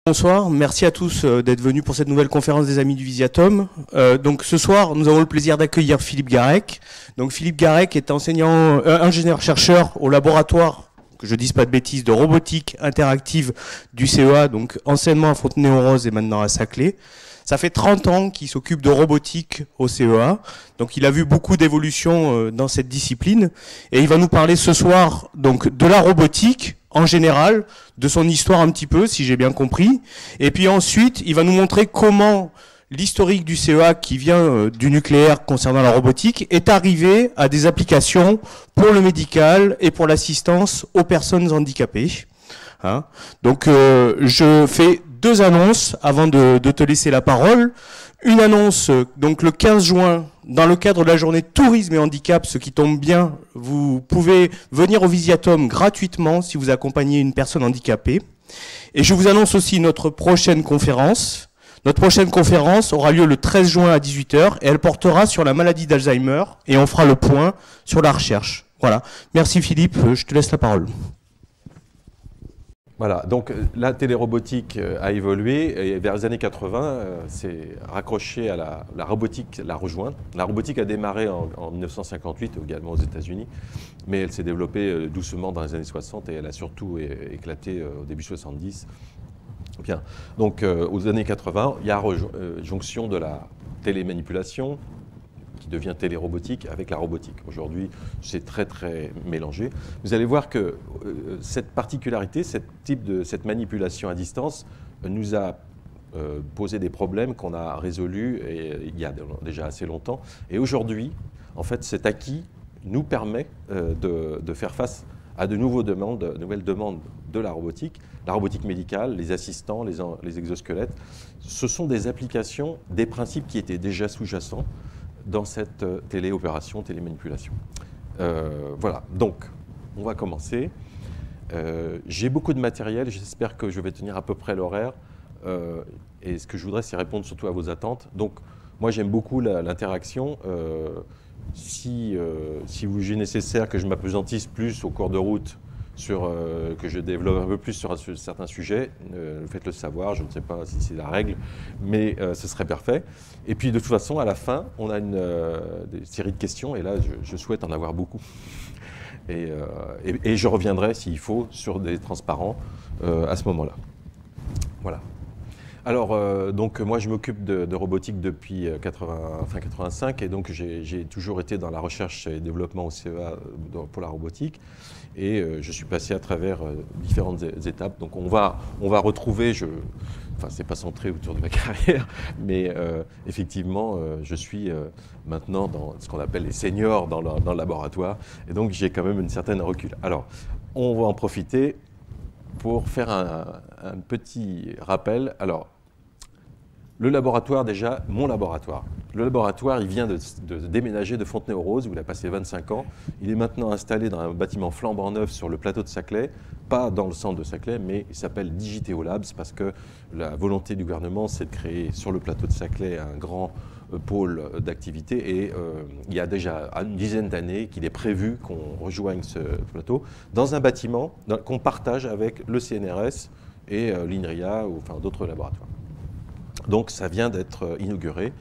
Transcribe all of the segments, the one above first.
Bonsoir, merci à tous d'être venus pour cette nouvelle conférence des Amis du Visiatum. Donc ce soir, nous avons le plaisir d'accueillir Philippe Garec. Donc Philippe Garec est enseignant, ingénieur-chercheur au laboratoire, que je dise pas de bêtises, de robotique interactive du CEA, donc anciennement à Fontenay-aux-Roses et maintenant à Saclay. Ça fait 30 ans qu'il s'occupe de robotique au CEA, donc il a vu beaucoup d'évolutions dans cette discipline, et il va nous parler ce soir donc de la robotique en général, de son histoire un petit peu, si j'ai bien compris, et puis ensuite il va nous montrer comment l'historique du CEA qui vient du nucléaire concernant la robotique est arrivé à des applications pour le médical et pour l'assistance aux personnes handicapées. Hein. Donc je fais deux annonces avant de te laisser la parole. Une annonce, donc le 15 juin, dans le cadre de la journée tourisme et handicap, ce qui tombe bien, vous pouvez venir au Visiatum gratuitement si vous accompagnez une personne handicapée. Et je vous annonce aussi notre prochaine conférence. Notre prochaine conférence aura lieu le 13 juin à 18 h et elle portera sur la maladie d'Alzheimer et on fera le point sur la recherche. Voilà. Merci Philippe, je te laisse la parole. Voilà, donc la télérobotique a évolué et vers les années 80, c'est raccroché à la robotique, la rejoint. La robotique a démarré en 1958, également aux États-Unis, mais elle s'est développée doucement dans les années 60 et elle a surtout éclaté au début 70. Bien, donc aux années 80, il y a jonction de la télémanipulation, qui devient télérobotique avec la robotique. Aujourd'hui, c'est très mélangé. Vous allez voir que cette particularité, cette manipulation à distance nous a posé des problèmes qu'on a résolus il y a déjà assez longtemps. Et aujourd'hui, en fait, cet acquis nous permet de faire face à de nouvelles demandes de la robotique médicale, les assistants, les exosquelettes. Ce sont des applications, des principes qui étaient déjà sous-jacents dans cette téléopération, télémanipulation. Voilà, donc on va commencer. J'ai beaucoup de matériel, j'espère que je vais tenir à peu près l'horaire. Et ce que je voudrais, c'est répondre surtout à vos attentes. Donc, moi, j'aime beaucoup l'interaction. Si vous jugez nécessaire que je m'appesantisse plus au cours de route, que je développe un peu plus sur certains sujets, faites-le savoir, je ne sais pas si c'est la règle, mais ce serait parfait. Et puis de toute façon, à la fin, on a des séries de questions, et là, je souhaite en avoir beaucoup. Et je reviendrai, s'il faut, sur des transparents à ce moment-là. Voilà. Alors, donc moi, je m'occupe de robotique depuis fin 85, et donc j'ai toujours été dans la recherche et développement au CEA pour la robotique. Et je suis passé à travers différentes étapes. Donc on va retrouver, enfin c'est pas centré autour de ma carrière, mais effectivement je suis maintenant dans ce qu'on appelle les seniors dans le laboratoire. Et donc j'ai quand même une certaine recul. Alors on va en profiter pour faire un petit rappel. Alors le laboratoire déjà, mon laboratoire. Le laboratoire, il vient de déménager de Fontenay-aux-Roses, où il a passé 25 ans. Il est maintenant installé dans un bâtiment flambant neuf sur le plateau de Saclay, pas dans le centre de Saclay, mais il s'appelle Digiteo Labs, parce que la volonté du gouvernement, c'est de créer sur le plateau de Saclay un grand pôle d'activité. Et il y a déjà une dizaine d'années qu'il est prévu qu'on rejoigne ce plateau dans un bâtiment qu'on partage avec le CNRS et l'INRIA, ou enfin d'autres laboratoires. Donc ça vient d'être inauguré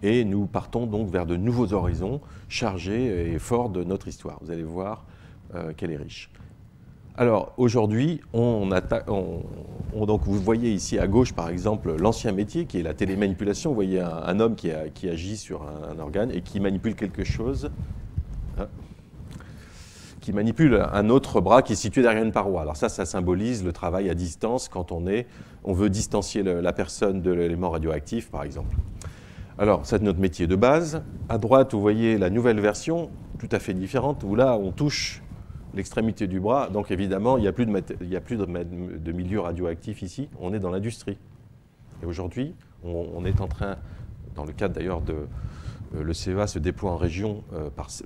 et nous partons donc vers de nouveaux horizons chargés et forts de notre histoire. Vous allez voir qu'elle est riche. Alors aujourd'hui, donc vous voyez ici à gauche par exemple l'ancien métier qui est la télémanipulation. Vous voyez un homme qui agit sur un organe et qui manipule quelque chose. Qui manipule un autre bras qui est situé derrière une paroi. Alors ça symbolise le travail à distance quand on veut distancier la personne de l'élément radioactif, par exemple. Alors, c'est notre métier de base. À droite, vous voyez la nouvelle version, tout à fait différente, où là, on touche l'extrémité du bras. Donc, évidemment, il n'y a plus de milieu radioactif ici. On est dans l'industrie. Et aujourd'hui, on est en train, dans le cadre d'ailleurs le CEA se déploie en région par ce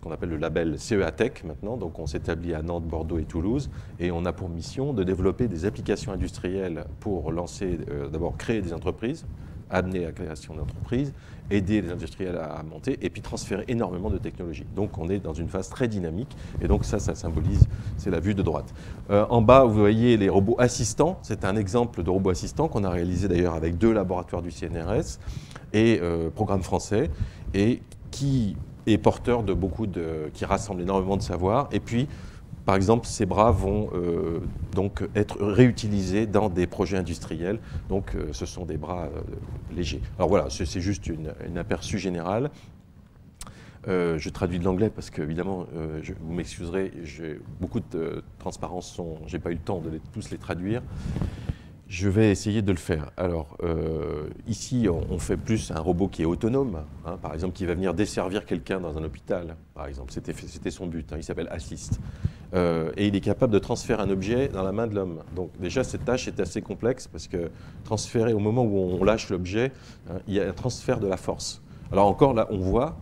qu'on appelle le label CEA Tech maintenant. Donc on s'établit à Nantes, Bordeaux et Toulouse. Et on a pour mission de développer des applications industrielles pour d'abord créer des entreprises amener à la création d'entreprises, aider les industriels à monter, et puis transférer énormément de technologies. Donc on est dans une phase très dynamique, et donc ça symbolise, c'est la vue de droite. En bas, vous voyez les robots assistants. C'est un exemple de robot assistant qu'on a réalisé d'ailleurs avec 2 laboratoires du CNRS et programme français, et qui est porteur de qui rassemble énormément de savoir. Et puis, par exemple, ces bras vont donc être réutilisés dans des projets industriels. Donc, ce sont des bras légers. Alors voilà, c'est juste un aperçu général. Je traduis de l'anglais parce que, évidemment, vous m'excuserez, beaucoup de transparences j'ai pas eu le temps de tous les traduire. Je vais essayer de le faire. Alors, ici, on fait plus un robot qui est autonome, hein, par exemple, qui va venir desservir quelqu'un dans un hôpital, par exemple. C'était son but, hein, il s'appelle Assist. Et il est capable de transférer un objet dans la main de l'homme. Donc déjà, cette tâche est assez complexe parce que transférer, au moment où on lâche l'objet, hein, il y a un transfert de la force. Alors encore, là, on voit,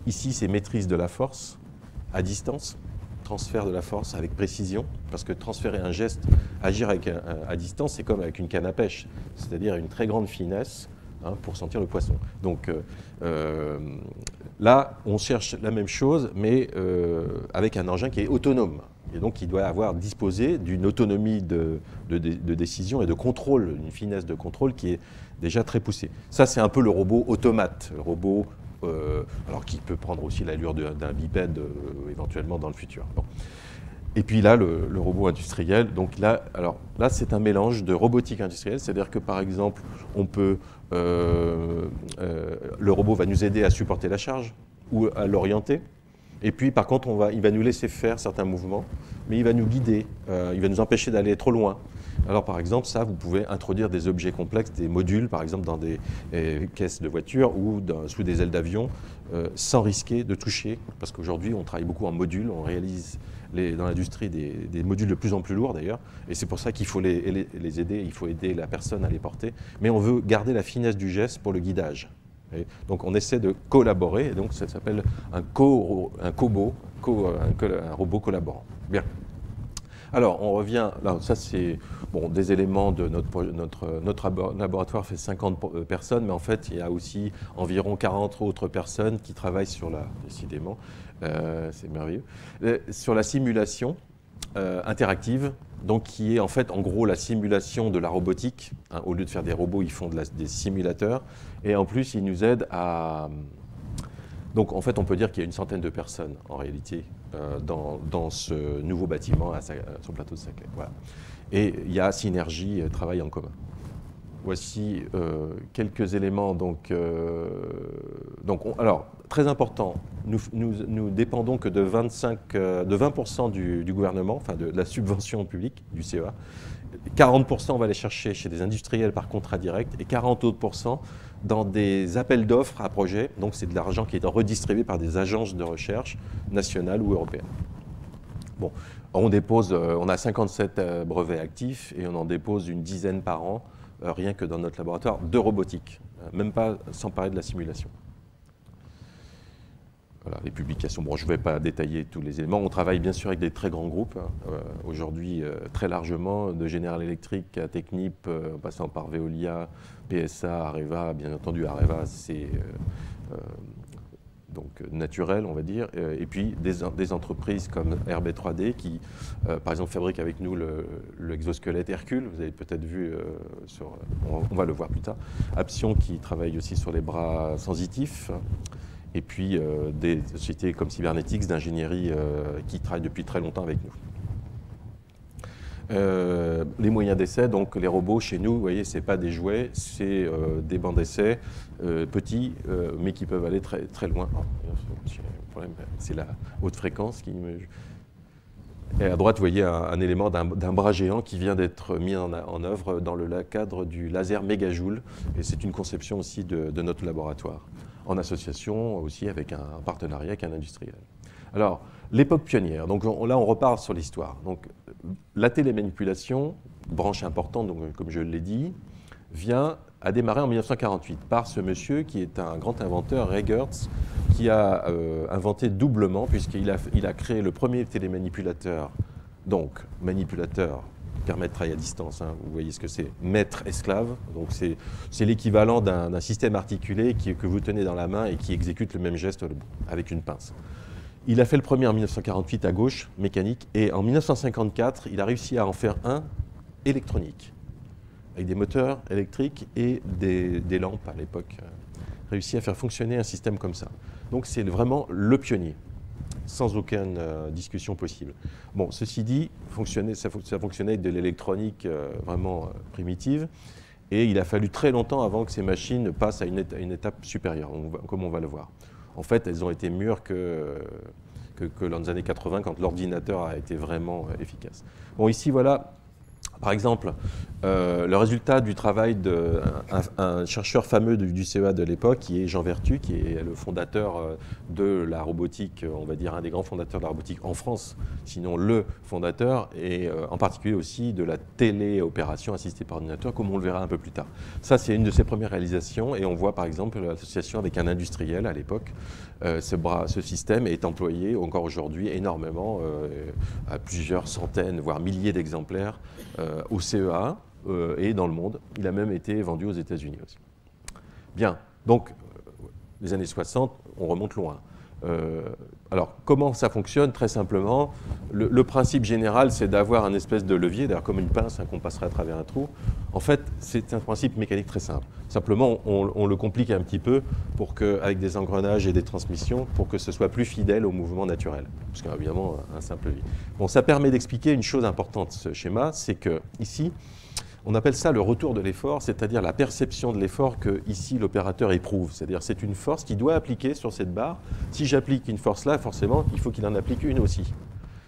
ici, c'est maîtrise de la force à distance. Transfert de la force avec précision, parce que transférer un geste, agir à distance, c'est comme avec une canne à pêche, c'est-à-dire une très grande finesse, hein, pour sentir le poisson. Donc là, on cherche la même chose, mais avec un engin qui est autonome, et donc qui doit disposer d'une autonomie de décision et de contrôle, une finesse de contrôle qui est déjà très poussée. Ça, c'est un peu le robot automate, le robot alors qui peut prendre aussi l'allure d'un bipède éventuellement dans le futur. Bon. Et puis là, le robot industriel. Donc là, c'est un mélange de robotique industrielle, c'est-à-dire que par exemple, on peut, le robot va nous aider à supporter la charge ou à l'orienter. Et puis par contre, il va nous laisser faire certains mouvements, mais il va nous guider, il va nous empêcher d'aller trop loin. Alors par exemple, ça, vous pouvez introduire des objets complexes, des modules, par exemple dans des caisses de voiture ou sous des ailes d'avion, sans risquer de toucher, parce qu'aujourd'hui, on travaille beaucoup en modules, on réalise dans l'industrie des modules de plus en plus lourds d'ailleurs, et c'est pour ça qu'il faut les aider, il faut aider la personne à les porter, mais on veut garder la finesse du geste pour le guidage. Et donc on essaie de collaborer, et donc ça s'appelle un robot collaborant. Bien. Alors, on revient, là, ça c'est des éléments de notre laboratoire fait 50 personnes, mais en fait, il y a aussi environ 40 autres personnes qui travaillent sur décidément, c'est merveilleux, sur la simulation interactive, donc qui est en fait, en gros, la simulation de la robotique. Hein, au lieu de faire des robots, ils font des simulateurs, et en plus, ils nous aident à... Donc en fait, on peut dire qu'il y a une centaine de personnes en réalité dans ce nouveau bâtiment sur le plateau de Saclay. Voilà. Et il y a synergie, travail en commun. Voici quelques éléments. Alors, très important, nous dépendons que de 20% du gouvernement, enfin de la subvention publique, du CEA. 40% on va aller chercher chez des industriels par contrat direct et 40 autres % dans des appels d'offres à projets. Donc c'est de l'argent qui est redistribué par des agences de recherche nationales ou européennes. Bon, on a 57 brevets actifs et on en dépose une dizaine par an, rien que dans notre laboratoire de robotique, même pas sans parler de la simulation. Voilà, les publications. Bon, je ne vais pas détailler tous les éléments. On travaille bien sûr avec des très grands groupes, hein, aujourd'hui très largement, de General Electric à Technip, en passant par Veolia, PSA, Areva. Bien entendu, Areva, c'est donc naturel, on va dire. Et puis des entreprises comme RB3D qui, par exemple, fabriquent avec nous le exosquelette Hercule. Vous avez peut-être vu, on va le voir plus tard. Apsion qui travaille aussi sur les bras sensitifs. Et puis des sociétés comme Cybernetics d'ingénierie qui travaillent depuis très longtemps avec nous. Les moyens d'essai, donc les robots chez nous, vous voyez, ce n'est pas des jouets, c'est des bancs d'essai petits, mais qui peuvent aller très, très loin. C'est la haute fréquence qui me... Et à droite, vous voyez un élément d'un bras géant qui vient d'être mis en œuvre dans le cadre du laser mégajoule. Et c'est une conception aussi de notre laboratoire, en association aussi avec un partenariat avec un industriel. Alors, l'époque pionnière. Donc là, on repart sur l'histoire. Donc, la télémanipulation, branche importante, donc, comme je l'ai dit, a démarré en 1948 par ce monsieur qui est un grand inventeur, Ray Gertz, qui a inventé doublement, puisqu'il a créé le premier télémanipulateur, donc manipulateur permet de travailler à distance. Hein. Vous voyez ce que c'est, maître-esclave. Donc c'est l'équivalent d'un système articulé que vous tenez dans la main et qui exécute le même geste avec une pince. Il a fait le premier en 1948 à gauche, mécanique, et en 1954, il a réussi à en faire un électronique, avec des moteurs électriques et des lampes à l'époque. Réussi à faire fonctionner un système comme ça. Donc c'est vraiment le pionnier, sans aucune discussion possible. Bon, ceci dit, ça fonctionnait avec de l'électronique vraiment primitive, et il a fallu très longtemps avant que ces machines passent à une étape supérieure, comme on va le voir. En fait, elles ont été mûres que dans les années 80, quand l'ordinateur a été vraiment efficace. Bon, ici, voilà, par exemple, le résultat du travail d'un chercheur fameux du CEA de l'époque, qui est Jean Vertu, qui est le fondateur de la robotique, on va dire un des grands fondateurs de la robotique en France, sinon le fondateur, et en particulier aussi de la téléopération assistée par ordinateur, comme on le verra un peu plus tard. Ça, c'est une de ses premières réalisations, et on voit par exemple l'association avec un industriel à l'époque. Ce système est employé encore aujourd'hui énormément, à plusieurs centaines, voire milliers d'exemplaires au CEA et dans le monde. Il a même été vendu aux États-Unis aussi. Bien, donc les années 60, on remonte loin. Alors, comment ça fonctionne? Très simplement, le principe général, c'est d'avoir un espèce de levier, d'ailleurs comme une pince qu'on passerait à travers un trou. En fait, c'est un principe mécanique très simple. Simplement, on le complique un petit peu avec des engrenages et des transmissions pour que ce soit plus fidèle au mouvement naturel. Parce qu'évidemment, un simple levier. Bon, ça permet d'expliquer une chose importante, ce schéma, c'est que ici, on appelle ça le retour de l'effort, c'est-à-dire la perception de l'effort que ici l'opérateur éprouve. C'est-à-dire c'est une force qu'il doit appliquer sur cette barre. Si j'applique une force là, forcément, il faut qu'il en applique une aussi.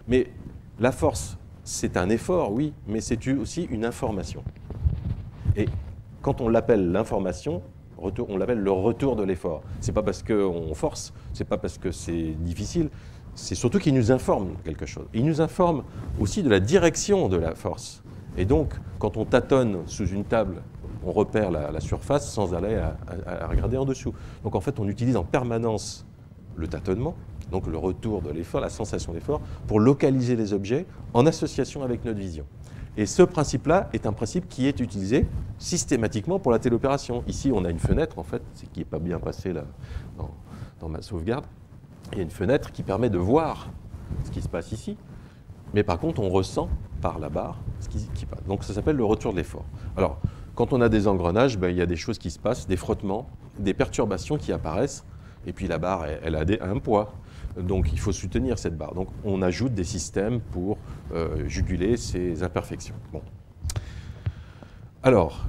Mais la force, c'est un effort, oui, mais c'est aussi une information. Et quand on l'appelle l'information, on l'appelle le retour de l'effort. C'est pas parce qu'on force, c'est pas parce que c'est difficile, c'est surtout qu'il nous informe quelque chose. Il nous informe aussi de la direction de la force. Et donc, quand on tâtonne sous une table, on repère la surface sans aller à regarder en dessous. Donc en fait, on utilise en permanence le tâtonnement, donc le retour de l'effort, la sensation d'effort, pour localiser les objets en association avec notre vision. Et ce principe-là est un principe qui est utilisé systématiquement pour la téléopération. Ici, on a une fenêtre, en fait, qui n'est pas bien passée là, dans ma sauvegarde. Il y a une fenêtre qui permet de voir ce qui se passe ici. Mais par contre, on ressent par la barre ce qui passe. Donc ça s'appelle le retour de l'effort. Alors, quand on a des engrenages, il y a des choses qui se passent, des frottements, des perturbations qui apparaissent. Et puis la barre, elle a un poids. Donc il faut soutenir cette barre. Donc on ajoute des systèmes pour juguler ces imperfections. Bon. Alors,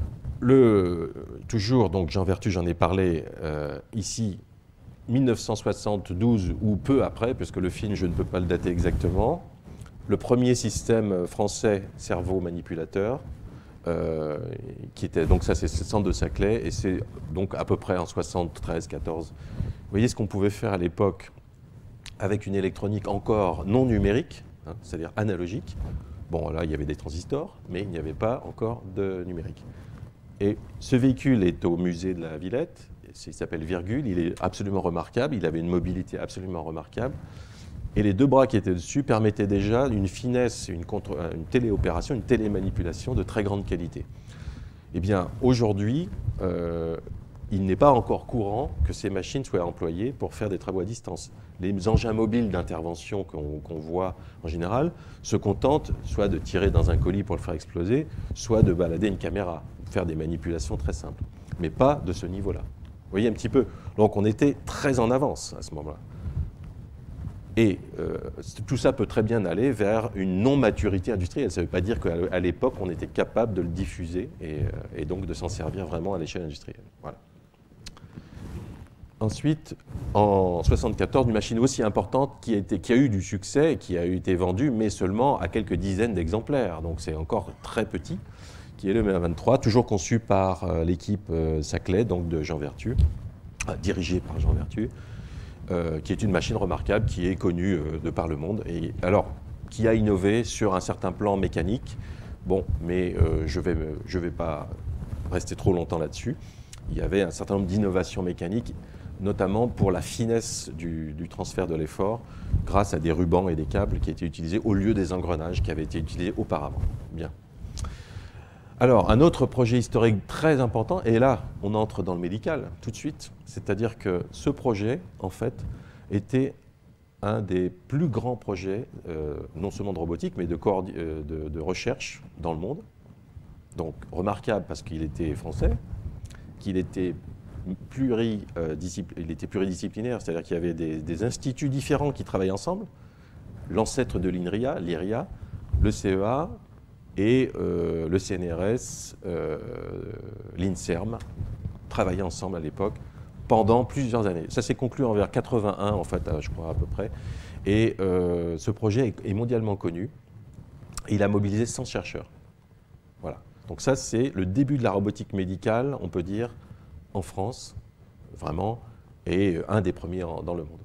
toujours, donc Jean Vertu, j'en ai parlé ici, 1972 ou peu après, puisque le film, je ne peux pas le dater exactement. Le premier système français cerveau-manipulateur, qui était, donc ça c'est le centre de Saclay, et c'est donc à peu près en 73-14. Vous voyez ce qu'on pouvait faire à l'époque avec une électronique encore non numérique, hein, c'est-à-dire analogique. Bon, là, il y avait des transistors, mais il n'y avait pas encore de numérique. Et ce véhicule est au musée de la Villette, il s'appelle Virgule, il est absolument remarquable, il avait une mobilité absolument remarquable. Et les deux bras qui étaient dessus permettaient déjà une finesse, une téléopération, une télémanipulation de très grande qualité. Eh bien, aujourd'hui, il n'est pas encore courant que ces machines soient employées pour faire des travaux à distance. Les engins mobiles d'intervention qu'on voit en général se contentent soit de tirer dans un colis pour le faire exploser, soit de balader une caméra, faire des manipulations très simples, mais pas de ce niveau-là. Vous voyez un petit peu. Donc on était très en avance à ce moment-là. Et tout ça peut très bien aller vers une non-maturité industrielle. Ça ne veut pas dire qu'à l'époque, on était capable de le diffuser et donc de s'en servir vraiment à l'échelle industrielle. Voilà. Ensuite, en 1974, une machine aussi importante qui a eu du succès et qui a été vendue, mais seulement à quelques dizaines d'exemplaires. Donc c'est encore très petit, qui est le MA23, toujours conçu par l'équipe Saclay, donc de Jean Vertu, dirigée par Jean Vertu. Qui est une machine remarquable, qui est connue de par le monde, et alors qui a innové sur un certain plan mécanique. Bon, mais je vais pas rester trop longtemps là-dessus. Il y avait un certain nombre d'innovations mécaniques, notamment pour la finesse du transfert de l'effort, grâce à des rubans et des câbles qui étaient utilisés au lieu des engrenages qui avaient été utilisés auparavant. Bien. Alors, un autre projet historique très important, et là, on entre dans le médical tout de suite, c'est-à-dire que ce projet, en fait, était un des plus grands projets, non seulement de robotique, mais de recherche dans le monde. Donc, remarquable parce qu'il était français, qu'il était pluridisciplinaire, c'est-à-dire qu'il y avait des instituts différents qui travaillaient ensemble, l'ancêtre de l'INRIA, l'IRIA, le CEA, et le CNRS, l'INSERM, travaillaient ensemble à l'époque pendant plusieurs années. Ça s'est conclu en vers 81, en fait, je crois à peu près. Et ce projet est mondialement connu. Et il a mobilisé 100 chercheurs. Voilà. Donc ça, c'est le début de la robotique médicale, on peut dire, en France, vraiment, et un des premiers dans le monde.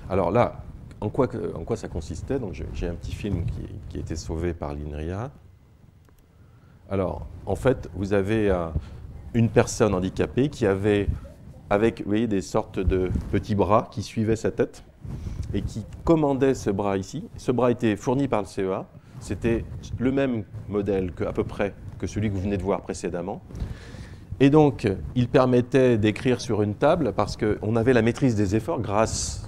Alors là, en quoi ça consistait? Donc j'ai un petit film qui a été sauvé par l'INRIA. Alors, en fait, vous avez une personne handicapée qui avait, avec, vous voyez, des sortes de petits bras qui suivaient sa tête et qui commandait ce bras ici. Ce bras était fourni par le CEA. C'était le même modèle à peu près que celui que vous venez de voir précédemment. Et donc, il permettait d'écrire sur une table parce qu'on avait la maîtrise des efforts grâce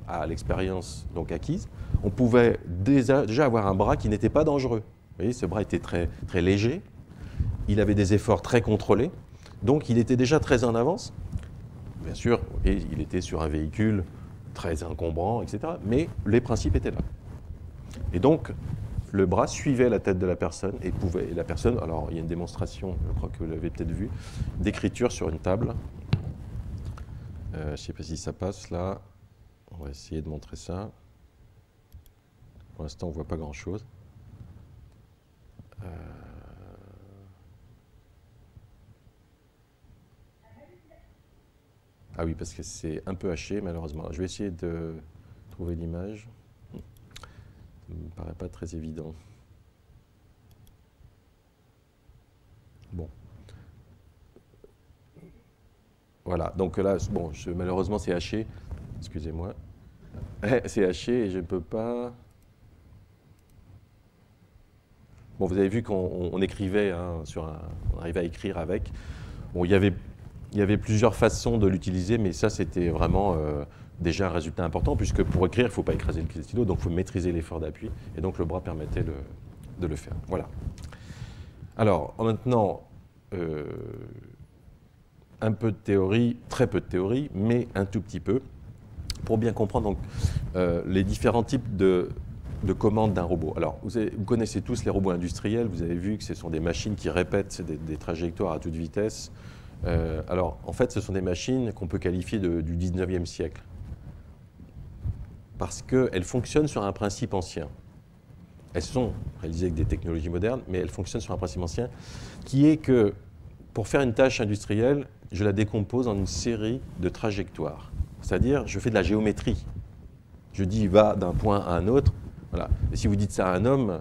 à l'expérience donc acquise. On pouvait déjà avoir un bras qui n'était pas dangereux. Vous voyez, ce bras était très, très léger. Il avait des efforts très contrôlés. Donc, il était déjà très en avance. Bien sûr, et il était sur un véhicule très encombrant, etc. Mais les principes étaient là. Et donc, le bras suivait la tête de la personne et la personne, alors il y a une démonstration, je crois que vous l'avez peut-être vu, d'écriture sur une table. Je ne sais pas si ça passe là. On va essayer de montrer ça. Pour l'instant, on ne voit pas grand-chose. Ah oui, parce que c'est un peu haché, malheureusement. Je vais essayer de trouver l'image. Ça ne me paraît pas très évident. Bon. Voilà, donc là, bon, malheureusement, c'est haché. Excusez-moi. C'est haché et je ne peux pas... Bon, vous avez vu qu'on écrivait, hein, on arrivait à écrire avec. Bon, il y avait plusieurs façons de l'utiliser, mais ça, c'était vraiment déjà un résultat important, puisque pour écrire, il ne faut pas écraser le stylo, donc il faut maîtriser l'effort d'appui, et donc le bras permettait de le faire. Voilà. Alors, maintenant, un peu de théorie, très peu de théorie, mais un tout petit peu, pour bien comprendre donc, les différents types de commandes d'un robot. Alors, vous connaissez tous les robots industriels, vous avez vu que ce sont des machines qui répètent des trajectoires à toute vitesse. Alors, en fait, ce sont des machines qu'on peut qualifier du 19e siècle, parce qu'elles fonctionnent sur un principe ancien. Elles sont réalisées avec des technologies modernes, mais elles fonctionnent sur un principe ancien, qui est que, pour faire une tâche industrielle, je la décompose en une série de trajectoires. C'est-à-dire, je fais de la géométrie. Je dis, va d'un point à un autre. Voilà. Et si vous dites ça à un homme,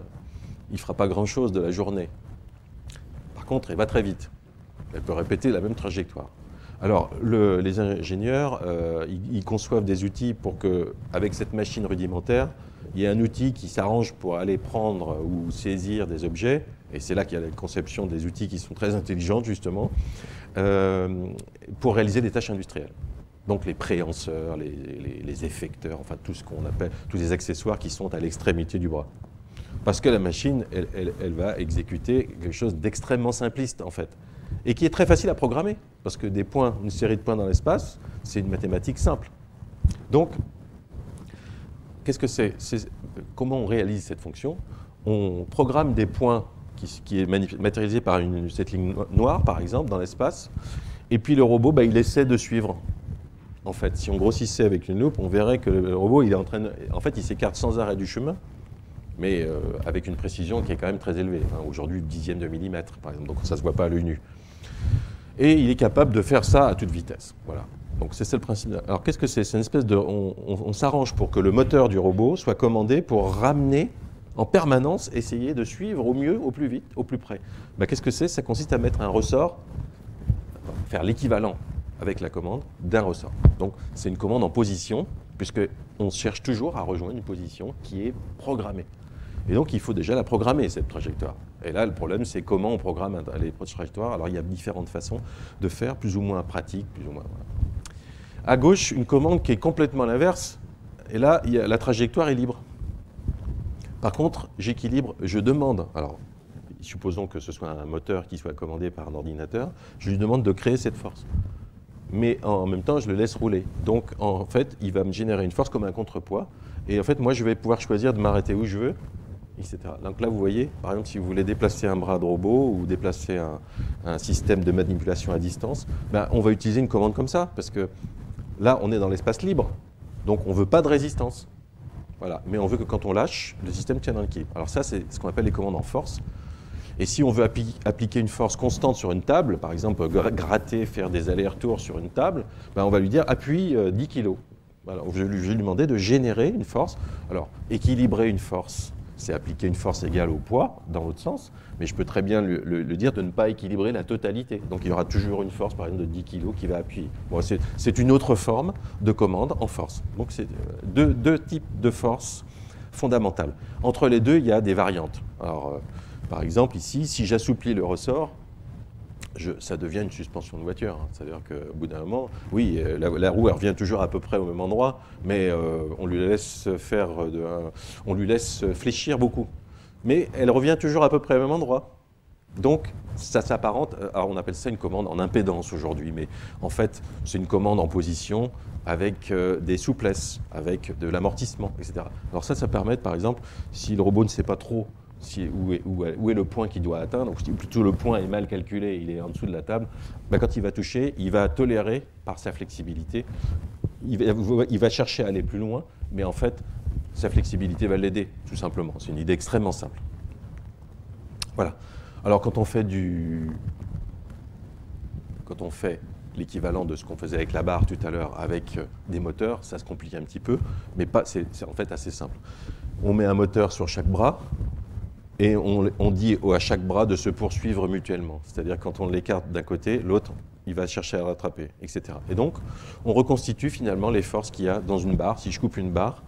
il ne fera pas grand-chose de la journée. Par contre, il va très vite. Elle peut répéter la même trajectoire. Alors, les ingénieurs, ils conçoivent des outils pour que, avec cette machine rudimentaire, il y ait un outil qui s'arrange pour aller prendre ou saisir des objets. Et c'est là qu'il y a la conception des outils qui sont très intelligentes, justement, pour réaliser des tâches industrielles. Donc les préhenseurs, les effecteurs, enfin tout ce qu'on appelle, tous les accessoires qui sont à l'extrémité du bras. Parce que la machine, elle va exécuter quelque chose d'extrêmement simpliste, en fait. Et qui est très facile à programmer. Parce que des points, une série de points dans l'espace, c'est une mathématique simple. Donc, qu'est-ce que c'est? Comment on réalise cette fonction? On programme des points qui est matérialisé par cette ligne noire, par exemple, dans l'espace. Et puis le robot, il essaie de suivre. En fait, si on grossissait avec une loupe, on verrait que le robot, il est en train de... En fait, il s'écarte sans arrêt du chemin, mais avec une précision qui est quand même très élevée. Hein, aujourd'hui, dixième de millimètre, par exemple, donc ça ne se voit pas à l'œil nu. Et il est capable de faire ça à toute vitesse. Voilà. Donc c'est ça le principe. Alors qu'est-ce que c'est? C'est une espèce de... On s'arrange pour que le moteur du robot soit commandé pour ramener en permanence, essayer de suivre au mieux, au plus vite, au plus près. Qu'est-ce que c'est? Ça consiste à mettre un ressort, faire l'équivalent avec la commande d'un ressort. Donc c'est une commande en position, puisqu'on cherche toujours à rejoindre une position qui est programmée. Et donc, il faut déjà la programmer, cette trajectoire. Et là, le problème, c'est comment on programme les trajectoires. Alors, il y a différentes façons de faire, plus ou moins pratiques, plus ou moins... Voilà. À gauche, une commande qui est complètement l'inverse. Et là, la trajectoire est libre. Par contre, j'équilibre, je demande... Alors, supposons que ce soit un moteur qui soit commandé par un ordinateur, je lui demande de créer cette force. Mais en même temps, je le laisse rouler. Donc, en fait, il va me générer une force comme un contrepoids. Et en fait, moi, je vais pouvoir choisir de m'arrêter où je veux, etc. Donc là, vous voyez, par exemple, si vous voulez déplacer un bras de robot ou déplacer un système de manipulation à distance, ben, on va utiliser une commande comme ça, parce que là, on est dans l'espace libre. Donc, on ne veut pas de résistance. Voilà. Mais on veut que quand on lâche, le système tienne dans l'équilibre. Alors ça, c'est ce qu'on appelle les commandes en force. Et si on veut appliquer une force constante sur une table, par exemple gratter, faire des allers-retours sur une table, ben on va lui dire appuie 10 kg. Alors, je vais lui demander de générer une force. Alors, équilibrer une force, c'est appliquer une force égale au poids, dans l'autre sens, mais je peux très bien lui dire de ne pas équilibrer la totalité. Donc il y aura toujours une force, par exemple, de 10 kg qui va appuyer. Bon, c'est une autre forme de commande en force. Donc c'est deux types de forces fondamentales. Entre les deux, il y a des variantes. Alors, par exemple, ici, si j'assouplis le ressort, ça devient une suspension de voiture. C'est-à-dire qu'au bout d'un moment, oui, la roue elle revient toujours à peu près au même endroit, mais on lui laisse fléchir beaucoup. Mais elle revient toujours à peu près au même endroit. Donc, ça s'apparente, alors on appelle ça une commande en impédance aujourd'hui, mais en fait, c'est une commande en position avec des souplesses, avec de l'amortissement, etc. Alors ça permet, par exemple, si le robot ne sait pas trop où est le point qu'il doit atteindre, ou plutôt le point est mal calculé, il est en dessous de la table, ben quand il va toucher, il va tolérer par sa flexibilité, il va chercher à aller plus loin, mais en fait, sa flexibilité va l'aider, tout simplement. C'est une idée extrêmement simple. Voilà. Alors quand on fait l'équivalent de ce qu'on faisait avec la barre tout à l'heure avec des moteurs, ça se complique un petit peu, mais c'est en fait assez simple. On met un moteur sur chaque bras, et on dit à chaque bras de se poursuivre mutuellement. C'est-à-dire quand on l'écarte d'un côté, l'autre, il va chercher à rattraper, etc. Et donc, on reconstitue finalement les forces qu'il y a dans une barre. Si je coupe une barre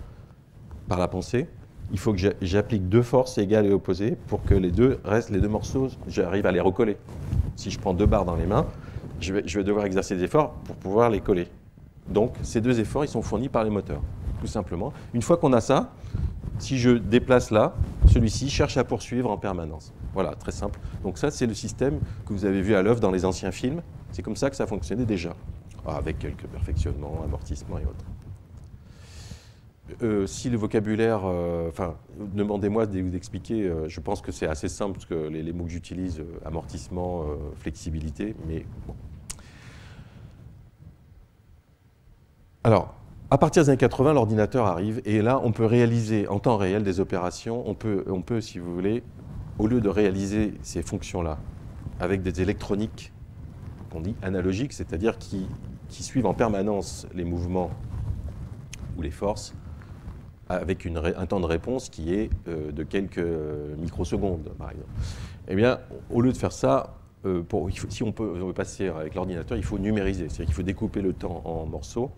par la pensée, il faut que j'applique deux forces égales et opposées pour que les deux morceaux, j'arrive à les recoller. Si je prends deux barres dans les mains, je vais devoir exercer des efforts pour pouvoir les coller. Donc, ces deux efforts, ils sont fournis par les moteurs, tout simplement. Une fois qu'on a ça, si je déplace là, celui-ci cherche à poursuivre en permanence. Voilà, très simple. Donc ça, c'est le système que vous avez vu à l'œuvre dans les anciens films. C'est comme ça que ça fonctionnait déjà, avec quelques perfectionnements, amortissements et autres. Si le vocabulaire... demandez-moi d'expliquer. Je pense que c'est assez simple, parce que les mots que j'utilise, amortissement, flexibilité, mais bon. Alors... À partir des années 80, l'ordinateur arrive et là, on peut réaliser en temps réel des opérations. On peut, si vous voulez, au lieu de réaliser ces fonctions-là avec des électroniques qu'on dit analogiques, c'est-à-dire qui suivent en permanence les mouvements ou les forces, avec un temps de réponse qui est de quelques microsecondes, par exemple. Eh bien, au lieu de faire ça, si on veut passer avec l'ordinateur, il faut numériser, c'est-à-dire qu'il faut découper le temps en morceaux,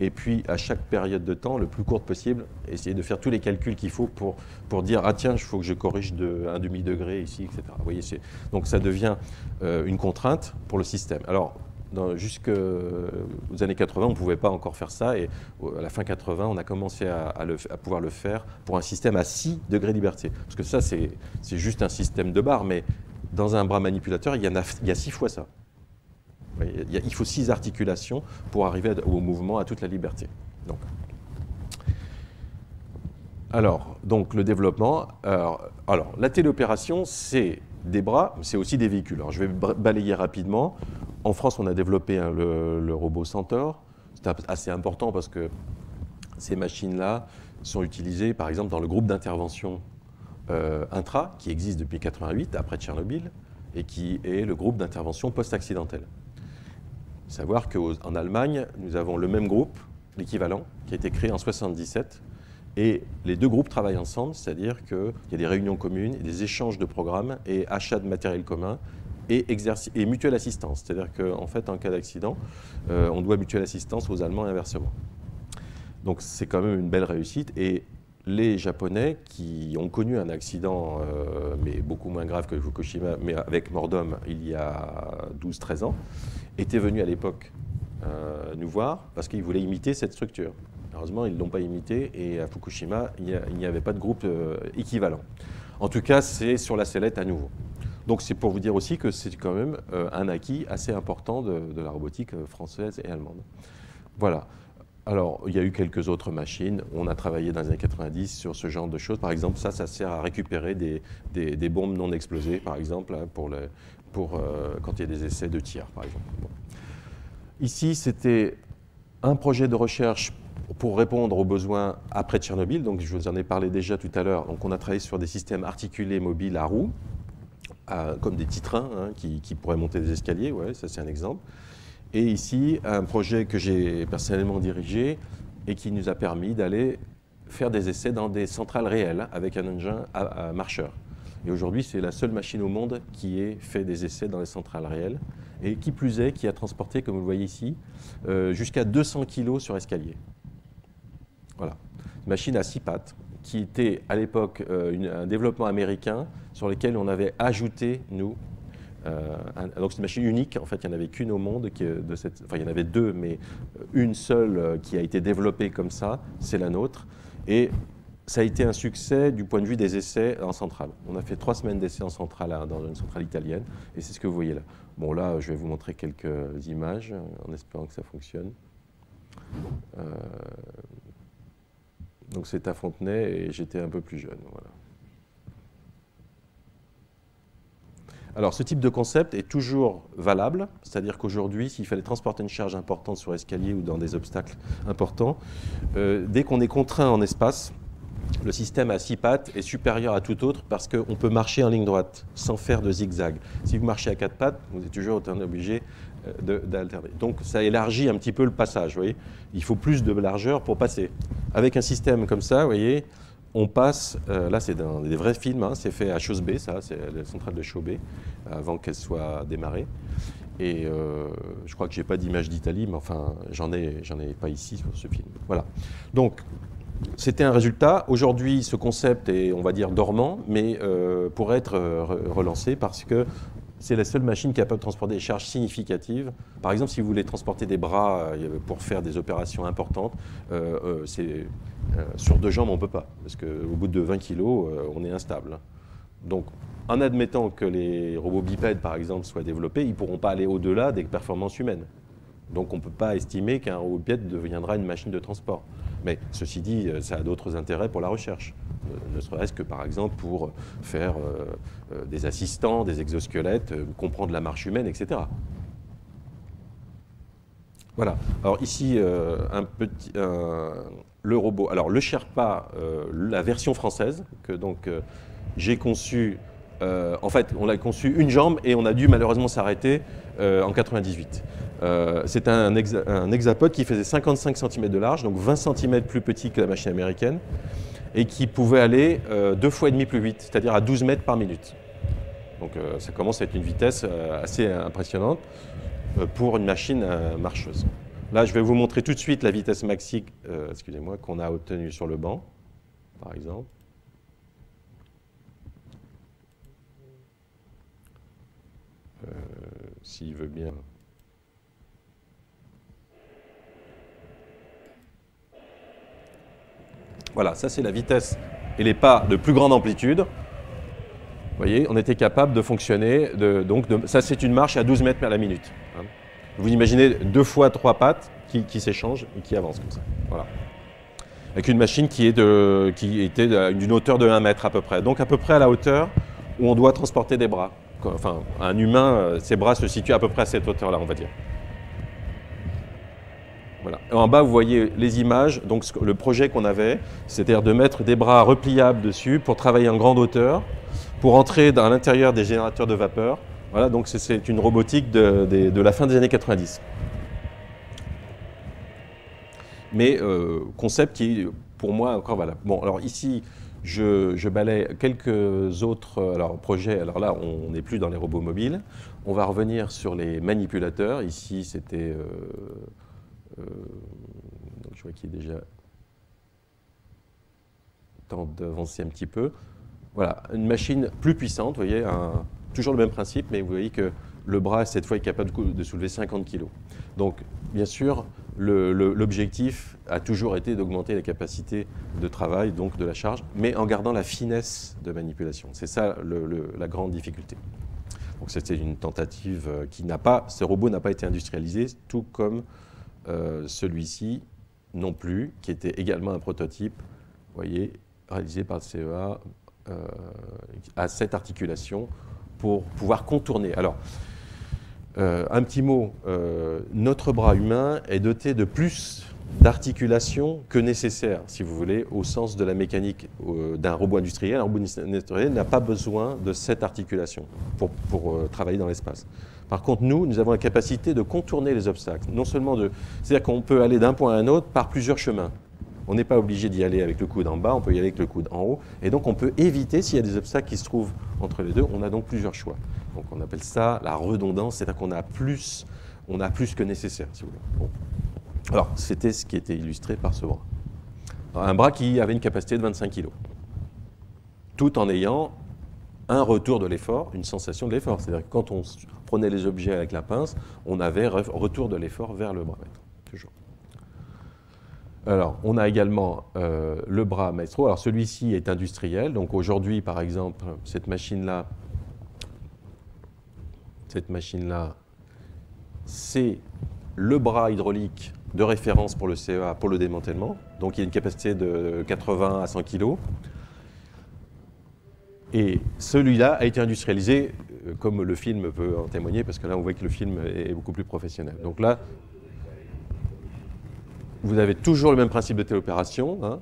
et puis à chaque période de temps, le plus courte possible, essayer de faire tous les calculs qu'il faut pour dire « Ah tiens, il faut que je corrige de 1 demi-degré ici, etc. » Vous voyez, donc ça devient une contrainte pour le système. Alors, jusqu'aux années 80, on ne pouvait pas encore faire ça, et à la fin 80, on a commencé à pouvoir le faire pour un système à 6 degrés de liberté. Parce que ça, c'est juste un système de barres, mais dans un bras manipulateur, il y a 6 fois ça. Il faut 6 articulations pour arriver au mouvement, à toute la liberté. Donc le développement. Alors la téléopération, c'est des bras, mais c'est aussi des véhicules. Alors, je vais balayer rapidement. En France, on a développé le robot Centaure. C'est assez important parce que ces machines-là sont utilisées, par exemple, dans le groupe d'intervention intra, qui existe depuis 1988, après Tchernobyl, et qui est le groupe d'intervention post-accidentelle. Savoir qu'en Allemagne, nous avons le même groupe, l'équivalent, qui a été créé en 1977, et les deux groupes travaillent ensemble, c'est-à-dire qu'il y a des réunions communes, et des échanges de programmes, et achats de matériel commun, et mutuelle assistance. C'est-à-dire qu'en fait, en cas d'accident, on doit mutuelle assistance aux Allemands et inversement. Donc c'est quand même une belle réussite, et les Japonais, qui ont connu un accident, mais beaucoup moins grave que Fukushima, mais avec mort d'homme il y a 12-13 ans, étaient venus à l'époque nous voir parce qu'ils voulaient imiter cette structure. Heureusement, ils ne l'ont pas imité et à Fukushima, il n'y avait pas de groupe équivalent. En tout cas, c'est sur la sellette à nouveau. Donc c'est pour vous dire aussi que c'est quand même un acquis assez important de la robotique française et allemande. Voilà. Alors, il y a eu quelques autres machines. On a travaillé dans les années 90 sur ce genre de choses. Par exemple, ça sert à récupérer des bombes non explosées, par exemple, hein, quand il y a des essais de tir, par exemple. Bon. Ici, c'était un projet de recherche pour répondre aux besoins après Tchernobyl. Donc, je vous en ai parlé déjà tout à l'heure. Donc, on a travaillé sur des systèmes articulés mobiles à roues, comme des petits trains hein, qui pourraient monter des escaliers. Ouais, ça, c'est un exemple. Et ici, un projet que j'ai personnellement dirigé et qui nous a permis d'aller faire des essais dans des centrales réelles avec un engin à marcheur. Et aujourd'hui, c'est la seule machine au monde qui ait fait des essais dans les centrales réelles et qui plus est, qui a transporté, comme vous le voyez ici, jusqu'à 200 kg sur escalier. Voilà. Une machine à 6 pattes qui était à l'époque un développement américain sur lequel on avait ajouté, nous, donc c'est une machine unique, en fait il n'y en avait qu'une au monde, enfin il y en avait deux, mais une seule qui a été développée comme ça, c'est la nôtre. Et ça a été un succès du point de vue des essais en centrale. On a fait 3 semaines d'essais en centrale, dans une centrale italienne, et c'est ce que vous voyez là. Bon là, je vais vous montrer quelques images, en espérant que ça fonctionne. Donc c'est à Fontenay, et j'étais un peu plus jeune, voilà. Alors, ce type de concept est toujours valable, c'est-à-dire qu'aujourd'hui, s'il fallait transporter une charge importante sur escalier ou dans des obstacles importants, dès qu'on est contraint en espace, le système à 6 pattes est supérieur à tout autre parce qu'on peut marcher en ligne droite sans faire de zigzag. Si vous marchez à 4 pattes, vous êtes toujours obligé d'alterner. Donc, ça élargit un petit peu le passage, vous voyez. Il faut plus de largeur pour passer. Avec un système comme ça, vous voyez, on passe, là c'est dans des vrais films, hein, c'est fait à Chaussée, ça, c'est la centrale de Chaussée, avant qu'elle soit démarrée. Et je crois que je n'ai pas d'image d'Italie, mais enfin, j'en ai pas ici sur ce film. Voilà. Donc, c'était un résultat. Aujourd'hui, ce concept est, on va dire, dormant, mais pourrait être relancé parce que c'est la seule machine capable de transporter des charges significatives. Par exemple, si vous voulez transporter des bras pour faire des opérations importantes, sur 2 jambes, on ne peut pas, parce qu'au bout de 20 kg, on est instable. Donc, en admettant que les robots bipèdes, par exemple, soient développés, ils ne pourront pas aller au-delà des performances humaines. Donc, on ne peut pas estimer qu'un robot bipède deviendra une machine de transport. Mais ceci dit, ça a d'autres intérêts pour la recherche. Ne serait-ce que, par exemple, pour faire des assistants, des exosquelettes, comprendre la marche humaine, etc. Voilà. Alors ici, le robot. Alors le Sherpa, la version française, que donc j'ai conçu. En fait, on a conçu une jambe et on a dû malheureusement s'arrêter en 98. C'est un hexapode qui faisait 55 cm de large, donc 20 cm plus petit que la machine américaine, et qui pouvait aller 2,5 fois plus vite, c'est-à-dire à 12 mètres par minute. Donc ça commence à être une vitesse assez impressionnante pour une machine marcheuse. Là, je vais vous montrer tout de suite la vitesse maxi, excusez-moi, qu'on a obtenue sur le banc, par exemple. S'il veut bien. Voilà, ça c'est la vitesse et les pas de plus grande amplitude. Vous voyez, on était capable de fonctionner, ça c'est une marche à 12 mètres à la minute. Hein. Vous imaginez 2 fois 3 pattes qui s'échangent et qui avancent comme ça. Voilà. Avec une machine qui était d'une hauteur de 1 mètre à peu près. Donc à peu près à la hauteur où on doit transporter des bras. Enfin, un humain, ses bras se situent à peu près à cette hauteur-là, on va dire. Voilà. En bas, vous voyez les images. Donc, le projet qu'on avait, c'est-à-dire de mettre des bras repliables dessus pour travailler en grande hauteur, pour entrer à l'intérieur des générateurs de vapeur. Voilà, donc c'est une robotique de la fin des années 90. Mais concept qui est, pour moi, encore valable. Bon, alors ici, je balaye quelques autres projets. Alors là, on n'est plus dans les robots mobiles. On va revenir sur les manipulateurs. Ici, c'était... donc je vois qu'il est déjà... tente d'avancer un petit peu. Voilà, une machine plus puissante, vous voyez, toujours le même principe, mais vous voyez que le bras, cette fois, est capable de soulever 50 kg. Donc, bien sûr, l'objectif a toujours été d'augmenter la capacité de travail, donc de la charge, mais en gardant la finesse de manipulation. C'est ça la grande difficulté. Donc, c'était une tentative qui n'a pas, ce robot n'a pas été industrialisé, tout comme celui-ci non plus, qui était également un prototype, vous voyez, réalisé par le CEA, à cette articulation pour pouvoir contourner. Alors, un petit mot, notre bras humain est doté de plus d'articulation que nécessaire, si vous voulez, au sens de la mécanique d'un robot industriel. Un robot industriel n'a pas besoin de cette articulation pour travailler dans l'espace. Par contre, nous avons la capacité de contourner les obstacles. Non seulement c'est-à-dire qu'on peut aller d'un point à un autre par plusieurs chemins. On n'est pas obligé d'y aller avec le coude en bas, on peut y aller avec le coude en haut. Et donc, on peut éviter, s'il y a des obstacles qui se trouvent entre les deux, on a donc plusieurs choix. Donc, on appelle ça la redondance, c'est-à-dire qu'on a plus que nécessaire, si vous voulez. Bon. Alors, c'était ce qui était illustré par ce bras. Alors, un bras qui avait une capacité de 25 kg, tout en ayant un retour de l'effort, une sensation de l'effort. C'est-à-dire que quand on prenait les objets avec la pince, on avait retour de l'effort vers le bras maître, toujours. Alors, on a également le bras maestro. Alors, celui-ci est industriel. Donc, aujourd'hui, par exemple, cette machine-là, c'est le bras hydraulique de référence pour le CEA, pour le démantèlement. Donc, il y a une capacité de 80 à 100 kg. Et celui-là a été industrialisé, comme le film peut en témoigner, parce que là, on voit que le film est beaucoup plus professionnel. Donc là, vous avez toujours le même principe de téléopération, hein,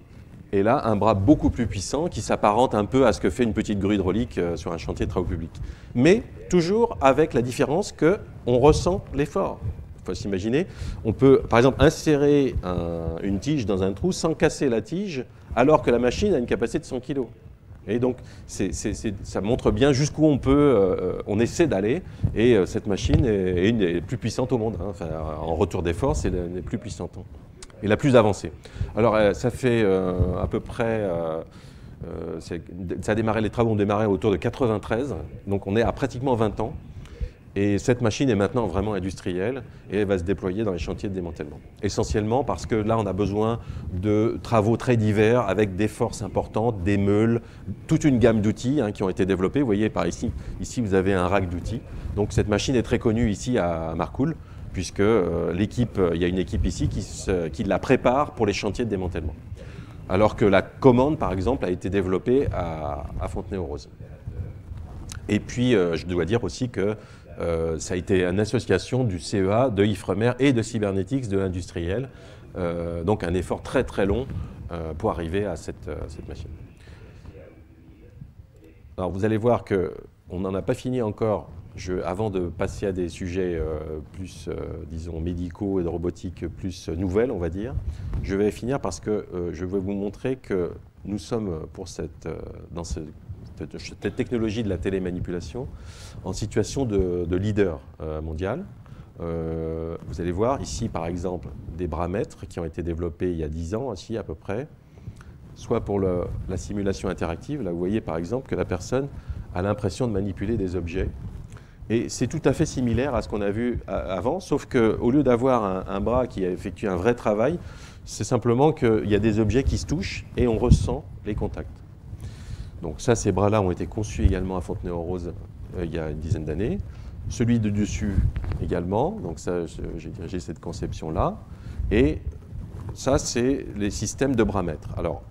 et là, un bras beaucoup plus puissant qui s'apparente un peu à ce que fait une petite grue hydraulique sur un chantier de travaux publics. Mais toujours avec la différence qu'on ressent l'effort. Il faut s'imaginer, on peut par exemple insérer une tige dans un trou sans casser la tige, alors que la machine a une capacité de 100 kg. Et donc, ça montre bien jusqu'où on essaie d'aller, et cette machine est une des plus puissantes au monde. Hein. Enfin, en retour d'effort, c'est une des plus puissantes. Et la plus avancée. Alors, ça fait à peu près... les travaux ont démarré autour de 93, donc on est à pratiquement 20 ans. Et cette machine est maintenant vraiment industrielle et elle va se déployer dans les chantiers de démantèlement. Essentiellement parce que là, on a besoin de travaux très divers avec des forces importantes, des meules, toute une gamme d'outils qui ont été développés. Vous voyez par ici, vous avez un rack d'outils. Donc cette machine est très connue ici à Marcoule, puisque il y a une équipe ici qui la prépare pour les chantiers de démantèlement. Alors que la commande, par exemple, a été développée à Fontenay-aux-Roses. Et puis, je dois dire aussi que ça a été une association du CEA, de Ifremer et de Cybernetics, de l'industriel. Donc un effort très très long pour arriver à cette machine. Alors vous allez voir qu'on n'en a pas fini encore. Avant de passer à des sujets plus, disons, médicaux et de robotique plus nouvelles, on va dire, je vais finir parce que je vais vous montrer que nous sommes dans cette technologie de la télémanipulation en situation de leader mondial. Vous allez voir ici, par exemple, des bras maîtres qui ont été développés il y a 10 ans, ici à peu près, soit pour la simulation interactive. Là, vous voyez, par exemple, que la personne a l'impression de manipuler des objets. Et c'est tout à fait similaire à ce qu'on a vu avant, sauf qu'au lieu d'avoir un bras qui effectue un vrai travail, c'est simplement qu'il y a des objets qui se touchent et on ressent les contacts. Donc ça, ces bras-là ont été conçus également à Fontenay-aux-Roses il y a une dizaine d'années. Celui de dessus également, donc ça, j'ai dirigé cette conception-là. Et ça, c'est les systèmes de bras maîtres. Alors,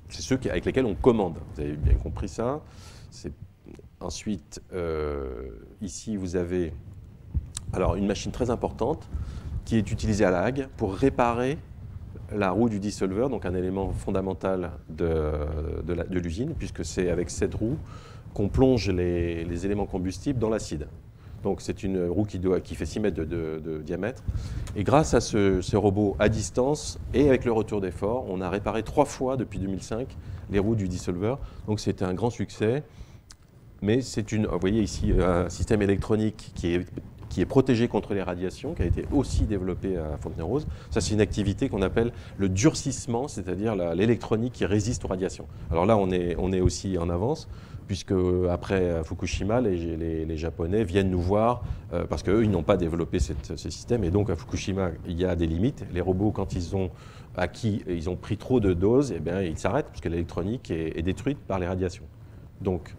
c'est ceux avec lesquels on commande. Vous avez bien compris ça. Ensuite, ici, vous avez une machine très importante qui est utilisée à La Hague pour réparer la roue du dissolveur, donc un élément fondamental de l'usine, puisque c'est avec cette roue qu'on plonge les éléments combustibles dans l'acide. Donc c'est une roue qui fait 6 mètres de diamètre. Et grâce à ce robot à distance et avec le retour d'effort, on a réparé 3 fois depuis 2005 les roues du dissolveur. Donc c'était un grand succès. Mais c'est vous voyez ici un système électronique qui qui est protégé contre les radiations, qui a été aussi développé à Fontenay-aux-Roses. Ça, c'est une activité qu'on appelle le durcissement, c'est-à-dire l'électronique qui résiste aux radiations. Alors là, on est aussi en avance, puisque après Fukushima, les Japonais viennent nous voir, parce qu'eux, ils n'ont pas développé ce système, et donc à Fukushima, il y a des limites. Les robots, quand ils ont pris trop de doses, eh bien, ils s'arrêtent, parce que l'électronique est détruite par les radiations. Donc,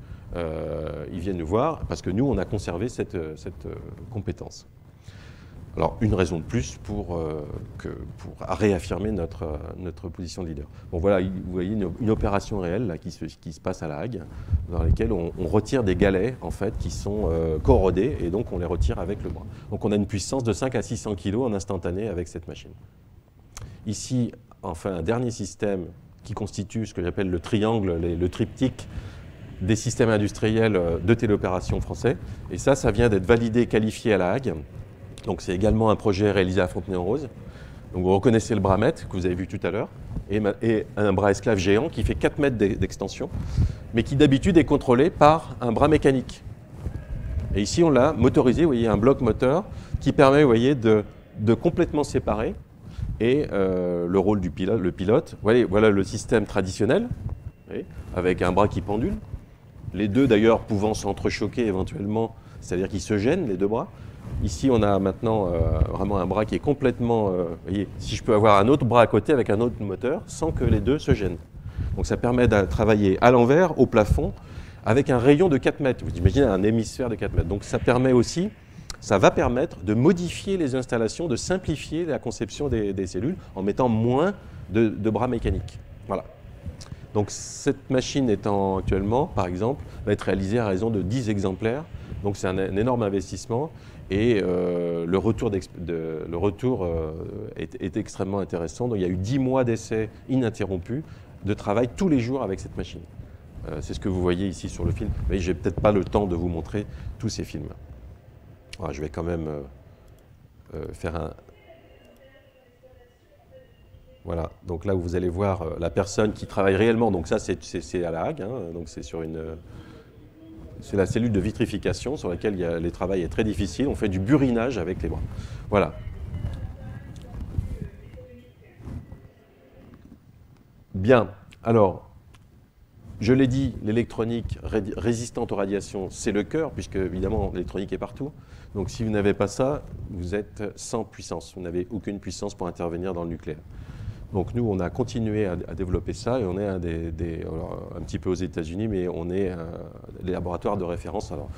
ils viennent nous voir parce que nous, on a conservé cette compétence. Alors, une raison de plus pour réaffirmer notre position de leader. Bon, voilà, vous voyez une opération réelle là, qui se passe à La Hague, dans laquelle on retire des galets en fait, qui sont corrodés, et donc on les retire avec le bras. Donc, on a une puissance de 5 à 600 kg en instantané avec cette machine. Ici, enfin, un dernier système qui constitue ce que j'appelle le triangle, le triptyque des systèmes industriels de téléopération français. Et ça vient d'être validé, qualifié à La Hague. Donc c'est également un projet réalisé à Fontenay-aux-Roses. Donc vous reconnaissez le bras mètre que vous avez vu tout à l'heure, et un bras esclave géant qui fait 4 mètres d'extension, mais qui d'habitude est contrôlé par un bras mécanique. Et ici on l'a motorisé, vous voyez, un bloc moteur qui permet, vous voyez, de complètement séparer. Et le rôle du pilote, voilà le système traditionnel, vous voyez, avec un bras qui pendule. Les deux d'ailleurs pouvant s'entrechoquer éventuellement, c'est-à-dire qu'ils se gênent, les deux bras. Ici, on a maintenant vraiment un bras qui est complètement... vous voyez, si je peux avoir un autre bras à côté avec un autre moteur, sans que les deux se gênent. Donc ça permet de travailler à l'envers, au plafond, avec un rayon de 4 mètres. Vous imaginez un hémisphère de 4 mètres. Donc ça va permettre de modifier les installations, de simplifier la conception des cellules en mettant moins de bras mécaniques. Voilà. Donc cette machine étant actuellement, par exemple, va être réalisée à raison de 10 exemplaires. Donc c'est un énorme investissement, et le retour est extrêmement intéressant. Donc il y a eu 10 mois d'essais ininterrompus de travail tous les jours avec cette machine. C'est ce que vous voyez ici sur le film. Mais je n'ai peut-être pas le temps de vous montrer tous ces films. Alors, je vais quand même faire un... Voilà, donc là où vous allez voir la personne qui travaille réellement, donc ça c'est à La Hague, hein, donc c'est la cellule de vitrification sur laquelle le travail est très difficile, on fait du burinage avec les bras. Voilà. Bien, alors, je l'ai dit, l'électronique résistante aux radiations, c'est le cœur, puisque évidemment l'électronique est partout. Donc si vous n'avez pas ça, vous êtes sans puissance, vous n'avez aucune puissance pour intervenir dans le nucléaire. Donc nous, on a continué à développer ça, et on est alors, un petit peu aux États-Unis, mais on est les laboratoires de référence. Alors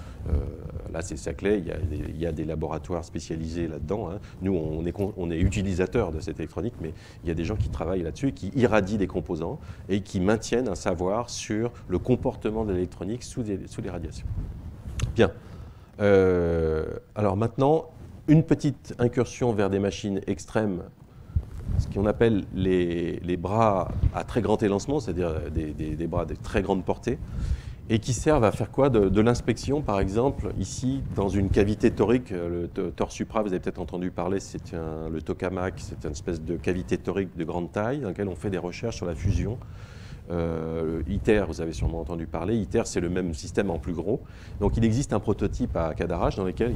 là, c'est Saclay, il y a des laboratoires spécialisés là-dedans. Hein. Nous, on est utilisateurs de cette électronique, mais il y a des gens qui travaillent là-dessus, qui irradient des composants et qui maintiennent un savoir sur le comportement de l'électronique sous les radiations. Bien. Alors maintenant, une petite incursion vers des machines extrêmes, ce qu'on appelle les bras à très grand élancement, c'est-à-dire des bras de très grande portée, et qui servent à faire quoi? De l'inspection, par exemple, ici, dans une cavité torique, le tor supra, vous avez peut-être entendu parler, c'est le tokamak, c'est une espèce de cavité torique de grande taille, dans laquelle on fait des recherches sur la fusion. ITER, vous avez sûrement entendu parler, ITER c'est le même système en plus gros. Donc il existe un prototype à Cadarache dans lequel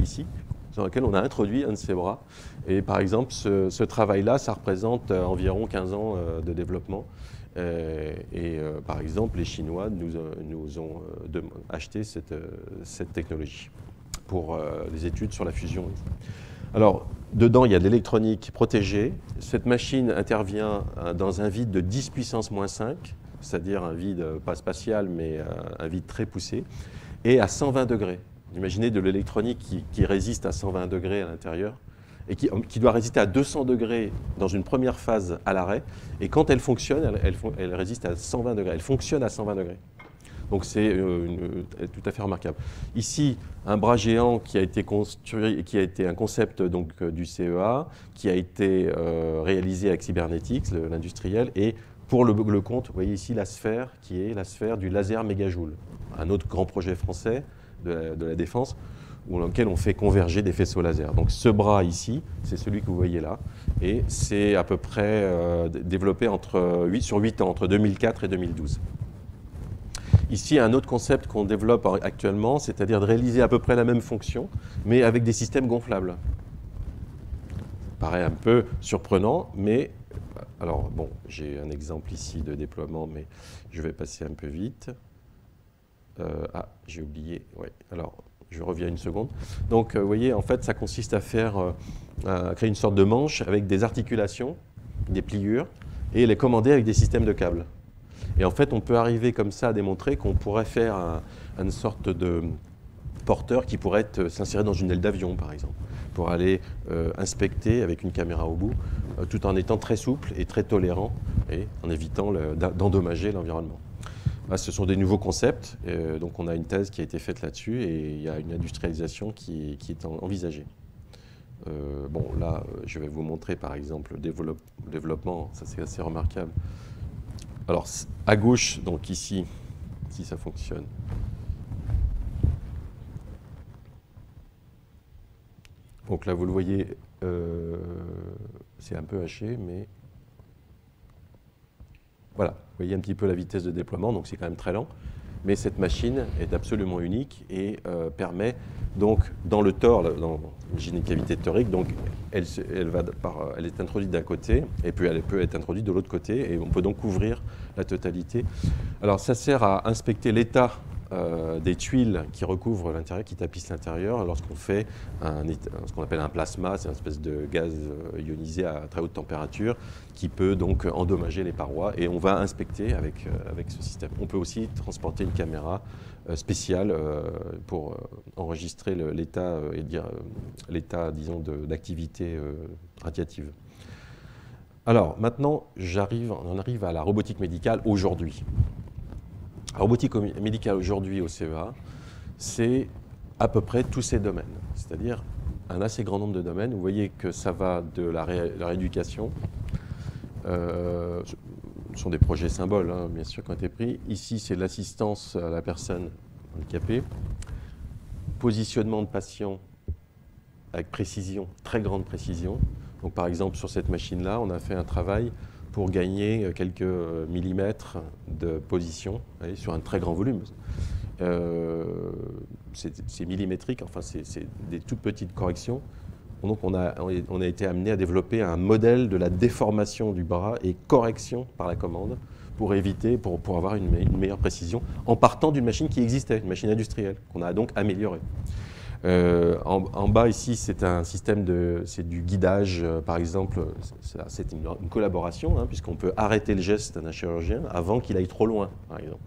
on a introduit un de ces bras. Et par exemple, ce travail-là, ça représente environ 15 ans de développement. Par exemple, les Chinois nous ont acheté cette technologie pour des études sur la fusion. Alors, dedans, il y a de l'électronique protégée. Cette machine intervient dans un vide de 10 puissance moins 5, c'est-à-dire un vide pas spatial, mais un vide très poussé, et à 120 degrés. Imaginez de l'électronique qui résiste à 120 degrés à l'intérieur, et qui doit résister à 200 degrés dans une première phase à l'arrêt, et quand elle fonctionne, elle résiste à 120 degrés. Elle fonctionne à 120 degrés. Donc c'est tout à fait remarquable. Ici, un bras géant qui a été construit, qui a été un concept donc, du CEA, qui a été réalisé avec Cybernetics, l'industriel, et pour le compte, vous voyez ici la sphère, qui est la sphère du laser mégajoule, un autre grand projet français de la défense, dans lequel on fait converger des faisceaux laser. Donc ce bras ici, c'est celui que vous voyez là, et c'est à peu près développé sur 8 ans, entre 2004 et 2012. Ici, un autre concept qu'on développe actuellement, c'est-à-dire de réaliser à peu près la même fonction, mais avec des systèmes gonflables. Ça paraît un peu surprenant, mais... Alors, bon, j'ai un exemple ici de déploiement, mais je vais passer un peu vite. J'ai oublié. Ouais. Alors, je reviens une seconde. Donc, vous voyez, en fait, ça consiste à créer une sorte de manche avec des articulations, des pliures, et les commander avec des systèmes de câbles. Et en fait, on peut arriver comme ça à démontrer qu'on pourrait faire une sorte de porteur qui pourrait s'insérer dans une aile d'avion, par exemple, pour aller inspecter avec une caméra au bout, tout en étant très souple et très tolérant, et en évitant d'endommager l'environnement. Là, ce sont des nouveaux concepts, donc on a une thèse qui a été faite là-dessus, et il y a une industrialisation qui est envisagée. Bon, là, je vais vous montrer, par exemple, le développement, ça c'est assez remarquable. Alors, à gauche, donc ici, si ça fonctionne. Donc là, vous le voyez, c'est un peu haché, mais voilà, vous voyez un petit peu la vitesse de déploiement, donc c'est quand même très lent. Mais cette machine est absolument unique et permet donc, dans le tore, dans une cavité torique, donc elle est introduite d'un côté et puis elle peut être introduite de l'autre côté et on peut donc couvrir la totalité. Alors ça sert à inspecter l'état des tuiles qui recouvrent l'intérieur, qui tapissent l'intérieur lorsqu'on fait ce qu'on appelle un plasma, c'est une espèce de gaz ionisé à très haute température qui peut donc endommager les parois et on va inspecter avec ce système. On peut aussi transporter une caméra spéciale pour enregistrer l'état disons d'activité radiative. Alors maintenant, on arrive à la robotique médicale aujourd'hui. La robotique médicale aujourd'hui au CEA, c'est à peu près tous ces domaines, c'est-à-dire un assez grand nombre de domaines. Vous voyez que ça va de la rééducation, ce sont des projets symboles, hein, bien sûr, qui ont été pris. Ici, c'est l'assistance à la personne handicapée, positionnement de patients avec précision, très grande précision. Donc, par exemple, sur cette machine-là, on a fait un travail pour gagner quelques millimètres de position sur un très grand volume. C'est millimétrique, enfin c'est des toutes petites corrections. Donc on a été amené à développer un modèle de la déformation du bras et correction par la commande pour éviter, pour avoir une meilleure précision, en partant d'une machine qui existait, une machine industrielle, qu'on a donc améliorée. En bas ici, c'est un système c'est du guidage, par exemple, c'est une collaboration, hein, puisqu'on peut arrêter le geste d'un chirurgien avant qu'il aille trop loin, par exemple.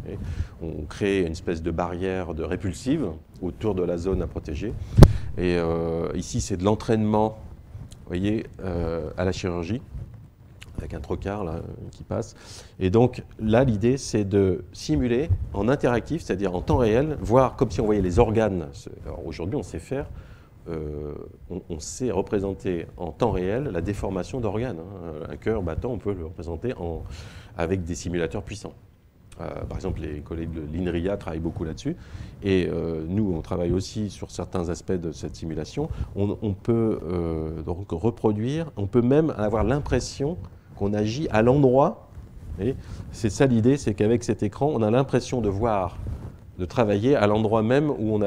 Et on crée une espèce de barrière répulsive autour de la zone à protéger. Et ici, c'est de l'entraînement, vous voyez, à la chirurgie, avec un trocard là, qui passe. Et donc là, l'idée, c'est de simuler en interactif, c'est-à-dire en temps réel, voir comme si on voyait les organes. Alors aujourd'hui, on sait faire, on sait représenter en temps réel la déformation d'organes. Hein. Un cœur battant, on peut le représenter avec des simulateurs puissants. Par exemple, les collègues de l'INRIA travaillent beaucoup là-dessus. Et nous, on travaille aussi sur certains aspects de cette simulation. On peut donc reproduire, on peut même avoir l'impression qu'on agit à l'endroit. C'est ça l'idée, c'est qu'avec cet écran, on a l'impression de travailler à l'endroit même où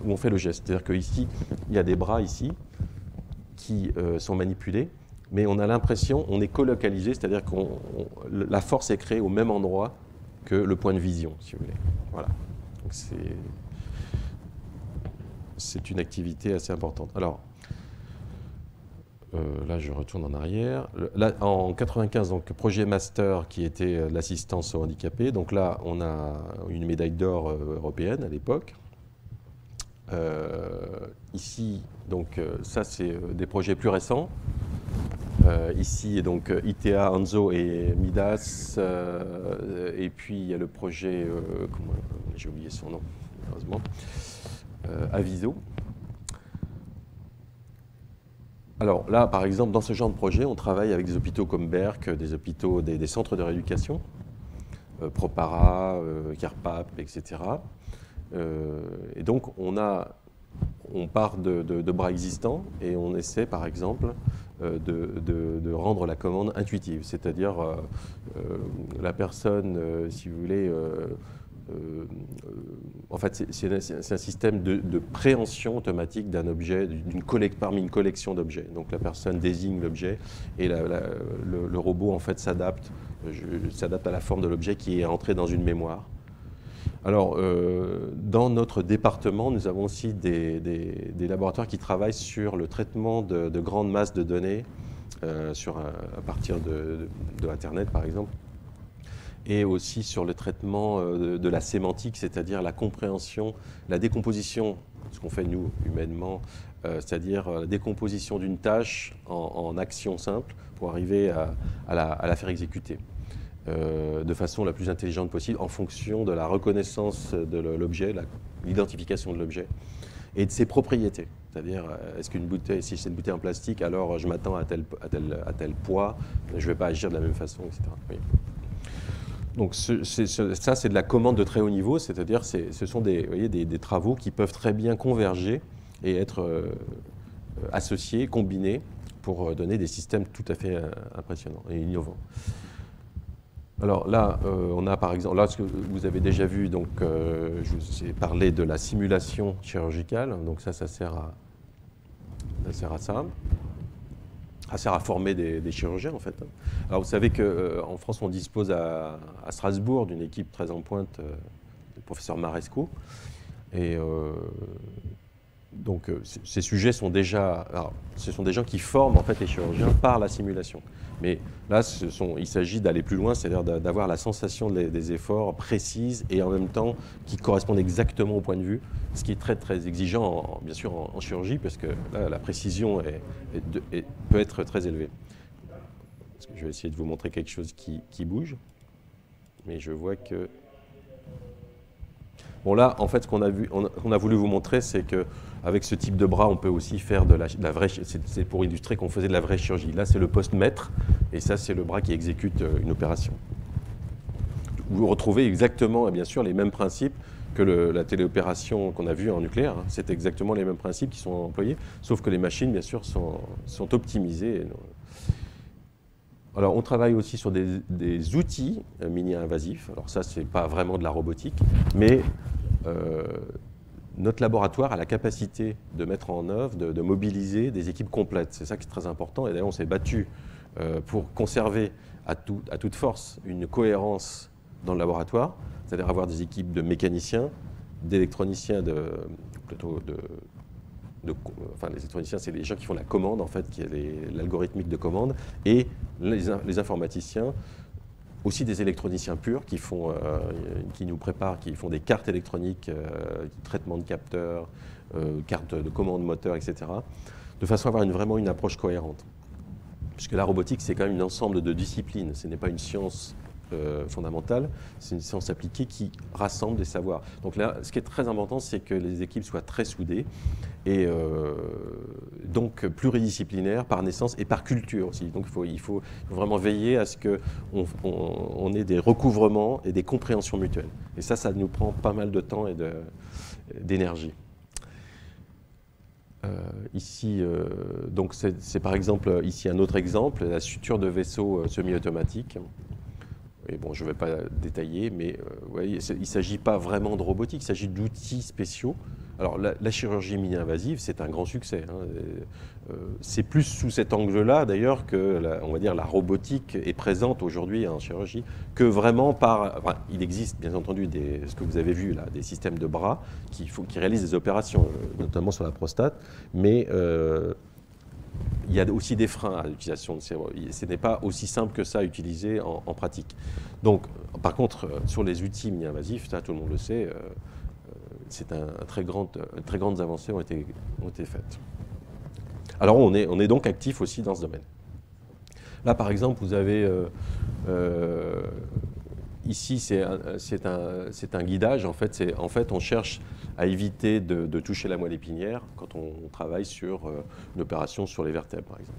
on fait le geste. C'est-à-dire qu'ici, il y a des bras ici qui sont manipulés, mais on a l'impression, on est colocalisé, c'est-à-dire que la force est créée au même endroit que le point de vision, si vous voulez. Voilà. Donc c'est une activité assez importante. Alors, là, je retourne en arrière. Là, en 1995, donc, projet master qui était l'assistance aux handicapés. Donc là, on a une médaille d'or européenne à l'époque. Ici, donc, ça, c'est des projets plus récents. Ici, donc, ITA, Anzo et Midas. Et puis, il y a le projet, j'ai oublié son nom, malheureusement, Aviso. Alors là, par exemple, dans ce genre de projet, on travaille avec des hôpitaux comme Berck, des hôpitaux, des centres de rééducation, Propara, Carpap, etc. Et donc, on part de bras existants et on essaie, par exemple, de rendre la commande intuitive. C'est-à-dire, la personne, si vous voulez, en fait, c'est un système de préhension automatique d'un objet, parmi une collection d'objets. Donc la personne désigne l'objet et le robot en fait s'adapte à la forme de l'objet qui est entré dans une mémoire. Alors, dans notre département, nous avons aussi des laboratoires qui travaillent sur le traitement de grandes masses de données à partir de Internet, par exemple, et aussi sur le traitement de la sémantique, c'est-à-dire la compréhension, la décomposition, ce qu'on fait nous, humainement, c'est-à-dire la décomposition d'une tâche en actions simples pour arriver à la faire exécuter. De façon la plus intelligente possible en fonction de la reconnaissance de l'objet, l'identification de l'objet et de ses propriétés. C'est-à-dire, est-ce qu'une bouteille, si c'est une bouteille en plastique, alors je m'attends à tel poids, je ne vais pas agir de la même façon, etc. Oui. Donc ça, c'est de la commande de très haut niveau, c'est-à-dire ce sont des travaux qui peuvent très bien converger et être associés, combinés, pour donner des systèmes tout à fait impressionnants et innovants. Alors là, on a par exemple, là ce que vous avez déjà vu, donc je vous ai parlé de la simulation chirurgicale, donc ça sert à ça. Ça sert à former des chirurgiens en fait. Alors vous savez qu'en France, on dispose à Strasbourg d'une équipe très en pointe, le professeur Maresco, et donc ces sujets sont déjà, ce sont des gens qui forment en fait les chirurgiens par la simulation. Mais là, il s'agit d'aller plus loin, c'est-à-dire d'avoir la sensation des efforts précises et en même temps qui correspondent exactement au point de vue, ce qui est très très exigeant, bien sûr, en chirurgie, parce que là, la précision peut être très élevée. Je vais essayer de vous montrer quelque chose qui bouge, mais je vois que... Bon là, en fait, ce qu'on a voulu vous montrer, c'est qu'avec ce type de bras, on peut aussi faire de la vraie... C'est pour illustrer qu'on faisait de la vraie chirurgie. Là, c'est le post-mètre, et ça, c'est le bras qui exécute une opération. Vous retrouvez exactement, bien sûr, les mêmes principes que la téléopération qu'on a vue en nucléaire. Hein. C'est exactement les mêmes principes qui sont employés, sauf que les machines, bien sûr, sont optimisées. Alors, on travaille aussi sur des outils mini-invasifs. Alors ça, ce n'est pas vraiment de la robotique, mais notre laboratoire a la capacité de mettre en œuvre, de mobiliser des équipes complètes. C'est ça qui est très important. Et d'ailleurs, on s'est battu pour conserver à toute force une cohérence dans le laboratoire, c'est-à-dire avoir des équipes de mécaniciens, d'électroniciens, enfin, les électroniciens, c'est les gens qui font la commande, en fait, qui est l'algorithmique de commande, et les informaticiens, aussi des électroniciens purs qui nous préparent, qui font des cartes électroniques, traitement de capteurs, cartes de commande moteur, etc., de façon à avoir vraiment une approche cohérente. Puisque la robotique, c'est quand même un ensemble de disciplines, ce n'est pas une science fondamentale, c'est une science appliquée qui rassemble des savoirs. Donc là, ce qui est très important, c'est que les équipes soient très soudées et donc pluridisciplinaires par naissance et par culture aussi. Donc il faut vraiment veiller à ce qu'on ait des recouvrements et des compréhensions mutuelles. Et ça nous prend pas mal de temps et d'énergie. Ici, donc c'est par exemple ici un autre exemple, la suture de vaisseaux semi-automatiques. Et bon, je ne vais pas détailler, mais vous voyez, il ne s'agit pas vraiment de robotique, il s'agit d'outils spéciaux. Alors la chirurgie mini-invasive, c'est un grand succès. Hein. C'est plus sous cet angle-là, d'ailleurs, que on va dire la robotique est présente aujourd'hui en chirurgie, que vraiment par... Enfin, il existe, bien entendu, ce que vous avez vu là, des systèmes de bras qui réalisent des opérations, notamment sur la prostate, mais... il y a aussi des freins à l'utilisation de ces robots. Ce n'est pas aussi simple que ça à utiliser en pratique. Donc, par contre, sur les outils mini-invasifs, ça, tout le monde le sait, c'est très grandes avancées ont été faites. Alors, on est donc actif aussi dans ce domaine. Là, par exemple, vous avez... ici, c'est un guidage. En fait, on cherche à éviter de toucher la moelle épinière quand on travaille sur une opération sur les vertèbres, par exemple.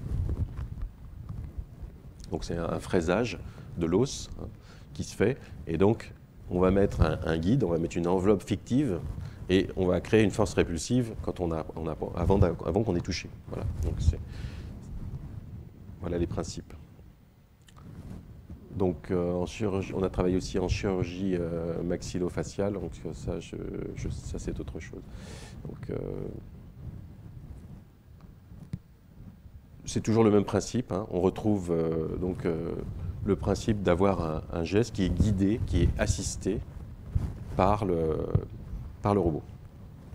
Donc, c'est un fraisage de l'os qui se fait. Et donc, on va mettre un guide, on va mettre une enveloppe fictive et on va créer une force répulsive quand avant qu'on ait touché. Voilà. Donc, Voilà les principes. Donc, en chirurgie, on a travaillé aussi en chirurgie maxillofaciale, donc ça, ça c'est autre chose. Donc, c'est toujours le même principe, hein. On retrouve le principe d'avoir un geste qui est guidé, qui est assisté par le robot.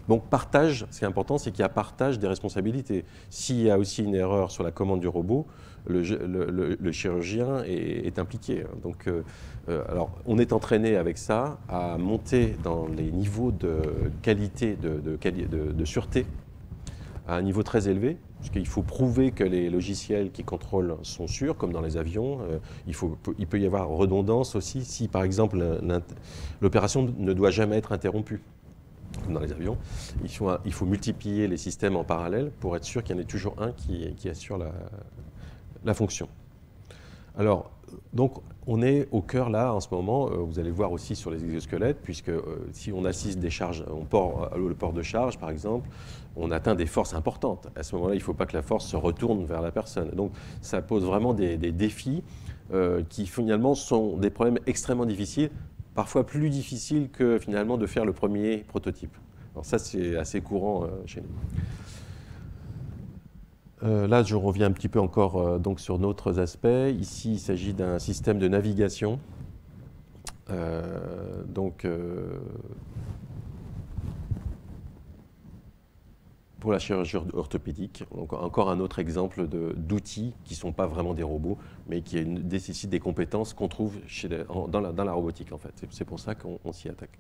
Donc partage, ce qui est important, c'est qu'il y a partage des responsabilités. S'il y a aussi une erreur sur la commande du robot, le chirurgien est impliqué. Donc, alors, on est entraîné avec ça à monter dans les niveaux de qualité, de sûreté, à un niveau très élevé, puisqu'il faut prouver que les logiciels qui contrôlent sont sûrs, comme dans les avions. Il peut y avoir redondance aussi, si par exemple l'opération ne doit jamais être interrompue, comme dans les avions. Il faut multiplier les systèmes en parallèle pour être sûr qu'il y en ait toujours un qui assure la fonction. Alors, donc, on est au cœur là, en ce moment, vous allez voir aussi sur les exosquelettes, puisque si on assiste des charges, le port de charge par exemple, on atteint des forces importantes. À ce moment-là, il ne faut pas que la force se retourne vers la personne. Donc, ça pose vraiment des défis qui finalement sont des problèmes extrêmement difficiles, parfois plus difficiles que finalement de faire le premier prototype. Alors ça, c'est assez courant chez nous. Là, je reviens un petit peu encore donc sur d'autres aspects. Ici, il s'agit d'un système de navigation. Pour la chirurgie orthopédique, donc encore un autre exemple d'outils qui ne sont pas vraiment des robots, mais qui nécessitent des compétences qu'on trouve dans la robotique, en fait. C'est pour ça qu'on s'y attaque.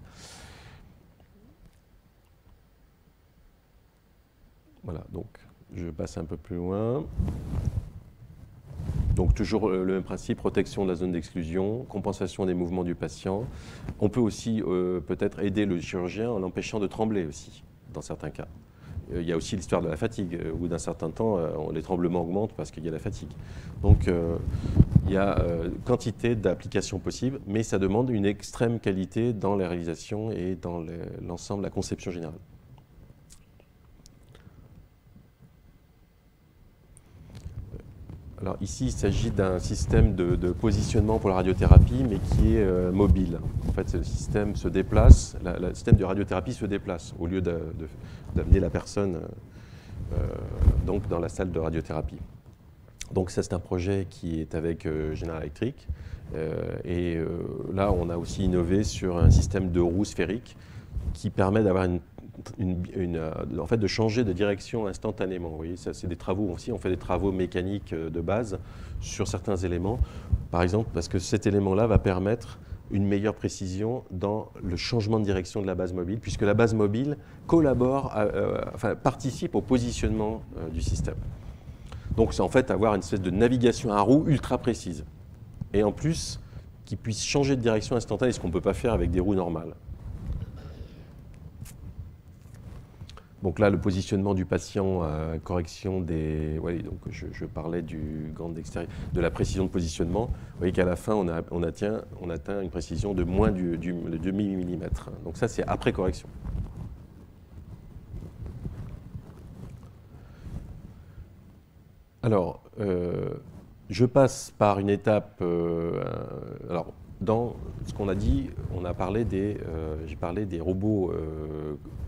Voilà, donc je passe un peu plus loin. Donc toujours le même principe, protection de la zone d'exclusion, compensation des mouvements du patient. On peut aussi peut-être aider le chirurgien en l'empêchant de trembler aussi, dans certains cas. Il y a aussi l'histoire de la fatigue. Au bout d'un certain temps, les tremblements augmentent parce qu'il y a la fatigue. Donc il y a quantité d'applications possibles, mais ça demande une extrême qualité dans les réalisations et dans l'ensemble, la conception générale. Alors ici, il s'agit d'un système de positionnement pour la radiothérapie, mais qui est mobile. En fait, le système se déplace, le système de radiothérapie se déplace au lieu d'amener la personne donc dans la salle de radiothérapie. Donc ça, c'est un projet qui est avec General Electric. Là, on a aussi innové sur un système de roue sphérique qui permet d'avoir en fait, de changer de direction instantanément. Vous voyez, ça, c'est des travaux aussi. On fait des travaux mécaniques de base sur certains éléments, par exemple, parce que cet élément-là va permettre une meilleure précision dans le changement de direction de la base mobile, puisque la base mobile collabore, participe au positionnement du système. Donc, c'est en fait avoir une espèce de navigation à roue ultra précise, et en plus, qui puisse changer de direction instantanée, ce qu'on ne peut pas faire avec des roues normales. Donc là, le positionnement du patient, correction des... Ouais, donc je parlais du gant d'extérieur, de la précision de positionnement. Vous voyez qu'à la fin, on atteint une précision de moins de demi-millimètre. Donc ça, c'est après correction. Alors, je passe par une étape... alors, dans ce qu'on a dit, j'ai parlé des robots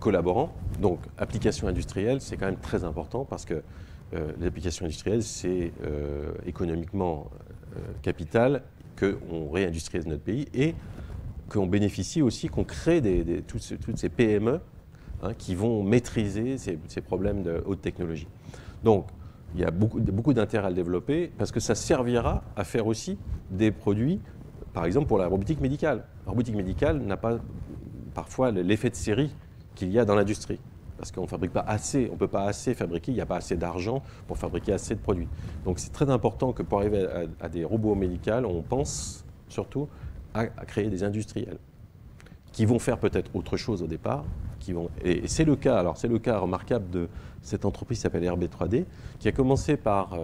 collaborants. Donc, application industrielle, c'est quand même très important parce que les applications industrielles, c'est économiquement capital qu'on réindustrialise notre pays et qu'on bénéficie aussi, qu'on crée toutes ces PME qui vont maîtriser ces problèmes de haute technologie. Donc, il y a beaucoup d'intérêt à le développer parce que ça servira à faire aussi des produits. Par exemple, pour la robotique médicale. La robotique médicale n'a pas parfois l'effet de série qu'il y a dans l'industrie. Parce qu'on ne fabrique pas assez, on ne peut pas assez fabriquer, il n'y a pas assez d'argent pour fabriquer assez de produits. Donc c'est très important que pour arriver à des robots médicaux, on pense surtout à créer des industriels qui vont faire peut-être autre chose au départ. Et c'est le cas, alors c'est le cas remarquable de cette entreprise qui s'appelle RB3D, qui a commencé par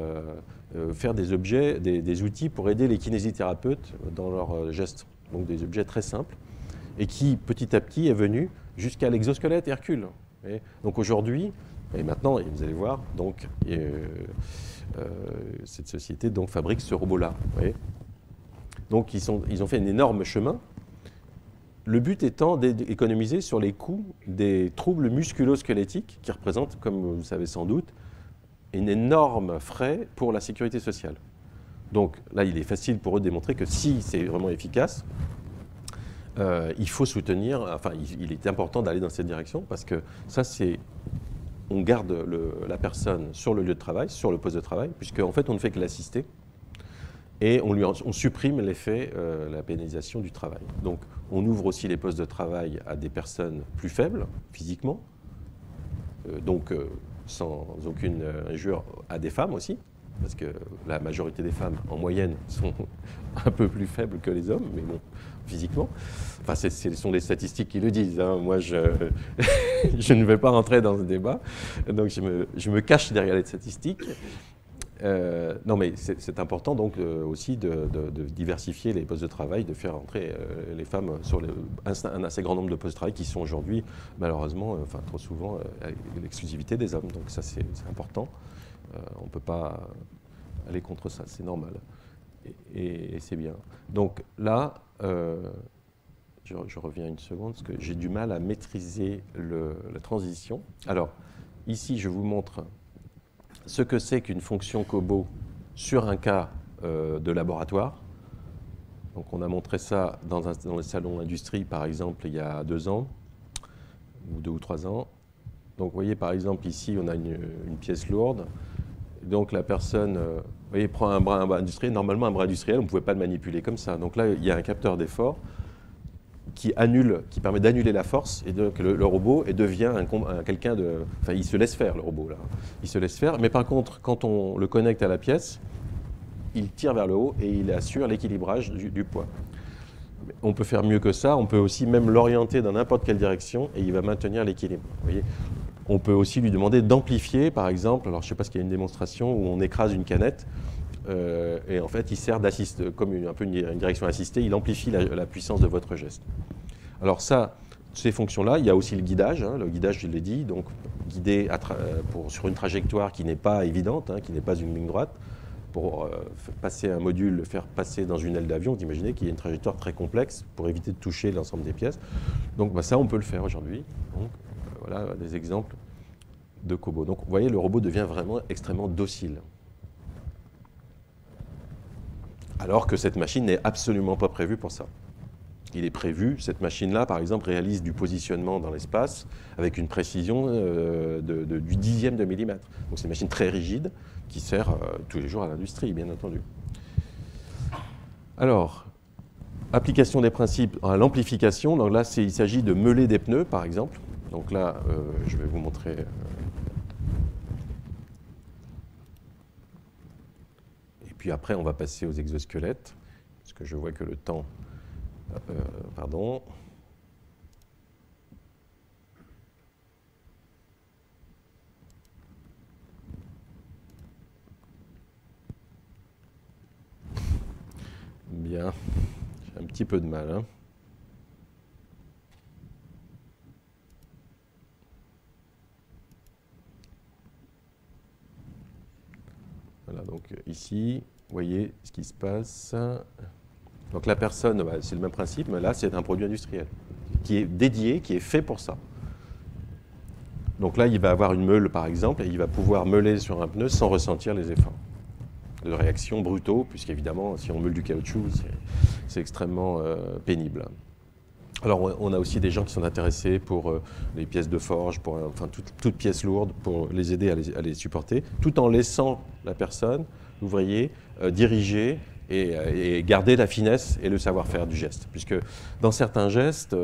faire des objets, des outils pour aider les kinésithérapeutes dans leurs gestes. Donc des objets très simples, et qui petit à petit est venu jusqu'à l'exosquelette Hercule. Donc aujourd'hui, Et maintenant, vous allez voir, donc, cette société donc, fabrique ce robot-là. Donc ils ont fait un énorme chemin. Le but étant d'économiser sur les coûts des troubles musculo-squelettiques qui représentent, comme vous le savez sans doute, un énorme frais pour la sécurité sociale. Donc là, il est facile pour eux de démontrer que si c'est vraiment efficace, il faut soutenir, enfin, il est important d'aller dans cette direction parce que ça, c'est, on garde la personne sur le lieu de travail, sur le poste de travail, puisqu'en fait, on ne fait que l'assister et on supprime l'effet, la pénalisation du travail. Donc, on ouvre aussi les postes de travail à des personnes plus faibles physiquement, donc sans aucune injure à des femmes aussi, parce que la majorité des femmes, en moyenne, sont un peu plus faibles que les hommes, mais bon, physiquement. Enfin, ce sont les statistiques qui le disent. Hein. Moi, je ne vais pas rentrer dans ce débat, donc je me cache derrière les statistiques. Non, mais c'est important donc aussi de diversifier les postes de travail, de faire entrer les femmes sur un assez grand nombre de postes de travail qui sont aujourd'hui, malheureusement, enfin trop souvent, l'exclusivité des hommes. Donc ça, c'est important. On ne peut pas aller contre ça, c'est normal. Et c'est bien. Donc là, je reviens une seconde, parce que j'ai du mal à maîtriser la transition. Alors, ici, je vous montre ce que c'est qu'une fonction Cobo sur un cas de laboratoire. Donc on a montré ça dans le salon industrie, par exemple, il y a 2 ans, ou 2 ou 3 ans. Donc vous voyez, par exemple, ici, on a une pièce lourde. Donc la personne, vous voyez, prend un bras industriel. Normalement, un bras industriel, on ne pouvait pas le manipuler comme ça. Donc là, il y a un capteur d'effort qui permet d'annuler la force, et donc le robot devient quelqu'un de... Enfin, il se laisse faire, le robot, là. Il se laisse faire, mais par contre, quand on le connecte à la pièce, il tire vers le haut et il assure l'équilibrage du poids. On peut faire mieux que ça, on peut aussi même l'orienter dans n'importe quelle direction et il va maintenir l'équilibre. Vous voyez ? On peut aussi lui demander d'amplifier, par exemple, alors je ne sais pas s'il y a une démonstration où on écrase une canette, et en fait, il sert d'assiste, comme un peu une direction assistée, il amplifie la puissance de votre geste. Alors ça, ces fonctions-là, il y a aussi le guidage. Hein, le guidage, je l'ai dit, donc guider sur une trajectoire qui n'est pas évidente, hein, qui n'est pas une ligne droite. Pour passer un module, le faire passer dans une aile d'avion, vous imaginez qu'il y a une trajectoire très complexe pour éviter de toucher l'ensemble des pièces. Donc ça, on peut le faire aujourd'hui. Donc voilà des exemples de Cobo. Donc vous voyez, le robot devient vraiment extrêmement docile. Alors que cette machine n'est absolument pas prévue pour ça. Il est prévu, cette machine-là, par exemple, réalise du positionnement dans l'espace avec une précision du 10e de millimètre. Donc c'est une machine très rigide qui sert tous les jours à l'industrie, bien entendu. Alors, application des principes à l'amplification. Donc là, il s'agit de meuler des pneus, par exemple. Donc là, je vais vous montrer... Puis après, on va passer aux exosquelettes, parce que je vois que le temps... pardon. Bien, j'ai un petit peu de mal. Hein. Voilà, donc ici, vous voyez ce qui se passe. Donc la personne, c'est le même principe, mais là, c'est un produit industriel qui est dédié, qui est fait pour ça. Donc là, il va avoir une meule, par exemple, et il va pouvoir meuler sur un pneu sans ressentir les efforts de réaction brutaux, puisqu'évidemment, si on meule du caoutchouc, c'est extrêmement pénible. Alors, on a aussi des gens qui sont intéressés pour les pièces de forge, enfin, toutes pièces lourdes, pour les aider à les supporter, tout en laissant la personne, l'ouvrier, diriger et garder la finesse et le savoir-faire du geste. Puisque dans certains gestes,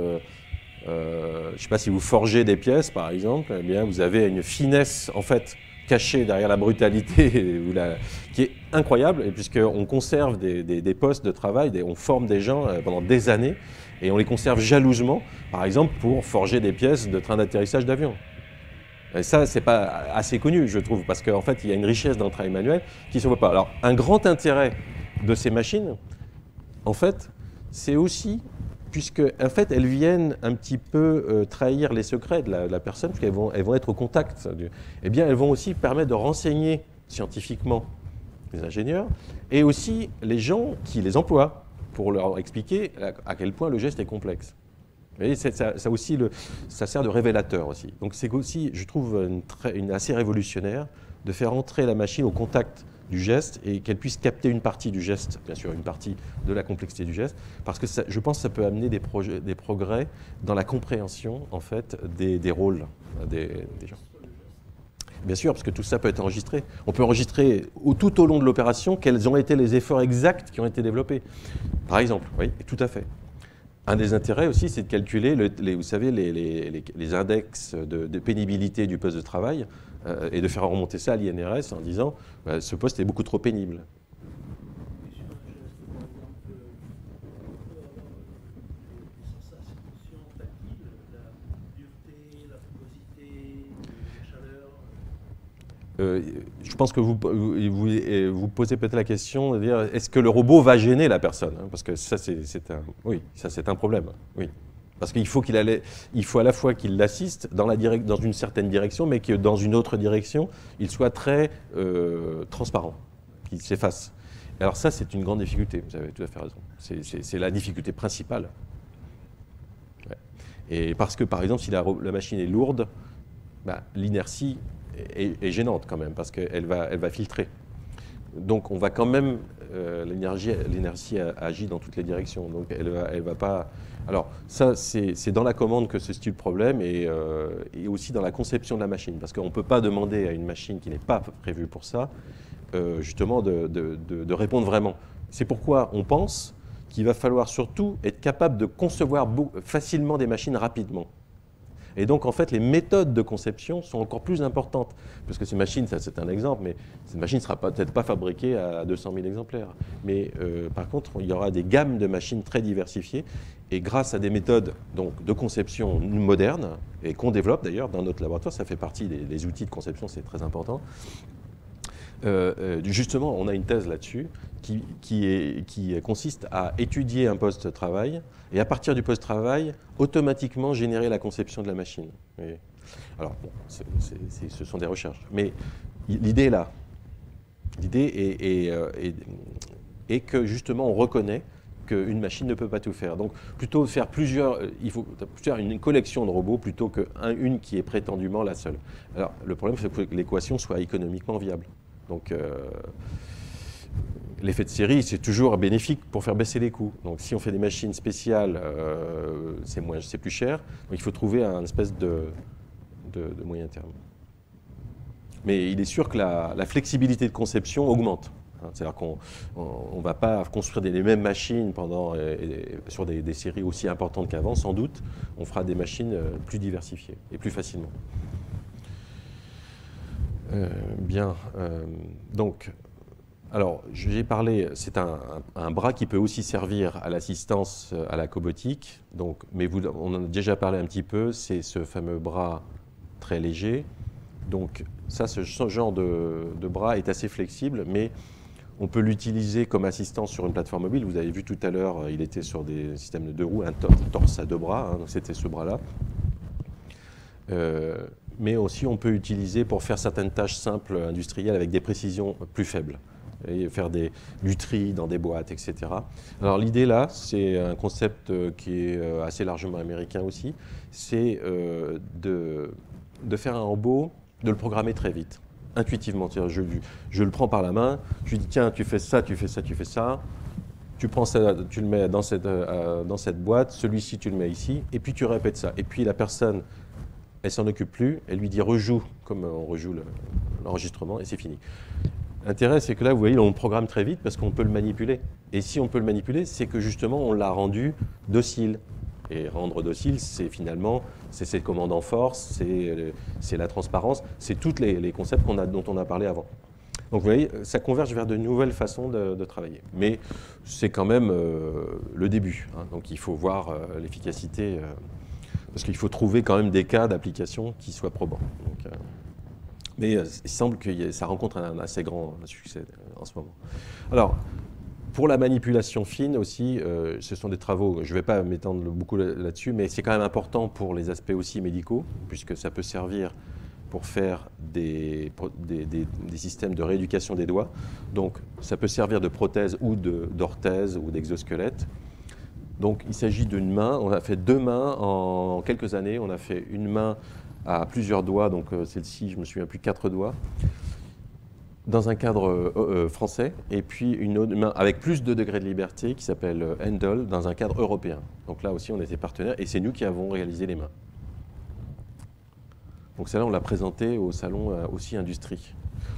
je ne sais pas si vous forgez des pièces, par exemple, eh bien, vous avez une finesse, en fait, cachée derrière la brutalité, qui est incroyable, et puisqu'on conserve des postes de travail, on forme des gens pendant des années, et on les conserve jalousement, par exemple, pour forger des pièces de train d'atterrissage d'avion. Et ça, c'est pas assez connu, je trouve, parce qu'en fait, il y a une richesse dans le travail manuel qui ne se voit pas. Alors, un grand intérêt de ces machines, en fait, c'est aussi puisque en fait, elles viennent un petit peu trahir les secrets de la personne, puisqu'elles vont être au contact. Eh bien, elles vont aussi permettre de renseigner scientifiquement les ingénieurs, et aussi les gens qui les emploient, pour leur expliquer à quel point le geste est complexe. Vous voyez, ça sert de révélateur aussi. Donc c'est aussi, je trouve, assez révolutionnaire de faire entrer la machine au contact du geste et qu'elle puisse capter une partie du geste, bien sûr une partie de la complexité du geste, parce que je pense que ça peut amener des progrès dans la compréhension en fait, des rôles des gens. Bien sûr, parce que tout ça peut être enregistré. On peut enregistrer tout au long de l'opération quels ont été les efforts exacts qui ont été développés. Par exemple, oui, tout à fait. Un des intérêts aussi, c'est de calculer, vous savez, les index de pénibilité du poste de travail et de faire remonter ça à l'INRS en disant ce poste est beaucoup trop pénible. Je pense que vous posez peut-être la question de dire est-ce que le robot va gêner la personne, hein, parce que ça c'est un problème. Oui. Parce qu'il faut il faut à la fois qu'il l'assiste dans une certaine direction, mais que dans une autre direction, il soit très transparent, qu'il s'efface. Alors ça, c'est une grande difficulté, vous avez tout à fait raison. C'est la difficulté principale. Ouais. Et parce que, par exemple, si la machine est lourde, l'inertie est gênante quand même, parce qu'elle va filtrer. Donc on va quand même, l'énergie agit dans toutes les directions, donc elle va pas... Alors ça, c'est dans la commande que se situe le problème et aussi dans la conception de la machine, parce qu'on ne peut pas demander à une machine qui n'est pas prévue pour ça, justement de répondre vraiment. C'est pourquoi on pense qu'il va falloir surtout être capable de concevoir facilement des machines rapidement. Et donc, en fait, les méthodes de conception sont encore plus importantes. Parce que ces machines, ça c'est un exemple, mais cette machine ne sera peut-être pas fabriquée à 200 000 exemplaires. Mais par contre, il y aura des gammes de machines très diversifiées. Et grâce à des méthodes donc, de conception modernes, et qu'on développe d'ailleurs dans notre laboratoire, ça fait partie des outils de conception, c'est très important. Justement, on a une thèse là-dessus qui consiste à étudier un poste de travail et à partir du poste de travail, automatiquement générer la conception de la machine. Et alors, bon, ce sont des recherches, mais l'idée est là. L'idée est que justement, on reconnaît qu'une machine ne peut pas tout faire. Donc, plutôt faire il faut faire une collection de robots plutôt qu'une qui est prétendument la seule. Alors, le problème, c'est que l'équation soit économiquement viable. Donc, l'effet de série, c'est toujours bénéfique pour faire baisser les coûts. Donc, si on fait des machines spéciales, c'est plus cher. Donc, il faut trouver un espèce de moyen terme. Mais il est sûr que la flexibilité de conception augmente. C'est-à-dire qu'on ne va pas construire les mêmes machines sur des séries aussi importantes qu'avant, sans doute. On fera des machines plus diversifiées et plus facilement. Bien. Donc, alors, j'ai parlé, c'est un bras qui peut aussi servir à l'assistance à la cobotique. Donc, mais on en a déjà parlé un petit peu, c'est ce fameux bras très léger. Donc, ce genre de bras est assez flexible, mais on peut l'utiliser comme assistance sur une plateforme mobile. Vous avez vu tout à l'heure, il était sur des systèmes de 2 roues, un torse à 2 bras, hein, donc c'était ce bras-là. Mais aussi on peut l'utiliser pour faire certaines tâches simples industrielles avec des précisions plus faibles, et faire du tri dans des boîtes, etc. Alors l'idée là, c'est un concept qui est assez largement américain aussi, c'est de faire un robot, de le programmer très vite, intuitivement. Je le prends par la main, je lui dis tiens, tu fais ça, tu fais ça, tu fais ça. Tu prends ça, tu le mets dans cette boîte, celui-ci tu le mets ici, et puis tu répètes ça. Et puis la personne, elle s'en occupe plus, elle lui dit rejoue, comme on rejoue l'enregistrement, et c'est fini. L'intérêt, c'est que là, vous voyez, on le programme très vite parce qu'on peut le manipuler. Et si on peut le manipuler, c'est que justement, on l'a rendu docile. Et rendre docile, c'est finalement, c'est ses commandes en force, c'est la transparence, c'est tous les concepts dont on a parlé avant. Donc vous voyez, ça converge vers de nouvelles façons de travailler. Mais c'est quand même le début. Hein. Donc il faut voir l'efficacité, parce qu'il faut trouver quand même des cas d'application qui soient probants. Donc, mais il semble que ça rencontre un assez grand succès en ce moment. Alors, Pour la manipulation fine aussi, ce sont des travaux, je ne vais pas m'étendre beaucoup là-dessus, mais c'est quand même important pour les aspects aussi médicaux, puisque ça peut servir pour faire des systèmes de rééducation des doigts. Donc ça peut servir de prothèse ou d'orthèse ou d'exosquelette. Donc il s'agit d'une main, on a fait 2 mains en quelques années, on a fait une main à plusieurs doigts, donc celle-ci je me souviens plus, 4 doigts, dans un cadre français, et puis une autre main avec plus de degrés de liberté qui s'appelle Handel, dans un cadre européen. Donc là aussi on était partenaires, et c'est nous qui avons réalisé les mains. Donc celle-là on l'a présentée au salon aussi Industrie.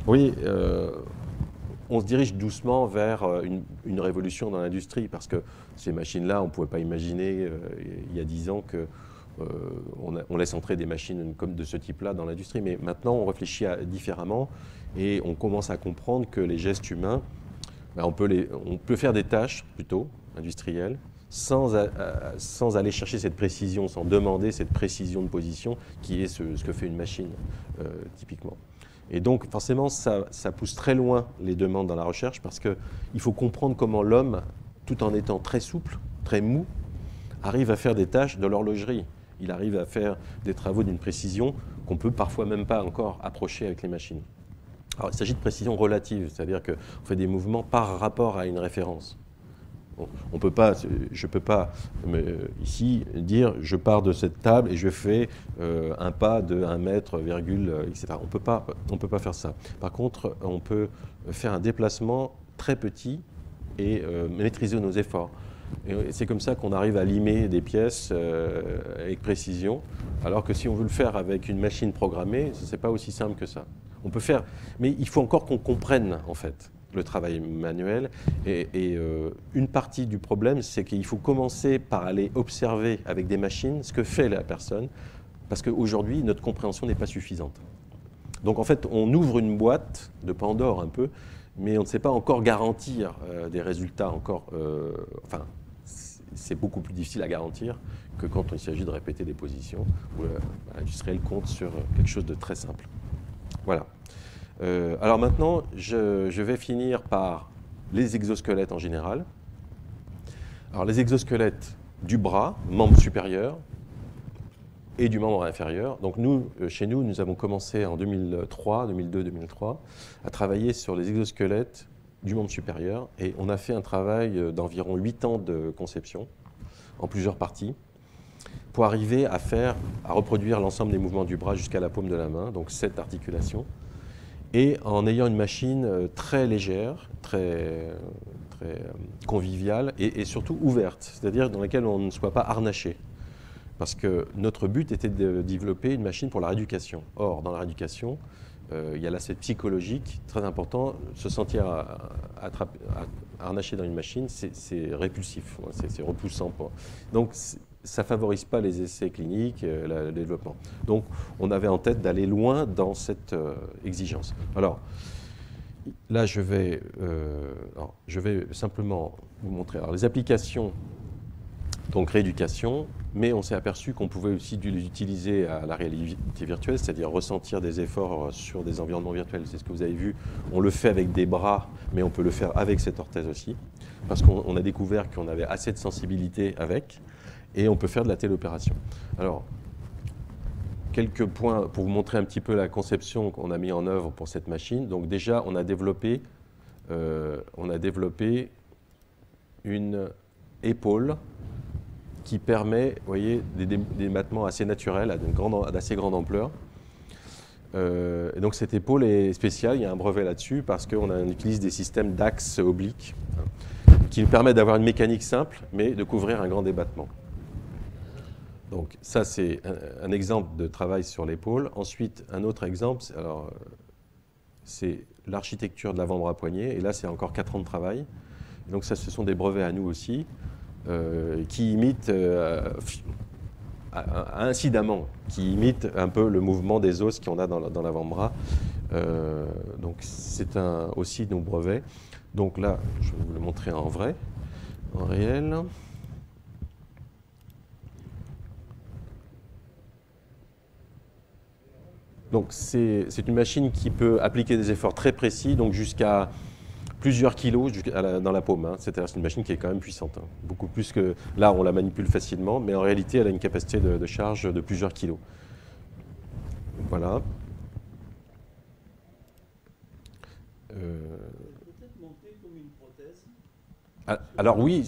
Oui, on se dirige doucement vers une révolution dans l'industrie, parce que ces machines-là, on ne pouvait pas imaginer il y a 10 ans qu'on laisse entrer des machines comme de ce type-là dans l'industrie. Mais maintenant, on réfléchit différemment et on commence à comprendre que les gestes humains, ben, on peut faire des tâches plutôt industrielles sans aller chercher cette précision, sans demander cette précision de position qui est ce que fait une machine typiquement. Et donc, forcément, ça pousse très loin les demandes dans la recherche, parce qu'il faut comprendre comment l'homme, tout en étant très souple, très mou, arrive à faire des tâches de l'horlogerie. Il arrive à faire des travaux d'une précision qu'on peut parfois même pas encore approcher avec les machines. Alors, il s'agit de précision relative, c'est-à-dire qu'on fait des mouvements par rapport à une référence. Bon, je ne peux pas ici dire je pars de cette table et je fais un pas de 1 mètre, etc. On peut pas faire ça. Par contre, on peut faire un déplacement très petit et maîtriser nos efforts. C'est comme ça qu'on arrive à limer des pièces avec précision, alors que si on veut le faire avec une machine programmée, ce n'est pas aussi simple que ça. On peut faire, mais il faut encore qu'on comprenne en fait le travail manuel. Et une partie du problème, c'est qu'il faut commencer par aller observer avec des machines ce que fait la personne, parce qu'aujourd'hui, notre compréhension n'est pas suffisante. Donc en fait, on ouvre une boîte de Pandore un peu, mais on ne sait pas encore garantir des résultats encore. Enfin, c'est beaucoup plus difficile à garantir que quand il s'agit de répéter des positions où l'industriel compte sur quelque chose de très simple. Voilà. Alors maintenant, je vais finir par les exosquelettes en général. Alors les exosquelettes du bras, membre supérieur, et du membre inférieur. Donc nous, chez nous, nous avons commencé en 2002-2003, à travailler sur les exosquelettes du membre supérieur, et on a fait un travail d'environ 8 ans de conception, en plusieurs parties, pour arriver à reproduire l'ensemble des mouvements du bras jusqu'à la paume de la main, donc 7 articulations, et en ayant une machine très légère, très conviviale, et surtout ouverte, c'est-à-dire dans laquelle on ne soit pas harnaché. Parce que notre but était de développer une machine pour la rééducation. Or, dans la rééducation, il y a l'aspect psychologique très important. Se sentir harnaché dans une machine, c'est répulsif, c'est repoussant. Donc, ça ne favorise pas les essais cliniques, le développement. Donc, on avait en tête d'aller loin dans cette exigence. Alors, là, je vais simplement vous montrer les applications. Donc rééducation, mais on s'est aperçu qu'on pouvait aussi les utiliser à la réalité virtuelle, c'est-à-dire ressentir des efforts sur des environnements virtuels. C'est ce que vous avez vu, on le fait avec des bras, mais on peut le faire avec cette orthèse aussi, parce qu'on a découvert qu'on avait assez de sensibilité avec, et on peut faire de la téléopération. Alors, quelques points pour vous montrer un petit peu la conception qu'on a mis en œuvre pour cette machine. Donc déjà, on a développé une épaule qui permet, vous voyez, des battements assez naturels, d'assez grande ampleur. Et donc cette épaule est spéciale, il y a un brevet là-dessus, parce qu'on utilise des systèmes d'axes obliques qui nous permettent d'avoir une mécanique simple, mais de couvrir un grand débattement. Donc ça, c'est un exemple de travail sur l'épaule. Ensuite, un autre exemple, c'est l'architecture de l'avant-bras poignet, et là, c'est encore 4 ans de travail. Et donc ça, ce sont des brevets à nous aussi, qui imitent incidemment, qui imitent un peu le mouvement des os qu'on a dans l'avant-bras. Donc c'est aussi nos brevets. Donc là, je vais vous le montrer en vrai, en réel. Donc c'est une machine qui peut appliquer des efforts très précis, donc jusqu'à plusieurs kilos dans la paume. Hein. C'est-à-dire c'est une machine qui est quand même puissante. Hein. Beaucoup plus que... Là, on la manipule facilement, mais en réalité, elle a une capacité de charge de plusieurs kilos. Voilà. Alors oui,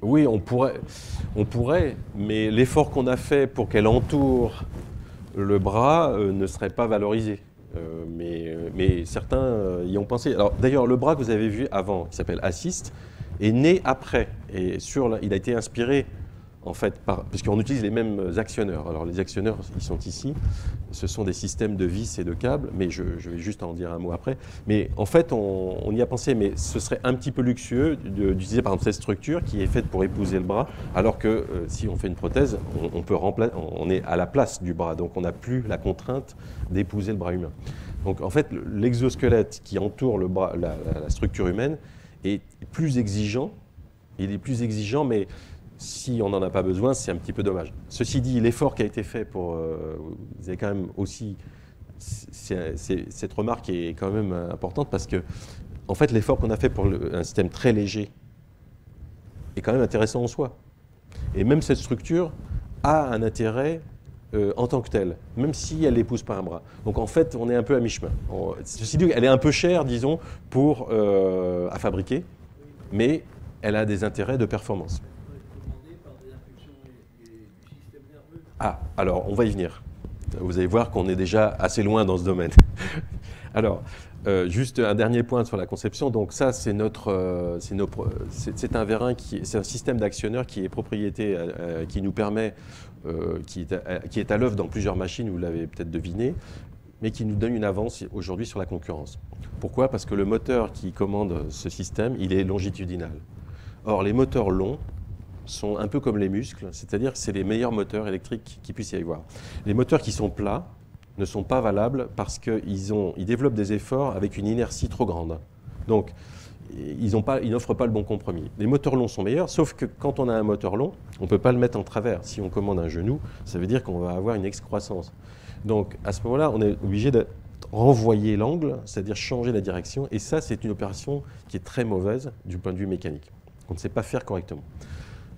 oui, on pourrait, mais l'effort qu'on a fait pour qu'elle entoure le bras ne serait pas valorisé. Mais certains y ont pensé. Alors d'ailleurs, le bras que vous avez vu avant, qui s'appelle Assist, est né après. Et il a été inspiré, en fait, puisqu'on utilise les mêmes actionneurs. Alors les actionneurs, ils sont ici. Ce sont des systèmes de vis et de câbles, mais je vais juste en dire un mot après. Mais en fait, on y a pensé, mais ce serait un petit peu luxueux d'utiliser par exemple cette structure qui est faite pour épouser le bras, alors que si on fait une prothèse, on est à la place du bras, donc on n'a plus la contrainte d'épouser le bras humain. Donc en fait, l'exosquelette qui entoure le bras, la structure humaine est plus exigeant. Il est plus exigeant, mais si on n'en a pas besoin, c'est un petit peu dommage. Ceci dit, l'effort qui a été fait pour... vous avez quand même aussi... cette remarque est quand même importante parce que, en fait, l'effort qu'on a fait pour un système très léger est quand même intéressant en soi. Et même cette structure a un intérêt en tant que telle, même si elle n'épouse pas un bras. Donc en fait, on est un peu à mi-chemin. Ceci dit, elle est un peu chère, disons, à fabriquer, mais elle a des intérêts de performance. Ah, alors, on va y venir. Vous allez voir qu'on est déjà assez loin dans ce domaine. Alors, juste un dernier point sur la conception. Donc ça, c'est un vérin c'est un système d'actionneurs qui est propriété, qui nous permet, qui est à l'œuvre dans plusieurs machines, vous l'avez peut-être deviné, mais qui nous donne une avance aujourd'hui sur la concurrence. Pourquoi? Parce que le moteur qui commande ce système, il est longitudinal. Or, les moteurs longs sont un peu comme les muscles, c'est-à-dire que c'est les meilleurs moteurs électriques qu'il puisse y avoir. Les moteurs qui sont plats ne sont pas valables parce qu'ils développent des efforts avec une inertie trop grande. Donc, ils n'offrent pas le bon compromis. Les moteurs longs sont meilleurs, sauf que quand on a un moteur long, on ne peut pas le mettre en travers. Si on commande un genou, ça veut dire qu'on va avoir une excroissance. Donc, à ce moment-là, on est obligé de renvoyer l'angle, c'est-à-dire changer la direction, et ça, c'est une opération qui est très mauvaise du point de vue mécanique. On ne sait pas faire correctement.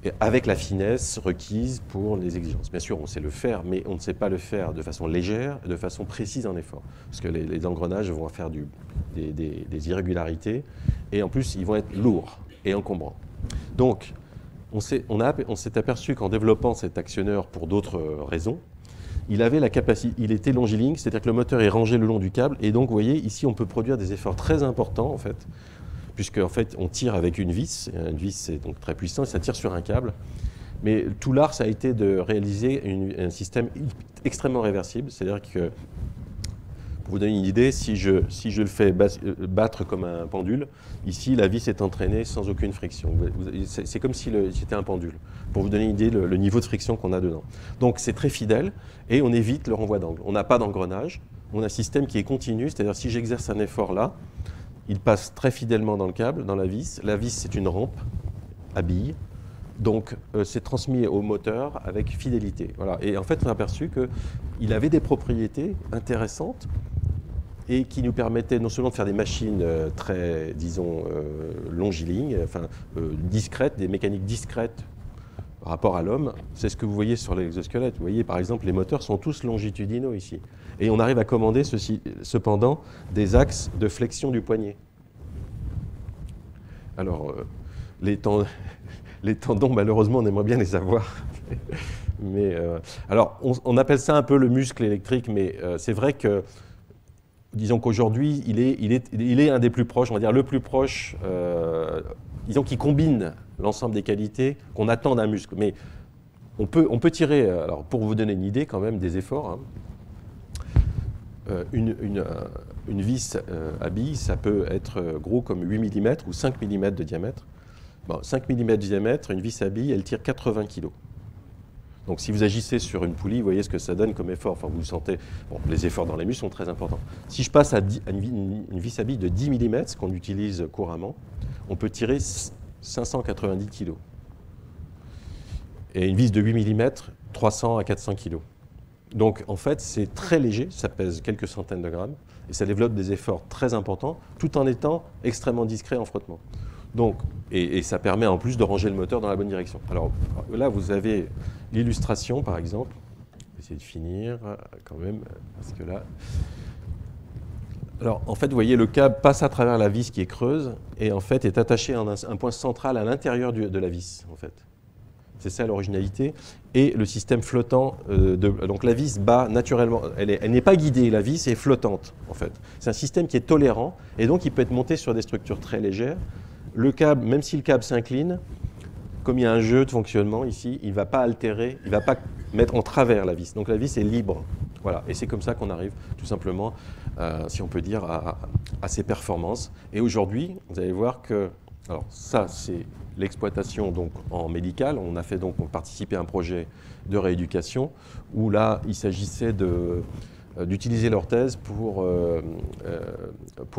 Et avec la finesse requise pour les exigences. Bien sûr, on sait le faire, mais on ne sait pas le faire de façon légère et de façon précise en effort. Parce que les engrenages vont faire des irrégularités, et en plus, ils vont être lourds et encombrants. Donc, on s'est aperçu qu'en développant cet actionneur pour d'autres raisons, il avait la capacité, il était longiligne, c'est-à-dire que le moteur est rangé le long du câble, et donc, vous voyez, ici, on peut produire des efforts très importants, en fait, puisque en fait, on tire avec une vis c'est donc très puissant, et ça tire sur un câble. Mais tout l'art, ça a été de réaliser un système extrêmement réversible, c'est-à-dire que, pour vous donner une idée, si je le fais battre comme un pendule, ici, la vis est entraînée sans aucune friction. C'est comme si c'était un pendule, pour vous donner une idée le niveau de friction qu'on a dedans. Donc c'est très fidèle, et on évite le renvoi d'angle. On n'a pas d'engrenage, on a un système qui est continu, c'est-à-dire si j'exerce un effort là, il passe très fidèlement dans le câble, dans la vis. La vis, c'est une rampe à billes. Donc, c'est transmis au moteur avec fidélité. Voilà. Et en fait, on a aperçu qu'il avait des propriétés intéressantes et qui nous permettaient non seulement de faire des machines très, disons, longilignes, enfin, discrètes, des mécaniques discrètes par rapport à l'homme. C'est ce que vous voyez sur l'exosquelette. Vous voyez, par exemple, les moteurs sont tous longitudinaux ici. Et on arrive à commander cependant des axes de flexion du poignet. Alors, les tendons, malheureusement, on aimerait bien les avoir. Mais, alors, on appelle ça un peu le muscle électrique, mais c'est vrai que, disons qu'aujourd'hui, il est un des plus proches, on va dire le plus proche, disons qu'il combine l'ensemble des qualités qu'on attend d'un muscle. Mais on peut tirer, alors pour vous donner une idée quand même des efforts, hein, une vis à billes, ça peut être gros comme 8 mm ou 5 mm de diamètre. Bon, 5 mm de diamètre, une vis à billes, elle tire 80 kg. Donc si vous agissez sur une poulie, vous voyez ce que ça donne comme effort. Enfin, vous sentez, bon, les efforts dans les muscles sont très importants. Si je passe à une vis à billes de 10 mm, ce qu'on utilise couramment, on peut tirer 590 kg. Et une vis de 8 mm, 300 à 400 kg. Donc en fait, c'est très léger, ça pèse quelques centaines de grammes, et ça développe des efforts très importants, tout en étant extrêmement discret en frottement. Donc, et ça permet en plus de ranger le moteur dans la bonne direction. Alors là, vous avez l'illustration, par exemple. Je vais essayer de finir quand même, parce que là... Alors, en fait, vous voyez, le câble passe à travers la vis qui est creuse et en fait est attaché à un point central à l'intérieur de la vis, en fait. C'est ça l'originalité. Et le système flottant, donc la vis bat naturellement, elle n'est pas guidée, la vis est flottante, en fait. C'est un système qui est tolérant et donc il peut être monté sur des structures très légères. Le câble, même si le câble s'incline, comme il y a un jeu de fonctionnement ici, il ne va pas altérer, il ne va pas mettre en travers la vis. Donc la vis est libre. Voilà. Et c'est comme ça qu'on arrive, tout simplement, si on peut dire, à ces performances. Et aujourd'hui, vous allez voir que, alors ça, c'est l'exploitation donc en médical. On a fait donc participer à un projet de rééducation où là, il s'agissait d'utiliser l'orthèse pour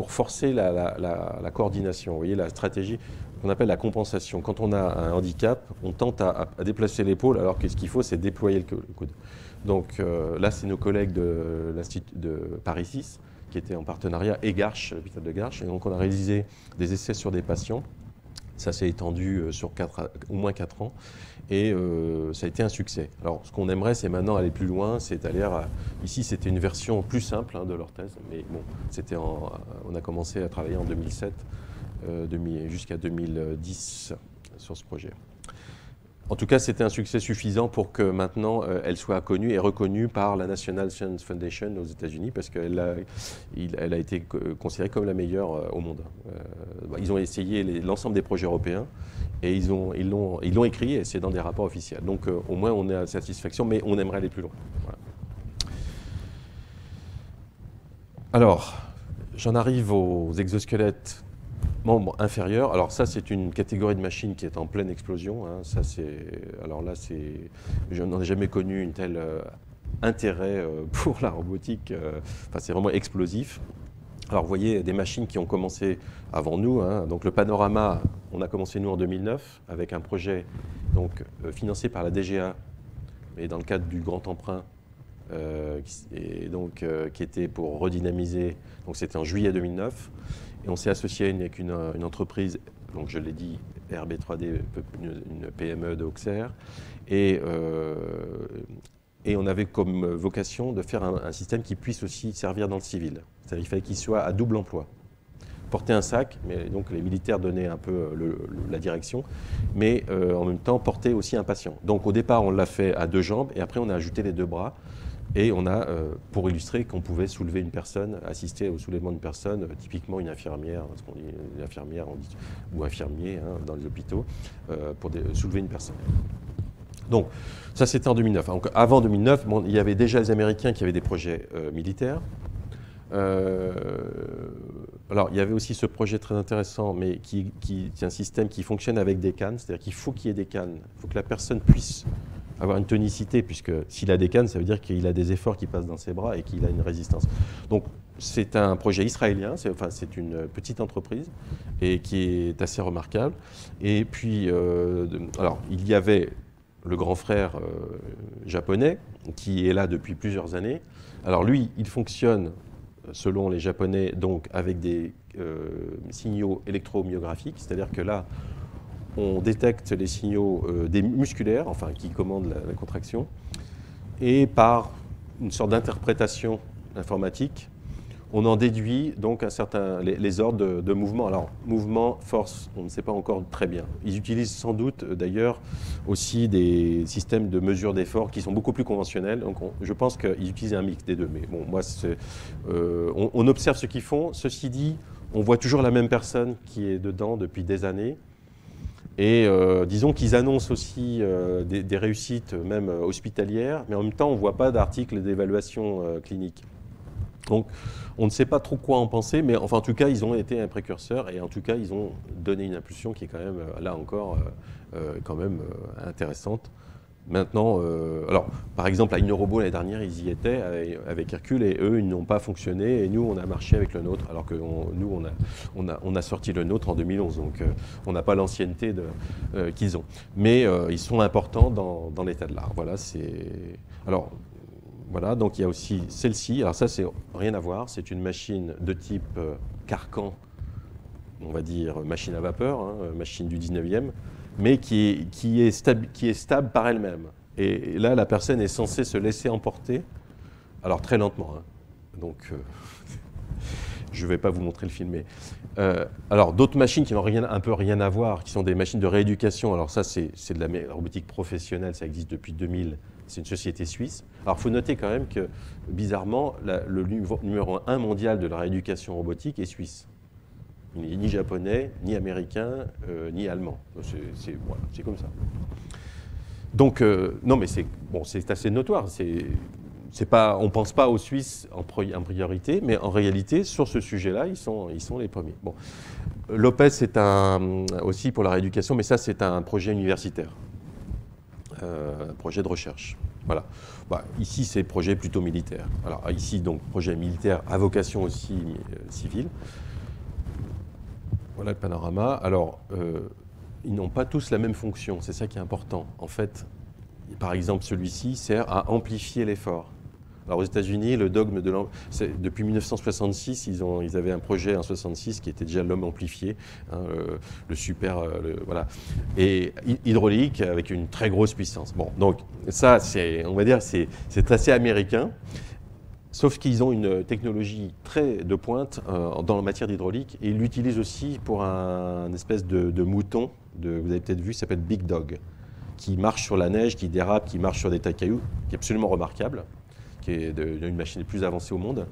forcer la coordination. Vous voyez la stratégie qu'on appelle la compensation. Quand on a un handicap, on tente à déplacer l'épaule, alors que ce qu'il faut, c'est déployer le coude. Donc là, c'est nos collègues de l'Institut de Paris 6 qui étaient en partenariat et Garches, l'hôpital de Garches. Et donc on a réalisé des essais sur des patients. Ça s'est étendu sur au moins 4 ans et ça a été un succès. Alors ce qu'on aimerait, c'est maintenant aller plus loin, c'est aller ici c'était une version plus simple de l'orthèse, mais bon, on a commencé à travailler en 2007 jusqu'à 2010 sur ce projet. En tout cas, c'était un succès suffisant pour que maintenant elle soit connue et reconnue par la National Science Foundation aux États-Unis parce qu'elle a été considérée comme la meilleure au monde. Ils ont essayé l'ensemble des projets européens et ils l'ont écrit et c'est dans des rapports officiels. Donc au moins on est à satisfaction, mais on aimerait aller plus loin. Voilà. Alors, j'en arrive aux exosquelettes membres inférieurs. Alors ça, c'est une catégorie de machines qui est en pleine explosion. Hein. Ça, alors là, je n'en ai jamais connu une telle intérêt pour la robotique. Enfin, c'est vraiment explosif. Alors vous voyez des machines qui ont commencé avant nous. Hein. Donc le panorama, on a commencé nous en 2009 avec un projet donc, financé par la DGA, mais dans le cadre du grand emprunt. Qui était pour redynamiser, donc c'était en juillet 2009, et on s'est associé avec une entreprise, donc je l'ai dit, RB3D, une PME de Auxerre, et on avait comme vocation de faire un système qui puisse aussi servir dans le civil, c'est-à-dire qu'il fallait qu'il soit à double emploi. Porter un sac, mais donc les militaires donnaient un peu la direction, mais en même temps porter aussi un patient. Donc au départ on l'a fait à 2 jambes, et après on a ajouté les 2 bras. Et on a, pour illustrer, qu'on pouvait soulever une personne, assister au soulèvement d'une personne, typiquement une infirmière, ce qu'on dit, une infirmière ou infirmier hein, dans les hôpitaux, pour soulever une personne. Donc, ça c'était en 2009. Donc, avant 2009, bon, il y avait déjà les Américains qui avaient des projets militaires. Alors, il y avait aussi ce projet très intéressant, mais qui est un système qui fonctionne avec des cannes, c'est-à-dire qu'il faut qu'il y ait des cannes, il faut que la personne puisse avoir une tonicité, puisque s'il a des cannes, ça veut dire qu'il a des efforts qui passent dans ses bras et qu'il a une résistance. Donc c'est un projet israélien, c'est une petite entreprise et qui est assez remarquable. Et puis, alors il y avait le grand frère japonais qui est là depuis plusieurs années. Alors lui, il fonctionne selon les Japonais donc avec des signaux électromyographiques, c'est-à-dire que là, on détecte les signaux des musculaires, enfin qui commandent la contraction, et par une sorte d'interprétation informatique, on en déduit donc les ordres de mouvement. Alors, mouvement, force, on ne sait pas encore très bien. Ils utilisent sans doute d'ailleurs aussi des systèmes de mesure d'effort qui sont beaucoup plus conventionnels. Donc, je pense qu'ils utilisent un mix des deux. Mais bon, moi, on observe ce qu'ils font. Ceci dit, on voit toujours la même personne qui est dedans depuis des années. Et disons qu'ils annoncent aussi des réussites même hospitalières, mais en même temps, on ne voit pas d'articles d'évaluation clinique. Donc, on ne sait pas trop quoi en penser, mais enfin, en tout cas, ils ont été un précurseur et en tout cas, ils ont donné une impulsion qui est quand même, là encore, intéressante. Maintenant, alors, par exemple, à Innorobo, l'année dernière, ils y étaient avec Hercule et eux, ils n'ont pas fonctionné et nous, on a marché avec le nôtre, alors que nous, on a sorti le nôtre en 2011, donc on n'a pas l'ancienneté qu'ils ont. Mais ils sont importants dans l'état de l'art. Voilà, c'est... Alors, Voilà, donc il y a aussi celle-ci. Alors ça, c'est rien à voir. C'est une machine de type carcan, on va dire machine à vapeur, hein, machine du 19e, mais qui est stable par elle-même. Et là, la personne est censée se laisser emporter, alors très lentement. Hein. Donc, je ne vais pas vous montrer le film. Mais, alors, d'autres machines qui n'ont un peu rien à voir, qui sont des machines de rééducation. Alors ça, c'est de la robotique professionnelle, ça existe depuis 2000. C'est une société suisse. Alors, il faut noter quand même que, bizarrement, le numéro 1 mondial de la rééducation robotique est suisse. Il n'est ni japonais, ni américain, ni allemand. C'est comme ça. Donc, non, mais c'est assez notoire. On ne pense pas aux Suisses en priorité, mais en réalité, sur ce sujet-là, ils sont les premiers. Bon. Lopez, c'est aussi pour la rééducation, mais ça, c'est un projet universitaire. Un projet de recherche. Voilà. Bah, ici, c'est projet plutôt militaire. Alors ici, donc, projet militaire à vocation aussi civile. Voilà le panorama. Alors, ils n'ont pas tous la même fonction, c'est ça qui est important. En fait, par exemple, celui-ci sert à amplifier l'effort. Alors aux États-Unis, le dogme depuis 1966, ils avaient un projet en 66 qui était déjà l'homme amplifié, hein, voilà, et hydraulique avec une très grosse puissance. Bon, donc ça, on va dire, c'est assez américain. Sauf qu'ils ont une technologie très de pointe dans la matière d'hydraulique et ils l'utilisent aussi pour un espèce de mouton, vous avez peut-être vu, qui s'appelle Big Dog, qui marche sur la neige, qui dérape, qui marche sur des tas de cailloux, qui est absolument remarquable, qui est une machine les plus avancées au monde.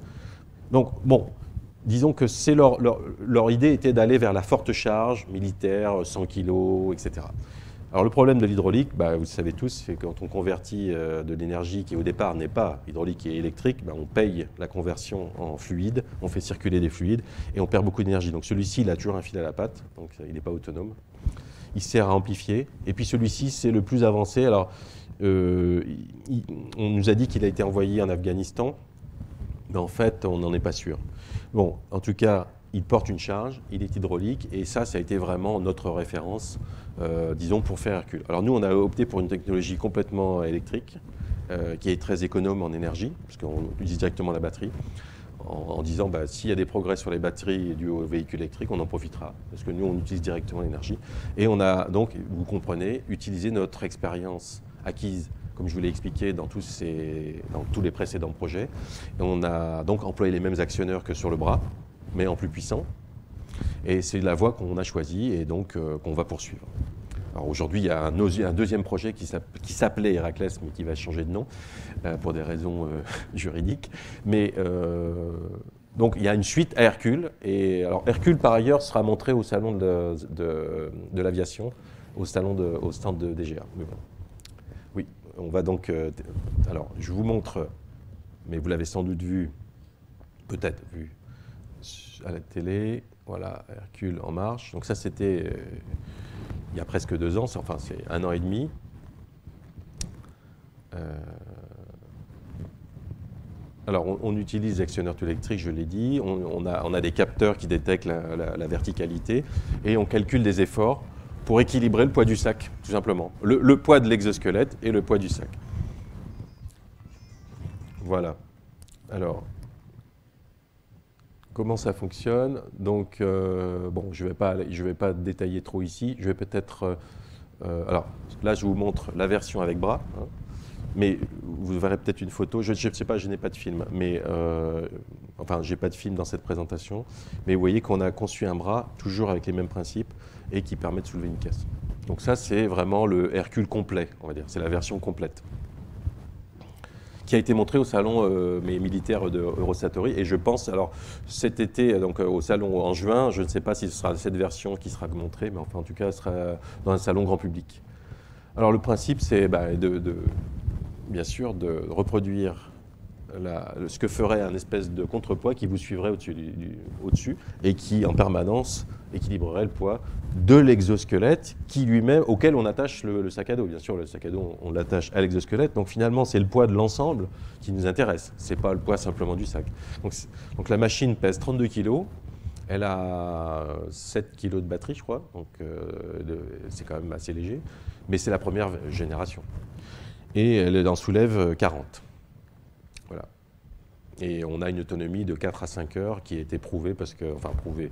Donc, bon, disons que leur idée était d'aller vers la forte charge militaire, 100 kg, etc. Alors le problème de l'hydraulique, vous le savez tous, c'est que quand on convertit de l'énergie qui au départ n'est pas hydraulique et électrique, on paye la conversion en fluide, on fait circuler des fluides et on perd beaucoup d'énergie. Donc celui-ci, il a toujours un fil à la patte, donc il n'est pas autonome. Il sert à amplifier. Et puis celui-ci, c'est le plus avancé. Alors on nous a dit qu'il a été envoyé en Afghanistan, mais en fait, on n'en est pas sûr. Bon, en tout cas, il porte une charge, il est hydraulique, et ça a été vraiment notre référence, disons, pour faire Hercule. Alors nous, on a opté pour une technologie complètement électrique, qui est très économe en énergie, parce qu'on utilise directement la batterie, en disant, s'il y a des progrès sur les batteries dus aux véhicules électriques, on en profitera, parce que nous, on utilise directement l'énergie. Et on a donc, vous comprenez, utilisé notre expérience acquise, comme je vous l'ai expliqué dans tous les précédents projets. Et on a donc employé les mêmes actionneurs que sur le bras, mais en plus puissant. Et c'est la voie qu'on a choisie et donc qu'on va poursuivre. Alors aujourd'hui, il y a un deuxième projet qui s'appelait Héraclès, mais qui va changer de nom pour des raisons juridiques. Mais donc il y a une suite à Hercule. Et alors Hercule, par ailleurs, sera montré au salon de l'aviation, au stand de DGA. Mais bon. Oui, on va donc. Alors je vous montre, mais vous l'avez sans doute vu, peut-être vu à la télé. Voilà, Hercule en marche. Donc ça, c'était il y a presque 2 ans, enfin c'est 1 an et demi. Alors on utilise l'actionneur électrique, je l'ai dit. On a des capteurs qui détectent la verticalité et on calcule des efforts pour équilibrer le poids du sac, tout simplement. Le poids de l'exosquelette et le poids du sac. Voilà. Alors, comment ça fonctionne? Donc, bon, je vais pas détailler trop ici. Je vais peut-être... alors, là, je vous montre la version avec bras. Hein, mais vous verrez peut-être une photo. Je ne sais pas, je n'ai pas de film. Mais, enfin, je n'ai pas de film dans cette présentation. Mais vous voyez qu'on a conçu un bras, toujours avec les mêmes principes, et qui permet de soulever une caisse. Donc ça, c'est vraiment le Hercule complet, on va dire. C'est la version complète, qui a été montré au salon militaire de Eurosatory. Et je pense, alors cet été, donc au salon en juin, je ne sais pas si ce sera cette version qui sera montrée, mais enfin en tout cas, ce sera dans un salon grand public. Alors le principe, c'est bien sûr de reproduire ce que ferait un espèce de contrepoids qui vous suivrait au-dessus et qui, en permanence, équilibrerait le poids de l'exosquelette auquel on attache le sac à dos. Bien sûr, le sac à dos, on l'attache à l'exosquelette. Donc finalement, c'est le poids de l'ensemble qui nous intéresse. Ce n'est pas le poids simplement du sac. Donc la machine pèse 32 kg. Elle a 7 kg de batterie, je crois. Donc c'est quand même assez léger. Mais c'est la première génération. Et elle en soulève 40. Et on a une autonomie de 4 à 5 heures qui a été prouvée, parce que, enfin prouvée,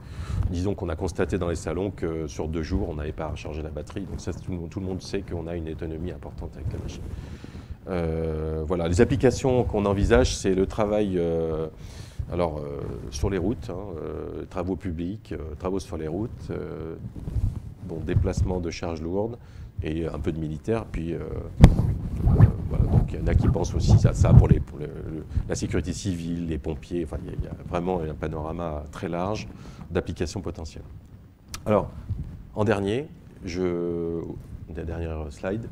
disons qu'on a constaté dans les salons que sur 2 jours, on n'avait pas à recharger la batterie. Donc ça, tout le monde sait qu'on a une autonomie importante avec la machine. Voilà, les applications qu'on envisage, c'est le travail sur les routes, travaux publics, travaux sur les routes, déplacement de charges lourdes et un peu de militaire. Puis voilà, donc il y en a qui pensent aussi à ça pour la sécurité civile, les pompiers. Enfin, il y a vraiment un panorama très large d'applications potentielles. Alors, en dernier, la dernière slide,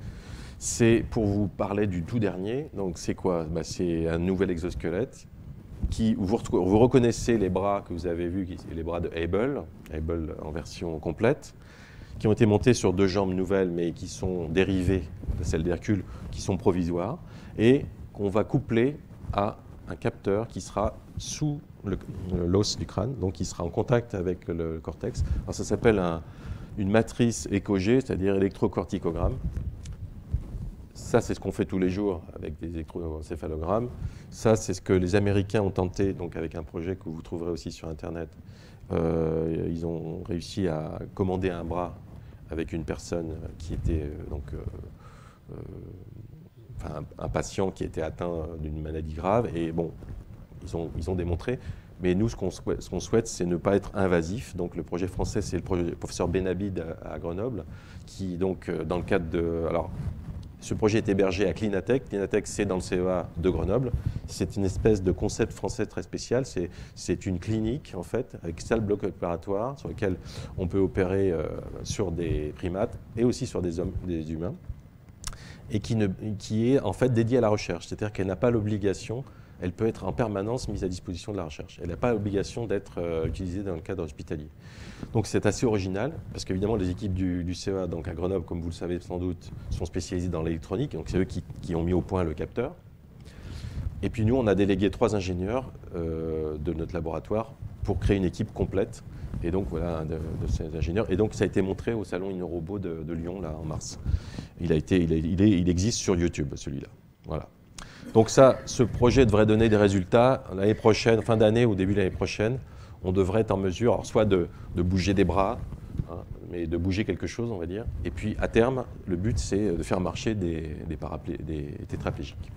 c'est pour vous parler du tout dernier. Donc c'est quoi? C'est un nouvel exosquelette où vous reconnaissez les bras que vous avez vus, les bras de Able en version complète, qui ont été montés sur 2 jambes nouvelles, mais qui sont dérivées de celles d'Hercule, qui sont provisoires, et qu'on va coupler à un capteur qui sera sous l'os du crâne, donc qui sera en contact avec le cortex. Alors ça s'appelle une matrice ECOG, c'est-à-dire électrocorticogramme. Ça, c'est ce qu'on fait tous les jours avec des électroencéphalogrammes. Ça, c'est ce que les Américains ont tenté, donc avec un projet que vous trouverez aussi sur Internet. Ils ont réussi à commander un bras avec une personne qui était un patient qui était atteint d'une maladie grave. Et bon, ils ont démontré. Mais nous, ce qu'on souhaite, c'est ne pas être invasif. Donc le projet français, c'est le professeur Benabid à Grenoble, qui donc dans le cadre de... Alors, ce projet est hébergé à Clinatech. Clinatech, c'est dans le CEA de Grenoble. C'est une espèce de concept français très spécial. C'est une clinique, en fait, avec salle bloc opératoire, sur lequel on peut opérer sur des primates et aussi sur des humains, et qui est en fait dédiée à la recherche. C'est-à-dire qu'elle n'a pas l'obligation, elle peut être en permanence mise à disposition de la recherche. Elle n'a pas l'obligation d'être utilisée dans le cadre hospitalier. Donc c'est assez original, parce qu'évidemment les équipes du CEA, donc à Grenoble, comme vous le savez sans doute, sont spécialisées dans l'électronique, donc c'est eux qui ont mis au point le capteur. Et puis nous, on a délégué 3 ingénieurs de notre laboratoire pour créer une équipe complète. Et donc voilà, de ces ingénieurs. Et donc ça a été montré au salon InnoRobot de Lyon, là, en mars. Il existe sur YouTube, celui-là. Voilà. Donc ce projet devrait donner des résultats l'année prochaine, fin d'année ou début de l'année prochaine. On devrait être en mesure, alors soit de bouger des bras, mais de bouger quelque chose, on va dire. Et puis, à terme, le but, c'est de faire marcher des tétraplégiques.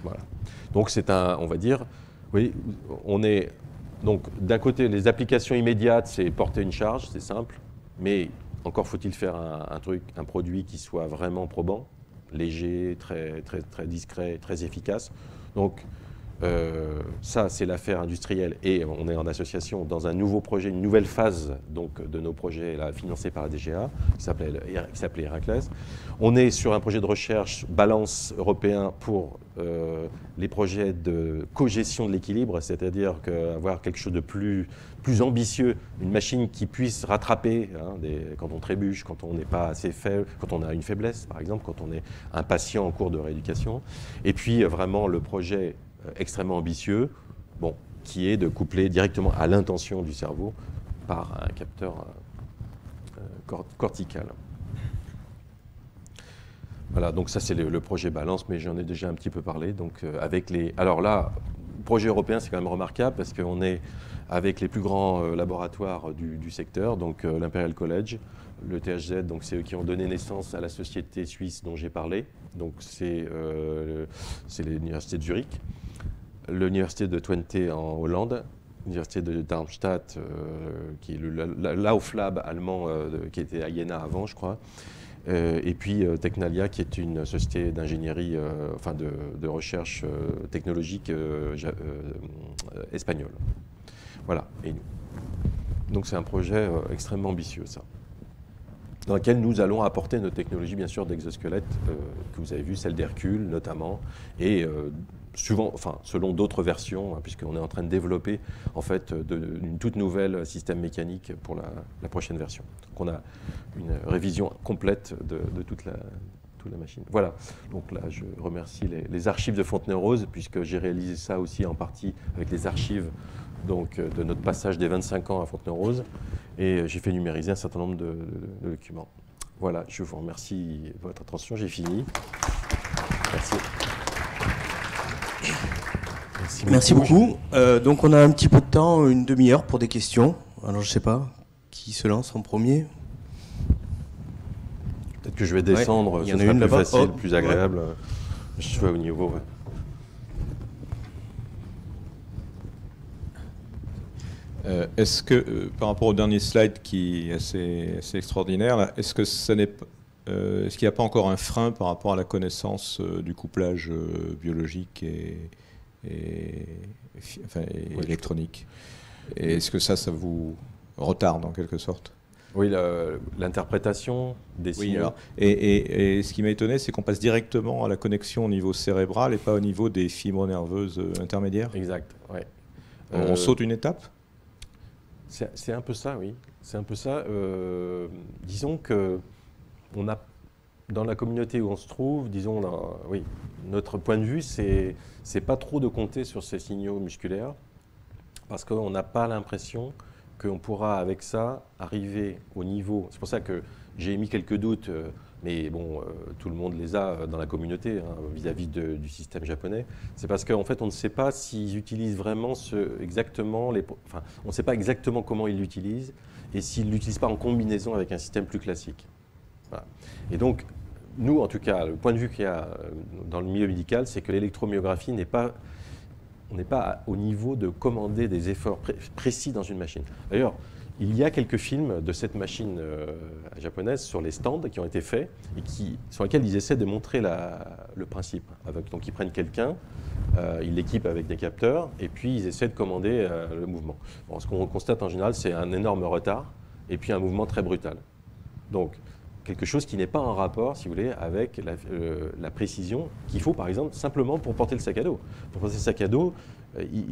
Voilà. Donc, on va dire, oui, on est... Donc, d'un côté, les applications immédiates, c'est porter une charge, c'est simple. Mais encore faut-il faire un produit qui soit vraiment probant, léger, très, très, très discret, très efficace. Donc, ça, c'est l'affaire industrielle, et on est en association dans un nouveau projet, une nouvelle phase donc, de nos projets là, financés par la DGA, qui s'appelait Héraclès. On est sur un projet de recherche balance européen pour les projets de cogestion de l'équilibre, c'est-à-dire avoir quelque chose de plus ambitieux, une machine qui puisse rattraper quand on trébuche, quand on n'est pas assez faible, quand on a une faiblesse, par exemple, quand on est un patient en cours de rééducation. Et puis, vraiment, le projet extrêmement ambitieux, qui est de coupler directement à l'intention du cerveau par un capteur cortical. Voilà, donc ça c'est le projet Balance, mais j'en ai déjà un petit peu parlé. Donc alors là, le projet européen c'est quand même remarquable parce qu'on est avec les plus grands laboratoires du secteur, donc l'Imperial College, le THZ, donc c'est eux qui ont donné naissance à la société suisse dont j'ai parlé. Donc c'est l'université de Zurich, l'université de Twente en Hollande, l'université de Darmstadt, qui est l'Auflab allemand, qui était à Jena avant, je crois, et puis Technalia, qui est une société d'ingénierie, de recherche technologique espagnole. Voilà, et nous. Donc c'est un projet extrêmement ambitieux, ça, dans lequel nous allons apporter notre technologie, bien sûr, d'exosquelette, que vous avez vu, celle d'Hercule notamment, et souvent, selon d'autres versions, puisqu'on est en train de développer en fait une toute nouvelle système mécanique pour la prochaine version. Donc on a une révision complète de toute la machine. Voilà, donc là je remercie les archives de Fontenay-aux-Roses, puisque j'ai réalisé ça aussi en partie avec les archives donc, de notre passage des 25 ans à Fontenay-aux-Roses, et j'ai fait numériser un certain nombre de documents. Voilà, je vous remercie de votre attention, j'ai fini. Merci. Merci beaucoup. Donc on a un petit peu de temps, une demi-heure pour des questions. Alors je sais pas, qui se lance en premier? Peut-être que je vais descendre, ouais, ce sera plus facile, plus agréable. Ouais. Je suis au niveau. Ouais. Est-ce que, par rapport au dernier slide qui est assez extraordinaire, là, est-ce que est-ce qu'il n'y a pas encore un frein par rapport à la connaissance du couplage biologique et électronique? Et est-ce que ça vous retarde en quelque sorte? Oui, l'interprétation des signaux. Alors, et ce qui m'a étonné, c'est qu'on passe directement à la connexion au niveau cérébral et pas au niveau des fibres nerveuses intermédiaires. Exact, ouais. On saute une étape? C'est un peu ça, oui. C'est un peu ça. Disons que on a, dans la communauté où on se trouve, disons, oui, notre point de vue, c'est pas trop de compter sur ces signaux musculaires, parce qu'on n'a pas l'impression qu'on pourra, avec ça, arriver au niveau. C'est pour ça que j'ai émis quelques doutes, mais bon, tout le monde les a dans la communauté, hein, vis-à-vis du système japonais. C'est parce qu'en fait, on ne sait pas s'ils utilisent vraiment exactement enfin, on ne sait pas exactement comment ils l'utilisent et s'ils ne l'utilisent pas en combinaison avec un système plus classique. Voilà. Et donc, nous, en tout cas, le point de vue qu'il y a dans le milieu médical, c'est que l'électromyographie on n'est pas au niveau de commander des efforts précis dans une machine. D'ailleurs, il y a quelques films de cette machine japonaise sur les stands qui ont été faits et sur lesquels ils essaient de montrer le principe. Donc ils prennent quelqu'un, ils l'équipent avec des capteurs et puis ils essaient de commander le mouvement. Bon, ce qu'on constate en général, c'est un énorme retard et puis un mouvement très brutal. Donc quelque chose qui n'est pas en rapport, si vous voulez, avec la précision qu'il faut, par exemple, simplement pour porter le sac à dos. Pour porter le sac à dos,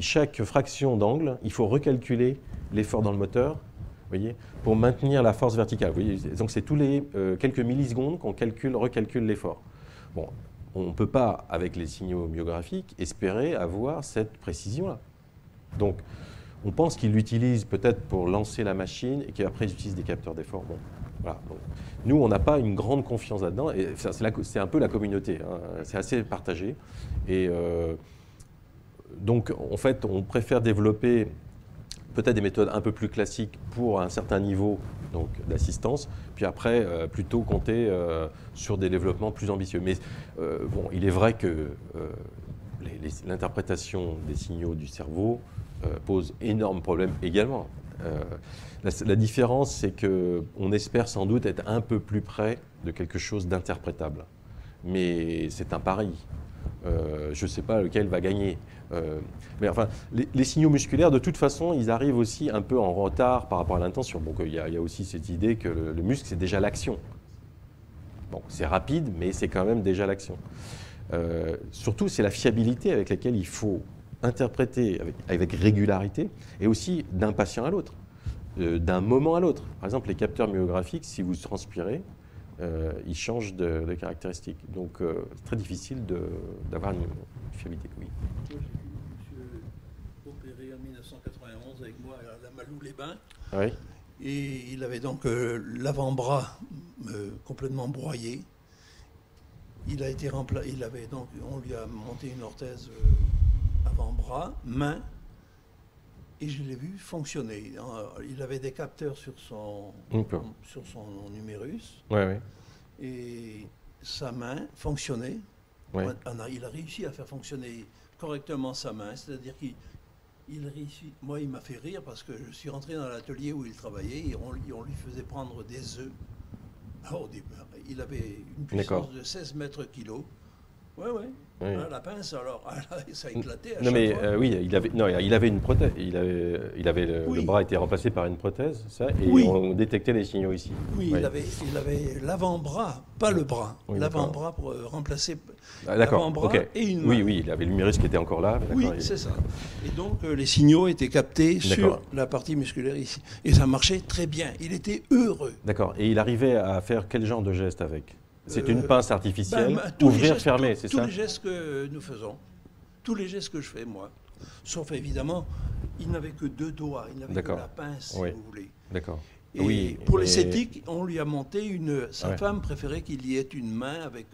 chaque fraction d'angle, il faut recalculer l'effort dans le moteur, vous voyez, pour maintenir la force verticale. Vous voyez, donc c'est tous les quelques millisecondes qu'on recalcule l'effort. Bon, on ne peut pas, avec les signaux myographiques, espérer avoir cette précision-là. Donc, on pense qu'ils l'utilisent peut-être pour lancer la machine et qu'après ils utilisent des capteurs d'effort. Bon, voilà. Donc, nous, on n'a pas une grande confiance là-dedans. Et c'est un peu la communauté. Hein. C'est assez partagé. Et donc, en fait, on préfère développer peut-être des méthodes un peu plus classiques pour un certain niveau d'assistance, puis après, plutôt compter sur des développements plus ambitieux. Mais bon, il est vrai que l'interprétation des signaux du cerveau pose énorme problème également. La différence, c'est qu'on espère sans doute être un peu plus près de quelque chose d'interprétable. Mais c'est un pari. Je ne sais pas lequel va gagner. Mais enfin, les signaux musculaires, de toute façon, ils arrivent aussi un peu en retard par rapport à l'intention. Donc il y a aussi cette idée que le muscle, c'est déjà l'action. Bon, c'est rapide, mais c'est quand même déjà l'action. Surtout, c'est la fiabilité avec laquelle il faut interpréter avec régularité, et aussi d'un patient à l'autre, d'un moment à l'autre. Par exemple, les capteurs myographiques, si vous transpirez, ils changent de caractéristiques. Donc, c'est très difficile d'avoir une fiabilité. Oui. Moi, j'ai vu monsieur opéré en 1991 avec moi à la Malou-les-Bains. Oui. Et il avait donc l'avant-bras complètement broyé. Il a été remplacé. On lui a monté une orthèse avant-bras, main, et je l'ai vu fonctionner. Il avait des capteurs sur son numérus, Ouais. et sa main fonctionnait. Ouais. Il a réussi à faire fonctionner correctement sa main, c'est-à-dire qu'il réussit. Moi, il m'a fait rire parce que je suis rentré dans l'atelier où il travaillait et on lui faisait prendre des œufs. Alors, au début, il avait une puissance de 16 mètres kilos. Oui. Hein, la pince, alors, ça éclatait à chaque fois. Oui, il avait une prothèse. Le bras était remplacé par une prothèse, ça, et on détectait les signaux ici. Oui, il avait l'avant-bras, pas le bras. Oui, l'avant-bras pour remplacer l'avant-bras et une main. Oui, il avait le numérus qui était encore là. Oui, c'est ça. Et donc, les signaux étaient captés sur la partie musculaire ici. Et ça marchait très bien. Il était heureux. D'accord. Et il arrivait à faire quel genre de geste avec ? C'est une pince artificielle, ouvrir, fermer, c'est ça ? Tous les gestes que nous faisons, tous les gestes que je fais, moi. Sauf évidemment, il n'avait que 2 doigts, il n'avait que la pince, si vous voulez. D'accord. Et pour l'esthétique, on lui a monté sa femme préférait qu'il y ait une main avec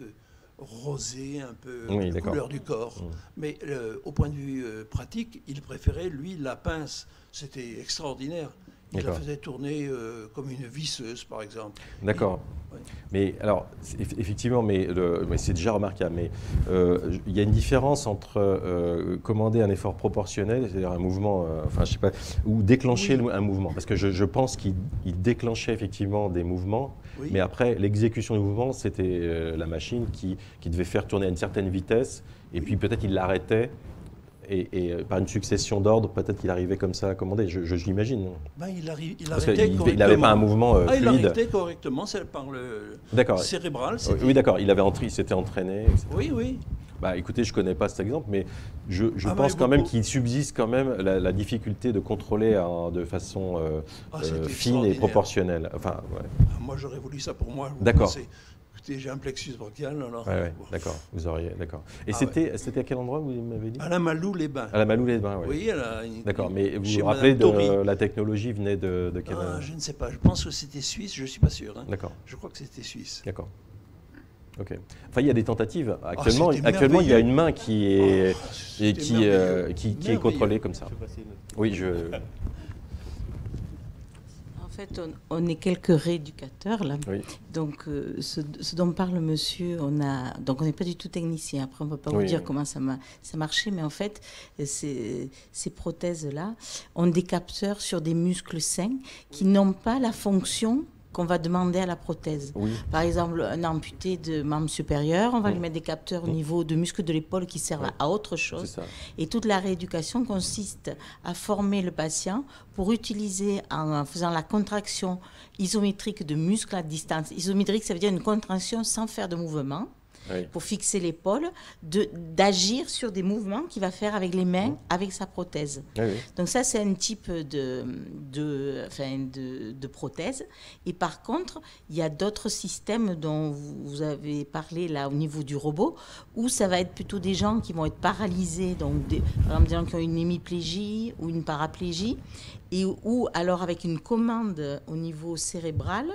rosé, un peu Oui, de d'accord. couleur du corps. Mm. Mais au point de vue pratique, il préférait, lui, la pince. C'était extraordinaire. Il la D'accord. faisait tourner comme une visseuse, par exemple. D'accord. Ouais. Mais alors, effectivement, mais c'est déjà remarquable, mais il y a une différence entre commander un effort proportionnel, c'est-à-dire un mouvement, enfin je sais pas, ou déclencher Oui. un mouvement. Parce que je pense qu'il déclenchait effectivement des mouvements, Oui. mais après, l'exécution du mouvement, c'était la machine qui devait faire tourner à une certaine vitesse, et puis peut-être il l'arrêtait. Et par une succession d'ordres, peut-être qu'il arrivait comme ça à commander, je l'imagine. Ben, il Parce arrêtait qu'il correctement. n'avait pas un mouvement Il fluide. arrêtait correctement, c'est par le D'accord. cérébral. Oui, d'accord, il s'était entraîné, etc. Oui, oui. Bah, écoutez, je ne connais pas cet exemple, mais je Ah, pense mais quand même beaucoup. qu'il subsiste quand même la difficulté de contrôler de façon C'était fine et extraordinaire. proportionnelle. Enfin, ouais. Moi, j'aurais voulu ça pour moi. D'accord. Écoutez, j'ai un plexus brachial, alors. Ouais, bon. d'accord, vous auriez, d'accord. Et Ah, c'était à quel endroit, vous m'avez dit? À la Malou-les-Bains. À la Malou-les-Bains, oui. Oui, elle a D'accord, mais vous chez vous rappelez Madame Tori. la technologie venait de quelle... Ah, je ne sais pas, je pense que c'était suisse, je ne suis pas sûr. Hein. D'accord, Je crois que c'était suisse. d'accord. Ok. Enfin, il y a des tentatives. Actuellement, c'était actuellement il y a merveilleux. une main qui est, et C'était merveilleux. qui est Merveilleux. contrôlée comme ça. Oui, En fait, on est quelques rééducateurs là. oui. Donc, ce dont parle monsieur, donc on n'est pas du tout technicien. Après, on ne peut pas Oui, vous dire oui. comment ça marchait, mais en fait, ces prothèses-là ont des capteurs sur des muscles sains qui n'ont pas la fonction qu'on va demander à la prothèse. Oui. Par exemple, un amputé de membre supérieur, on va Mm. lui mettre des capteurs au niveau de muscles de l'épaule qui servent Oui. à autre C'est chose. ça. Et toute la rééducation consiste à former le patient pour utiliser, en faisant la contraction isométrique de muscles à distance. Isométrique, ça veut dire une contraction sans faire de mouvement, Oui. pour fixer l'épaule, d'agir sur des mouvements qu'il va faire avec les mains, avec sa prothèse. Oui, oui. Donc ça, c'est un type de prothèse. Et par contre, il y a d'autres systèmes dont vous avez parlé là au niveau du robot, où ça va être plutôt des gens qui vont être paralysés, donc par exemple des gens qui ont une hémiplégie ou une paraplégie, et où alors avec une commande au niveau cérébral,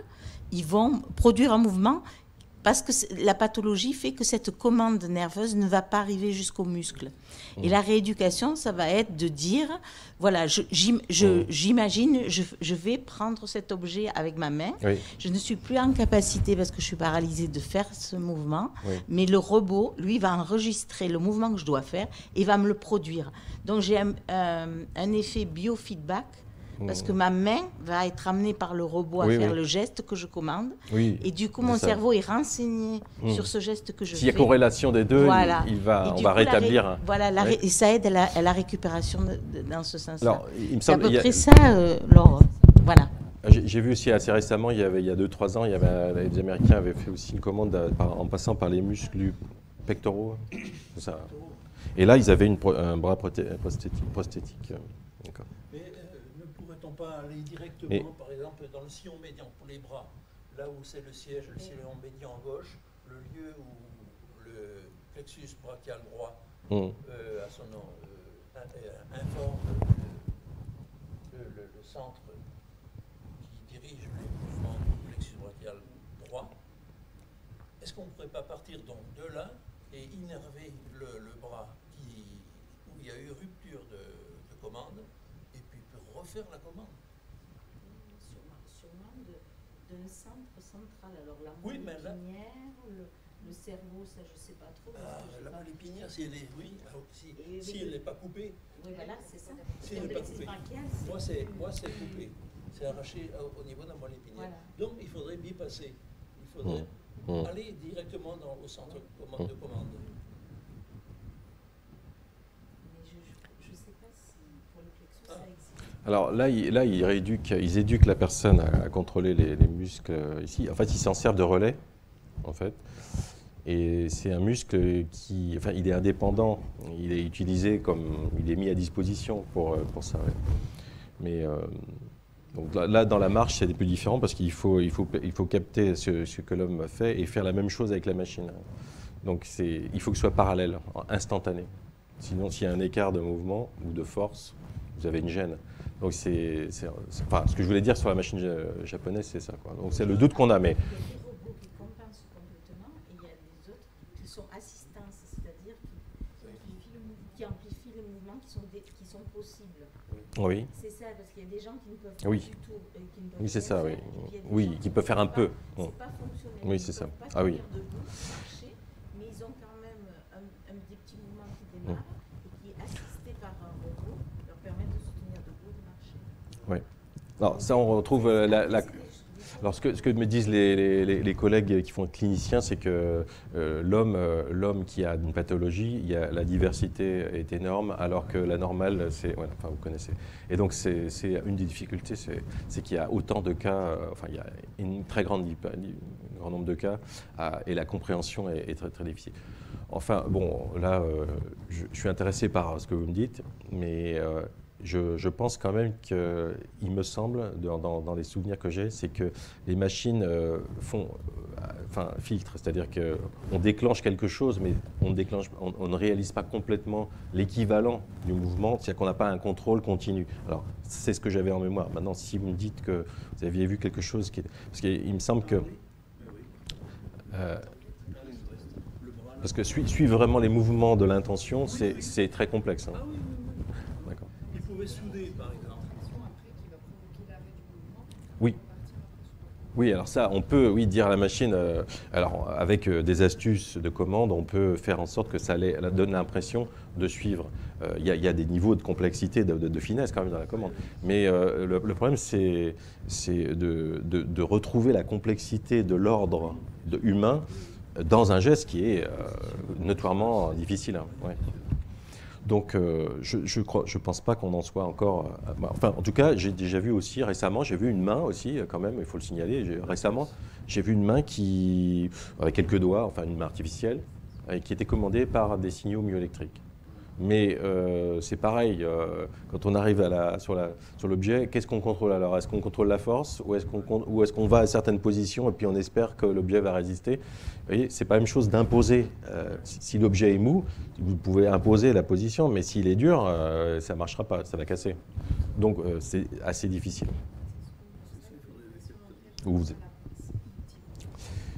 ils vont produire un mouvement. Parce que la pathologie fait que cette commande nerveuse ne va pas arriver jusqu'au muscle. Et la rééducation, ça va être de dire, voilà, j'imagine, je vais prendre cet objet avec ma main. Oui. Je ne suis plus en capacité, parce que je suis paralysée, de faire ce mouvement. Oui. Mais le robot, lui, va enregistrer le mouvement que je dois faire et va me le produire. Donc j'ai un effet biofeedback. Parce que ma main va être amenée par le robot à Oui, faire oui. le geste que je commande. Oui. Et du coup, C'est mon ça. cerveau est renseigné sur ce geste que je fais. S'il y a corrélation des deux, Voilà. on Et va du coup, rétablir. Voilà, Ouais. et ça aide à la récupération dans ce sens-là. Alors, il me C'est à semble, peu il y a- près ça, Laure. Voilà. j'ai vu aussi assez récemment, il y a 2-3 ans, les Américains avaient fait aussi une commande en passant par les muscles pectoraux. C'est ça. Et là, ils avaient un bras prosthétique. D'accord. Mais ne pourrait-on pas aller directement, Mais- par exemple, dans le sillon médian pour les bras, là où c'est le siège, le sillon médian gauche, le lieu où le plexus brachial droit Hum. à son nom informe le centre qui dirige les mouvements du plexus brachial droit. Est-ce qu'on ne pourrait pas partir donc de là et innerver le bras où il y a eu rupture de commande et puis refaire la commande? Sûrement d'un centre central. Alors la Oui, mais là- le cerveau, ça je ne sais pas trop. La moelle épinière, si elle est, oui, Et si elle n'est pas coupée, Oui, voilà, c'est ça. si elle n'est pas coupée. Moi, c'est coupé. C'est arraché au niveau de la moelle épinière. Voilà. Donc, il faudrait bypasser. Il faudrait aller directement au centre de commande. Mais je ne sais pas si pour le plexus ça existe. Alors là, ils éduquent la personne à contrôler les muscles ici. En fait, ils s'en servent de relais, en fait. Et c'est un muscle il est indépendant. Il est utilisé il est mis à disposition pour ça. Ouais. Mais donc là, dans la marche, c'est un peu différent parce qu'il faut capter ce que l'homme fait et faire la même chose avec la machine. Donc il faut que ce soit parallèle, instantané. Sinon, s'il y a un écart de mouvement ou de force, vous avez une gêne. Donc ce que je voulais dire sur la machine japonaise, c'est ça, quoi. Donc c'est le doute qu'on a, mais Il y a des robots qui compensent complètement et il y a des autres qui sont sont possibles. Oui. C'est ça, parce qu'il y a des gens qui ne peuvent Oui. pas du tout. Qui ne peuvent Oui, c'est rien ça, faire, oui. et puis il y a des Oui, gens qui ne peuvent faire un peu. C'est pas fonctionnel. Oui, Ils c'est ne ça. peuvent pas Ah oui. tenir debout, marcher, mais ils ont quand même des petits mouvements qui démarrent et qui, assistés par un robot, leur permettent de se tenir debout, de marcher. Oui. Alors, ça, on retrouve Alors, ce que me disent les collègues qui font cliniciens, c'est que l'homme qui a une pathologie, la diversité est énorme, alors que la normale, voilà, enfin, vous connaissez. Et donc, c'est une des difficultés, c'est qu'il y a autant de cas, enfin, il y a un grand nombre de cas, et la compréhension est très, très difficile. Enfin, bon, là, je suis intéressé par ce que vous me dites, mais je pense quand même qu'il me semble, dans les souvenirs que j'ai, c'est que les machines filtrent, c'est-à-dire qu'on déclenche quelque chose, mais on ne réalise pas complètement l'équivalent du mouvement, c'est-à-dire qu'on n'a pas un contrôle continu. Alors, c'est ce que j'avais en mémoire. Maintenant, si vous me dites que vous aviez vu quelque chose parce qu'il me semble que... parce que suivre vraiment les mouvements de l'intention, c'est très complexe. Hein. Ah oui, oui, oui. D'accord. Il pouvait souder, par exemple. Oui. Oui, alors ça, on peut dire à la machine, alors avec des astuces de commande, on peut faire en sorte que ça donne l'impression de suivre. Il y a des niveaux de complexité, de finesse quand même dans la commande. Mais le problème, c'est de retrouver la complexité de l'ordre humain dans un geste qui est notoirement difficile. Hein. Ouais. Donc, je pense pas qu'on en soit encore... enfin, en tout cas, j'ai déjà vu aussi récemment, j'ai vu une main aussi, quand même, il faut le signaler. Récemment, j'ai vu une main avec quelques doigts, enfin une main artificielle, qui était commandée par des signaux myoélectriques. Mais c'est pareil, quand on arrive sur l'objet, qu'est-ce qu'on contrôle alors? Est-ce qu'on contrôle la force ou est-ce qu'on va à certaines positions et puis on espère que l'objet va résister? Vous voyez, c'est pas la même chose d'imposer. Si l'objet est mou, vous pouvez imposer la position, mais s'il est dur, ça ne marchera pas, ça va casser. Donc c'est assez difficile.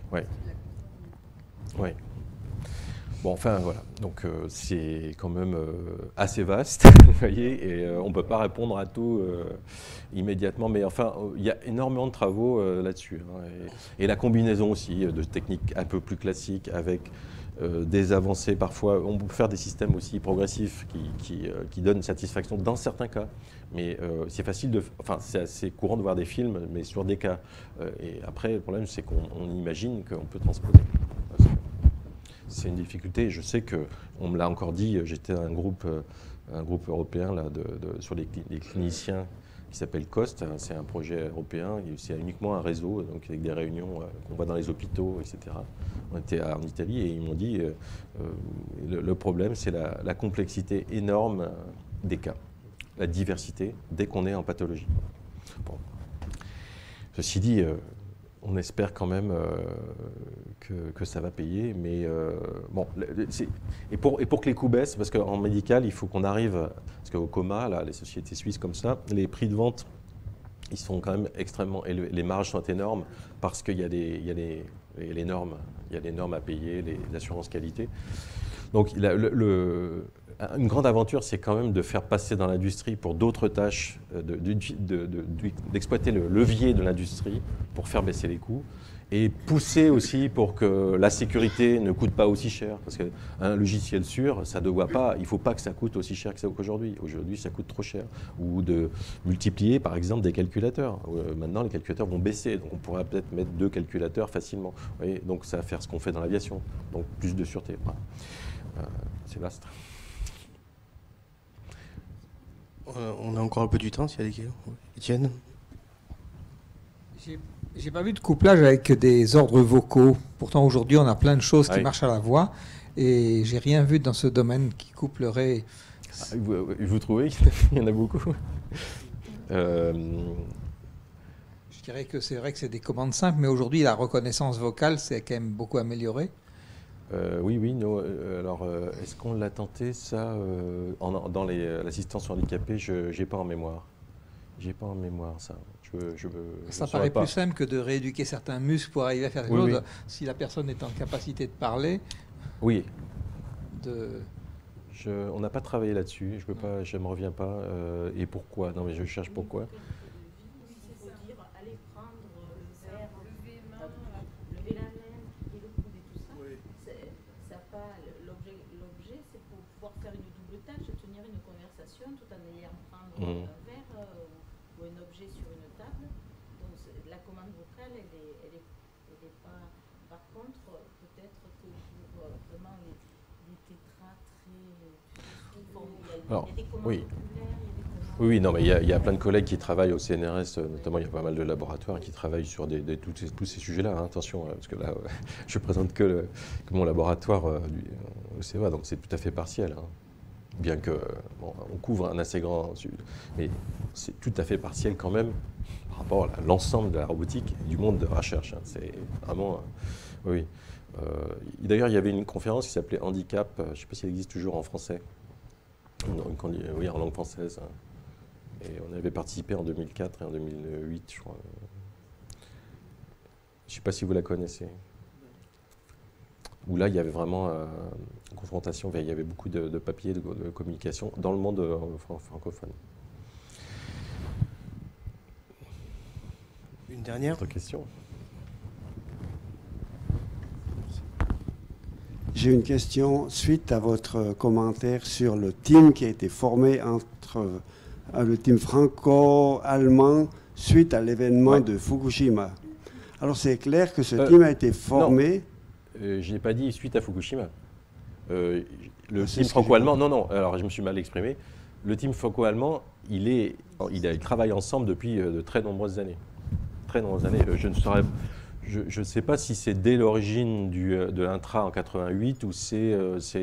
Ouais. Ouais. Bon, enfin, voilà. Donc, c'est quand même assez vaste, vous voyez, et on ne peut pas répondre à tout immédiatement. Mais enfin, il y a énormément de travaux là-dessus. Hein, et la combinaison aussi de techniques un peu plus classiques avec des avancées parfois. On peut faire des systèmes aussi progressifs qui donnent satisfaction dans certains cas. Mais c'est facile c'est assez courant de voir des films, mais sur des cas. Et après, le problème, c'est qu'on imagine qu'on peut transposer. C'est une difficulté. Je sais qu'on me l'a encore dit, j'étais à un groupe européen là, sur les cliniciens qui s'appelle COST. C'est un projet européen, c'est uniquement un réseau, donc avec des réunions qu'on voit dans les hôpitaux, etc. On était en Italie et ils m'ont dit le problème, c'est la complexité énorme des cas, la diversité dès qu'on est en pathologie. Bon. Ceci dit, on espère quand même que ça va payer, mais bon, et pour que les coûts baissent, parce qu'en médical, il faut qu'on arrive, parce qu'au coma, là, les sociétés suisses comme ça, les prix de vente, ils sont quand même extrêmement élevés, les marges sont énormes, parce qu'il y a les normes, il y a les normes à payer, les assurances qualité. Donc une grande aventure, c'est quand même de faire passer dans l'industrie pour d'autres tâches, d'exploiter le levier de l'industrie pour faire baisser les coûts et pousser aussi pour que la sécurité ne coûte pas aussi cher. Parce qu'un logiciel sûr, ça ne doit pas, il ne faut pas que ça coûte aussi cher qu'aujourd'hui. Aujourd'hui, ça coûte trop cher. Ou de multiplier, par exemple, des calculateurs. Maintenant, les calculateurs vont baisser, donc on pourrait peut-être mettre 2 calculateurs facilement. Vous voyez, donc ça va faire ce qu'on fait dans l'aviation, donc plus de sûreté. Voilà. C'est vaste. On a encore un peu du temps, s'il y a des questions. Étienne? J'ai pas vu de couplage avec des ordres vocaux. Pourtant, aujourd'hui, on a plein de choses qui marchent à la voix. Et j'ai rien vu dans ce domaine qui couplerait. Vous trouvez qu'il y en a beaucoup? Je dirais que c'est vrai que c'est des commandes simples, mais aujourd'hui, la reconnaissance vocale, c'est quand même beaucoup amélioré. Oui. Alors, est-ce qu'on l'a tenté, ça, dans l'assistance handicapée? Je n'ai pas en mémoire. J'ai pas en mémoire, ça. Ça paraît plus simple que de rééduquer certains muscles pour arriver à faire quelque chose. Oui. Si la personne est en capacité de parler. Oui. On n'a pas travaillé là-dessus, je ne me reviens pas. Et pourquoi? Non, mais je cherche pourquoi. Un verre ou un objet sur une table. Donc la commande vocale, elle est pas. Par contre, peut-être que pour vraiment les tétras très. Alors, il y a des commandes oui. populaires, il y a des commandes. Oui, non, mais il y a plein de collègues qui travaillent au CNRS, notamment il y a pas mal de laboratoires qui travaillent sur tous ces sujets-là. Hein, attention, parce que là, je présente que mon laboratoire au CEA, donc c'est tout à fait partiel. Hein. Bien que bon, on couvre un assez grand, mais c'est tout à fait partiel quand même par rapport à l'ensemble de la robotique et du monde de recherche. Hein. C'est vraiment, oui. D'ailleurs, il y avait une conférence qui s'appelait Handicap, je ne sais pas si elle existe toujours en français, oui, en langue française. Hein. Et on avait participé en 2004 et en 2008, je crois. Je ne sais pas si vous la connaissez. Où là, il y avait vraiment une confrontation, il y avait beaucoup de papiers, de communication dans le monde francophone. Une dernière Autre question? J'ai une question suite à votre commentaire sur le team qui a été formé entre le team franco-allemand suite à l'événement de Fukushima. Alors c'est clair que ce team a été formé... je n'ai pas dit suite à Fukushima. Le team franco-allemand, non, alors je me suis mal exprimé. Le team franco-allemand, il travaille ensemble depuis de très nombreuses années. Très nombreuses années. Je ne sais pas si c'est dès l'origine de l'Intra en 88 ou c'est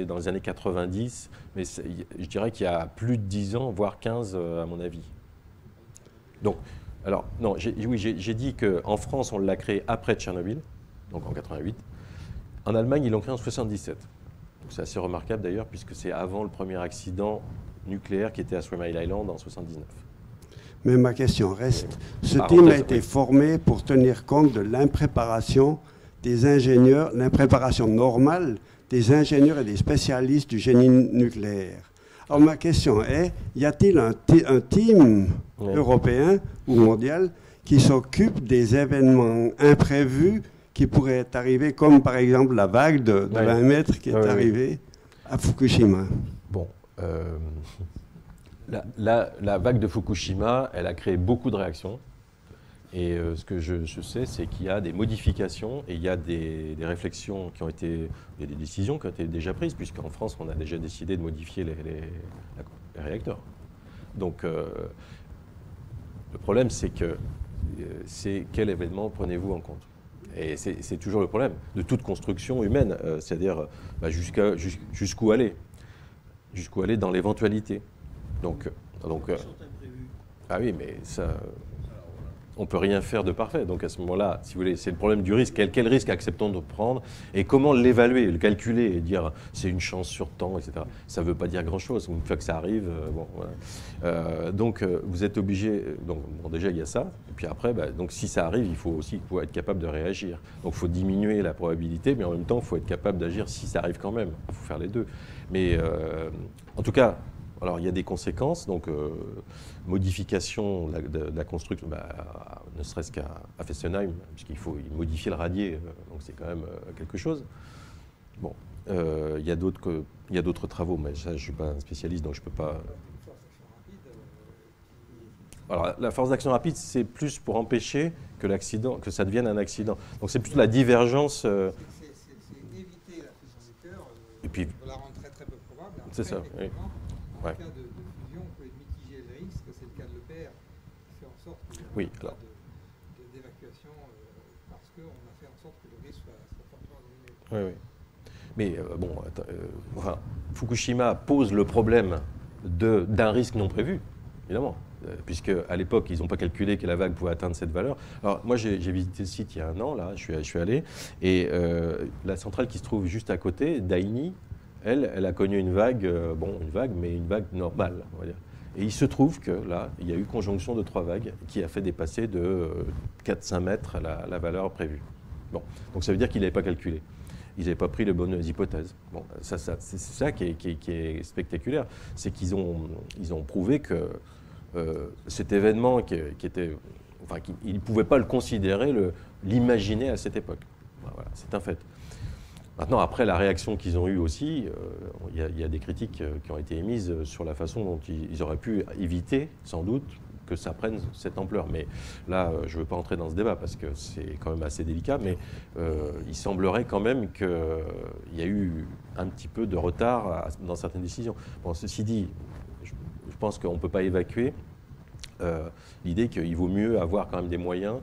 dans les années 90, mais je dirais qu'il y a plus de 10 ans, voire 15 à mon avis. Donc, alors, non, j'ai dit qu'en France, on l'a créé après Tchernobyl, donc en 88. En Allemagne, ils l'ont créé en 77. C'est assez remarquable d'ailleurs, puisque c'est avant le premier accident nucléaire qui était à 3 Mile Island en 79. Mais ma question reste, ce team a été formé pour tenir compte de l'impréparation des ingénieurs, l'impréparation normale des ingénieurs et des spécialistes du génie nucléaire. Alors ma question est, y a-t-il un team européen ou mondial qui s'occupe des événements imprévus qui pourraient arriver, comme par exemple la vague de 20 mètres qui est arrivée à Fukushima? Bon, la vague de Fukushima, elle a créé beaucoup de réactions. Et ce que je sais, c'est qu'il y a des modifications et il y a des réflexions qui ont été, il y a des décisions qui ont été déjà prises, puisqu'en France, on a déjà décidé de modifier les réacteurs. Donc, le problème, c'est quel événement prenez-vous en compte? Et c'est toujours le problème de toute construction humaine, c'est-à-dire jusqu'où aller? Jusqu'où aller dans l'éventualité. Donc ah oui, mais ça, on ne peut rien faire de parfait. Donc à ce moment-là, si vous voulez, c'est le problème du risque. Quel risque acceptons de prendre et comment l'évaluer, le calculer et dire c'est une chance sur temps, etc. Ça ne veut pas dire grand-chose. Une fois que ça arrive, bon, voilà. Donc vous êtes obligé. Donc bon, déjà il y a ça. Et puis après, donc si ça arrive, il faut aussi être capable de réagir. Donc il faut diminuer la probabilité, mais en même temps, il faut être capable d'agir si ça arrive quand même. Il faut faire les deux. Mais en tout cas. Alors, il y a des conséquences, donc modification de la construction, ne serait-ce qu'à Fessenheim, puisqu'il faut modifier le radier, donc c'est quand même quelque chose. Bon, il y a d'autres travaux, mais ça, je ne suis pas un spécialiste, donc je ne peux pas... Alors, la force d'action rapide, c'est plus pour empêcher que ça devienne un accident. Donc, c'est plutôt la divergence... C'est éviter la fusion nucléaire, et puis, la rendre très très peu probable. C'est ça, oui. En cas de fusion, on peut mitiger le risque, c'est le cas de l'EPR, qui fait en sorte qu'il n'y ait pas d'évacuation parce qu'on a fait en sorte que le risque soit fortement diminué. Oui. Mais enfin, Fukushima pose le problème d'un risque non prévu, évidemment, puisque à l'époque, ils n'ont pas calculé que la vague pouvait atteindre cette valeur. Alors moi, j'ai visité le site il y a un an, là, je suis allé, et la centrale qui se trouve juste à côté, Daini, elle a connu une vague, mais une vague normale, on va dire. Et il se trouve que là, il y a eu conjonction de 3 vagues qui a fait dépasser de 4-5 mètres la valeur prévue. Bon, donc ça veut dire qu'il n'avait pas calculé. ils n'avaient pas pris les bonnes hypothèses. Bon, c'est ça qui est spectaculaire, c'est qu'ils ont prouvé que cet événement qui était... Enfin, ils ne pouvaient pas le considérer, l'imaginer à cette époque. Voilà, c'est un fait. Maintenant, après, la réaction qu'ils ont eue aussi, il y a des critiques qui ont été émises sur la façon dont ils auraient pu éviter, sans doute, que ça prenne cette ampleur. Mais là, je ne veux pas entrer dans ce débat parce que c'est quand même assez délicat, mais il semblerait quand même qu'il y a eu un petit peu de retard dans certaines décisions. Bon, ceci dit, je pense qu'on ne peut pas évacuer l'idée qu'il vaut mieux avoir quand même des moyens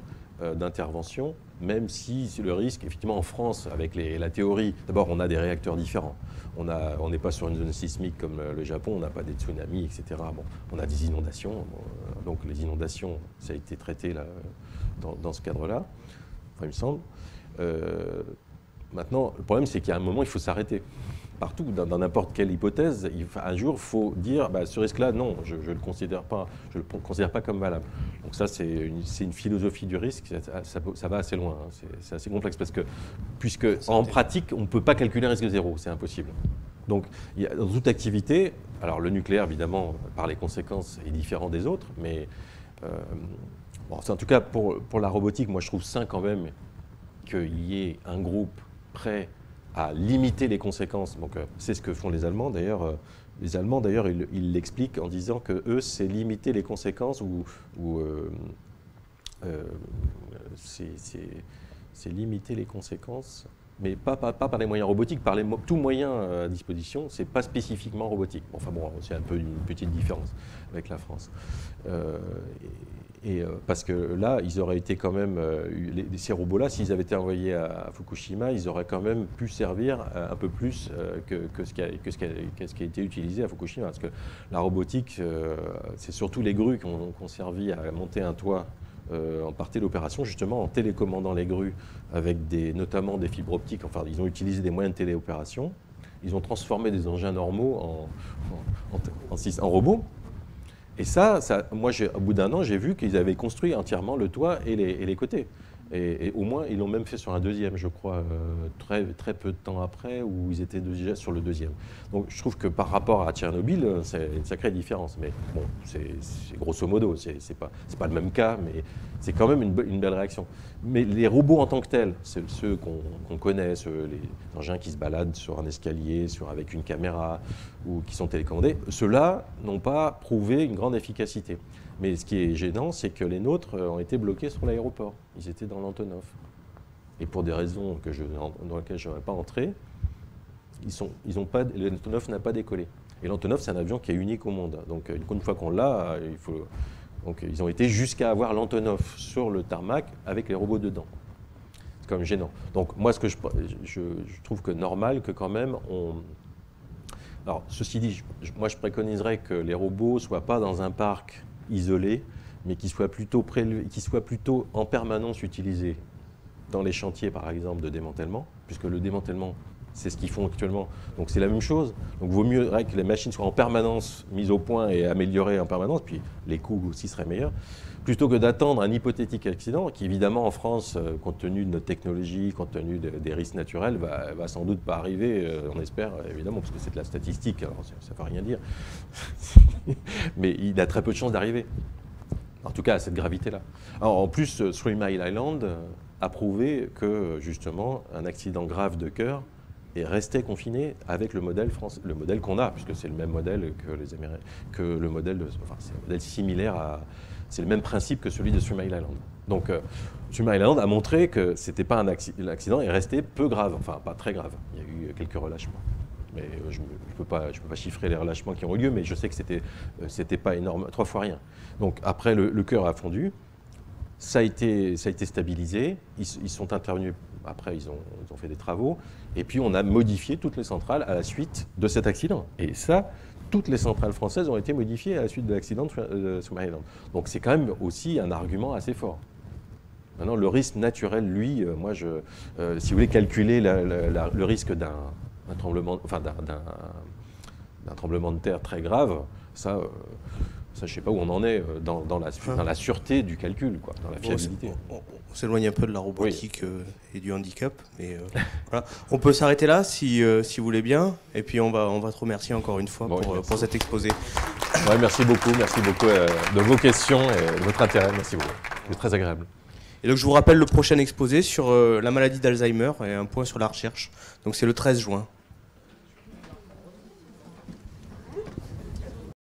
d'intervention, même si le risque, effectivement, en France, avec la théorie, d'abord, on a des réacteurs différents. On n'est pas sur une zone sismique comme le Japon, on n'a pas des tsunamis, etc. Bon, on a des inondations, donc les inondations, ça a été traité là, dans ce cadre-là, enfin, il me semble. Maintenant, le problème, c'est qu'à un moment, il faut s'arrêter. Partout, dans n'importe quelle hypothèse, un jour, il faut dire ce risque-là, non, je ne le considère pas comme valable. Donc ça, c'est une philosophie du risque, ça va assez loin, hein. C'est assez complexe, puisque en pratique, on ne peut pas calculer un risque zéro, c'est impossible. Donc, dans toute activité, alors le nucléaire, évidemment, par les conséquences, est différent des autres, mais bon, en tout cas, pour la robotique, moi, je trouve sain quand même qu'il y ait un groupe prêt à limiter les conséquences. Donc, c'est ce que font les Allemands. D'ailleurs, ils l'expliquent en disant que eux, c'est limiter les conséquences c'est limiter les conséquences, mais pas par les moyens robotiques, par tout moyen à disposition. C'est pas spécifiquement robotique. Enfin bon, c'est un peu une petite différence avec la France. Parce que là, ils auraient été quand même, ces robots-là, s'ils avaient été envoyés à Fukushima, ils auraient quand même pu servir un peu plus que ce qui a été utilisé à Fukushima. Parce que la robotique, c'est surtout les grues qui ont servi à monter un toit en partie de l'opération, justement en télécommandant les grues avec notamment des fibres optiques. Enfin, ils ont utilisé des moyens de téléopération. Ils ont transformé des engins normaux en robots. Et ça, moi, au bout d'un an, j'ai vu qu'ils avaient construit entièrement le toit et les côtés. Et au moins, ils l'ont même fait sur un deuxième, je crois, très, très peu de temps après, où ils étaient déjà sur le deuxième. Donc, je trouve que par rapport à Tchernobyl, c'est une sacrée différence. Mais bon, c'est grosso modo, c'est pas le même cas, mais c'est quand même une belle réaction. Mais les robots en tant que tels, ceux qu'on connaît, les engins qui se baladent sur un escalier, avec une caméra, ou qui sont télécommandés, ceux-là n'ont pas prouvé une grande efficacité. Mais ce qui est gênant, c'est que les nôtres ont été bloqués sur l'aéroport. Ils étaient dans l'Antonov. Et pour des raisons dans lesquelles je n'aurais pas entré, l'Antonov n'a pas décollé. Et l'Antonov, c'est un avion qui est unique au monde. Donc une fois qu'on l'a, donc ils ont été jusqu'à avoir l'Antonov sur le tarmac avec les robots dedans. C'est quand même gênant. Donc moi, je trouve que normal que quand même Alors, ceci dit, moi je préconiserais que les robots ne soient pas dans un parc isolé, mais qu'ils soient plutôt en permanence utilisés dans les chantiers, par exemple, de démantèlement, puisque le démantèlement, c'est ce qu'ils font actuellement. Donc c'est la même chose. Donc il vaut mieux que les machines soient en permanence mises au point et améliorées en permanence, puis les coûts aussi seraient meilleurs, plutôt que d'attendre un hypothétique accident qui, évidemment, en France, compte tenu de notre technologie, compte tenu des risques naturels, va sans doute pas arriver, on espère, évidemment, parce que c'est de la statistique, alors ça ne veut rien dire. Mais il a très peu de chances d'arriver. En tout cas, à cette gravité-là. En plus, 3 Mile Island a prouvé que, justement, un accident grave de cœur est resté confiné avec le modèle qu'on a, puisque c'est le même modèle que les Américains, c'est un modèle similaire à... C'est le même principe que celui de 3 Mile Island. Donc, 3 Mile Island a montré que c'était pas l'accident est resté peu grave, enfin pas très grave. Il y a eu quelques relâchements. Mais je ne peux pas chiffrer les relâchements qui ont eu lieu, mais je sais que c'était pas énorme, 3 fois rien. Donc après, le cœur a fondu, ça a été stabilisé, ils sont intervenus, après ils ont fait des travaux, et puis on a modifié toutes les centrales à la suite de cet accident. Et ça, toutes les centrales françaises ont été modifiées à la suite de l'accident de 3 Mile Island. Donc c'est quand même aussi un argument assez fort. Maintenant, le risque naturel, lui, moi, si vous voulez calculer le risque d'un tremblement de terre très grave, ça, Ça, je ne sais pas où on en est dans la sûreté du calcul, quoi, dans la fiabilité. On s'éloigne un peu de la robotique et du handicap, mais voilà. On peut s'arrêter là si vous voulez bien, et puis on va te remercier encore une fois pour cet exposé. Ouais, merci beaucoup de vos questions et de votre intérêt. Merci beaucoup. C'est très agréable. Et donc je vous rappelle le prochain exposé sur la maladie d'Alzheimer et un point sur la recherche. Donc c'est le 13 juin.